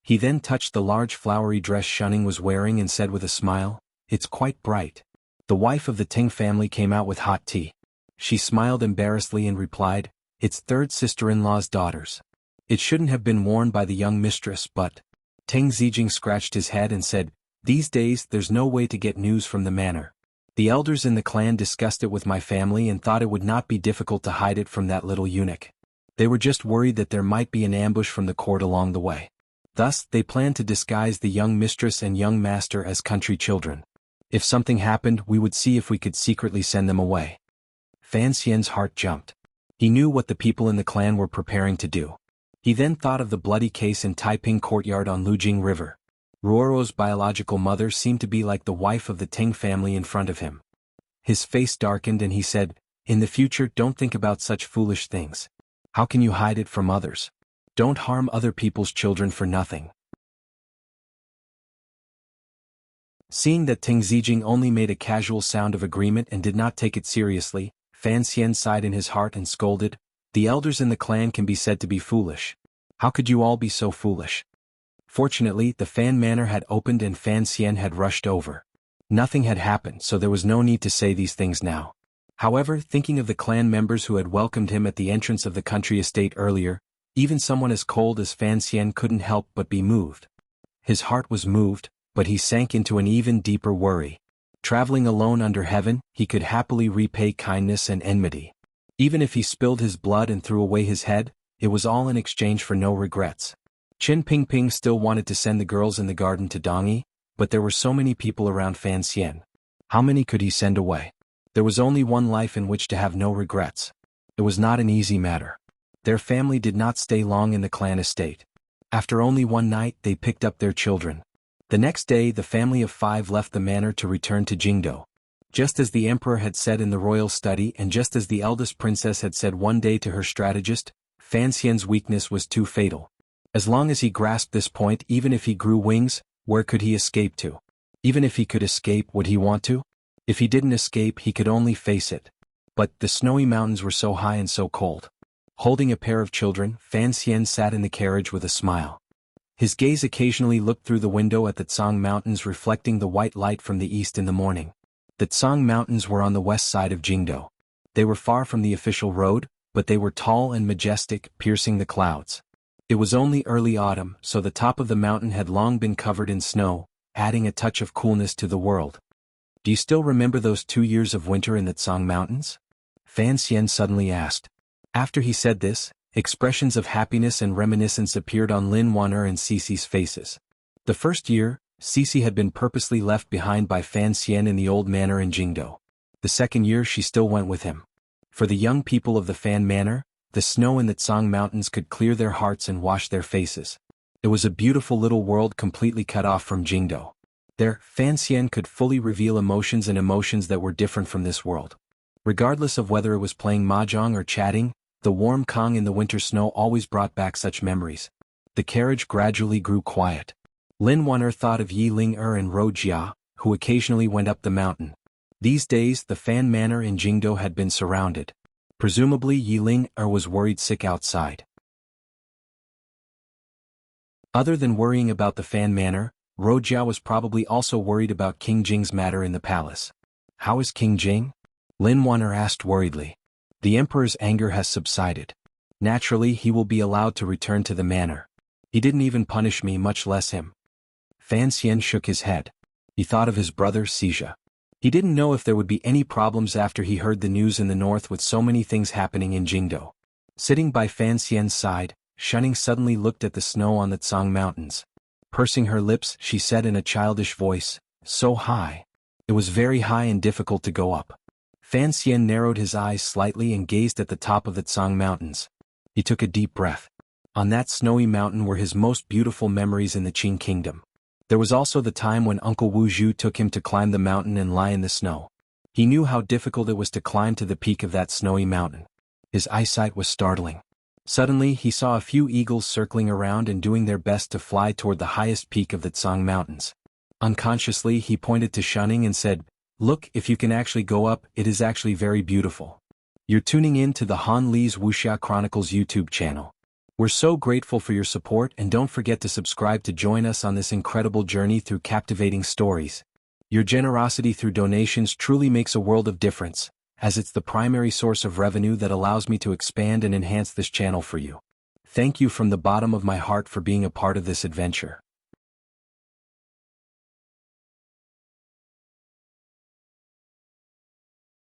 He then touched the large flowery dress Shunning was wearing and said with a smile, It's quite bright. The wife of the Ting family came out with hot tea. She smiled embarrassedly and replied, It's third sister-in-law's daughters. It shouldn't have been worn by the young mistress but… Ting Zijing scratched his head and said, These days there's no way to get news from the manor. The elders in the clan discussed it with my family and thought it would not be difficult to hide it from that little eunuch. They were just worried that there might be an ambush from the court along the way. Thus, they planned to disguise the young mistress and young master as country children. If something happened, we would see if we could secretly send them away. Fan Xian's heart jumped. He knew what the people in the clan were preparing to do. He then thought of the bloody case in Taiping courtyard on Lujing River. Ruoro's biological mother seemed to be like the wife of the Ting family in front of him. His face darkened and he said, In the future don't think about such foolish things. How can you hide it from others? Don't harm other people's children for nothing. Seeing that Ting Zijing only made a casual sound of agreement and did not take it seriously, Fan Xian sighed in his heart and scolded, The elders in the clan can be said to be foolish. How could you all be so foolish? Fortunately, the Fan Manor had opened and Fan Xian had rushed over. Nothing had happened, so there was no need to say these things now. However, thinking of the clan members who had welcomed him at the entrance of the country estate earlier, even someone as cold as Fan Xian couldn't help but be moved. His heart was moved, but he sank into an even deeper worry. Traveling alone under heaven, he could happily repay kindness and enmity. Even if he spilled his blood and threw away his head, it was all in exchange for no regrets. Qin Pingping still wanted to send the girls in the garden to Dongyi, but there were so many people around Fan Xian. How many could he send away? There was only one life in which to have no regrets. It was not an easy matter. Their family did not stay long in the clan estate. After only one night, they picked up their children. The next day, the family of 5 left the manor to return to Jingdo. Just as the emperor had said in the royal study and just as the eldest princess had said one day to her strategist, Fan Xian's weakness was too fatal. As long as he grasped this point, even if he grew wings, where could he escape to? Even if he could escape, would he want to? If he didn't escape, he could only face it. But the snowy mountains were so high and so cold. Holding a pair of children, Fan Xian sat in the carriage with a smile. His gaze occasionally looked through the window at the Tsang Mountains reflecting the white light from the east in the morning. The Tsang Mountains were on the west side of Jingdo. They were far from the official road, but they were tall and majestic, piercing the clouds. It was only early autumn, so the top of the mountain had long been covered in snow, adding a touch of coolness to the world. Do you still remember those 2 years of winter in the Tsang Mountains? Fan Xian suddenly asked. After he said this, expressions of happiness and reminiscence appeared on Lin Wan'er and Cici's faces. The first year, Cici had been purposely left behind by Fan Xian in the old manor in Jingdo. The second year she still went with him. For the young people of the Fan Manor, the snow in the Tsang Mountains could clear their hearts and wash their faces. It was a beautiful little world completely cut off from Jingdo. There, Fan Xian could fully reveal emotions and emotions that were different from this world. Regardless of whether it was playing mahjong or chatting, the warm Kong in the winter snow always brought back such memories. The carriage gradually grew quiet. Lin Wan'er thought of Yi Ling-er and Ro Jia, who occasionally went up the mountain. These days the Fan Manor in Jingdo had been surrounded. Presumably Yi Ling-er was worried sick outside. Other than worrying about the Fan Manor, Ro Jia was probably also worried about King Jing's matter in the palace. How is King Jing? Lin Wan'er asked worriedly. The emperor's anger has subsided. Naturally he will be allowed to return to the manor. He didn't even punish me, much less him. Fan Xian shook his head. He thought of his brother Xija. He didn't know if there would be any problems after he heard the news in the north with so many things happening in Jingdo. Sitting by Fan Xian's side, Shunning suddenly looked at the snow on the Tsang Mountains. Pursing her lips, she said in a childish voice, "So high." It was very high and difficult to go up. Fan Xian narrowed his eyes slightly and gazed at the top of the Tsang Mountains. He took a deep breath. On that snowy mountain were his most beautiful memories in the Qin kingdom. There was also the time when Uncle Wu Zhu took him to climb the mountain and lie in the snow. He knew how difficult it was to climb to the peak of that snowy mountain. His eyesight was startling. Suddenly he saw a few eagles circling around and doing their best to fly toward the highest peak of the Tsang Mountains. Unconsciously he pointed to Shunning and said, "Look, if you can actually go up, it is actually very beautiful." You're tuning in to the Han Li's Wuxia Chronicles YouTube channel. We're so grateful for your support, and don't forget to subscribe to join us on this incredible journey through captivating stories. Your generosity through donations truly makes a world of difference, as it's the primary source of revenue that allows me to expand and enhance this channel for you. Thank you from the bottom of my heart for being a part of this adventure.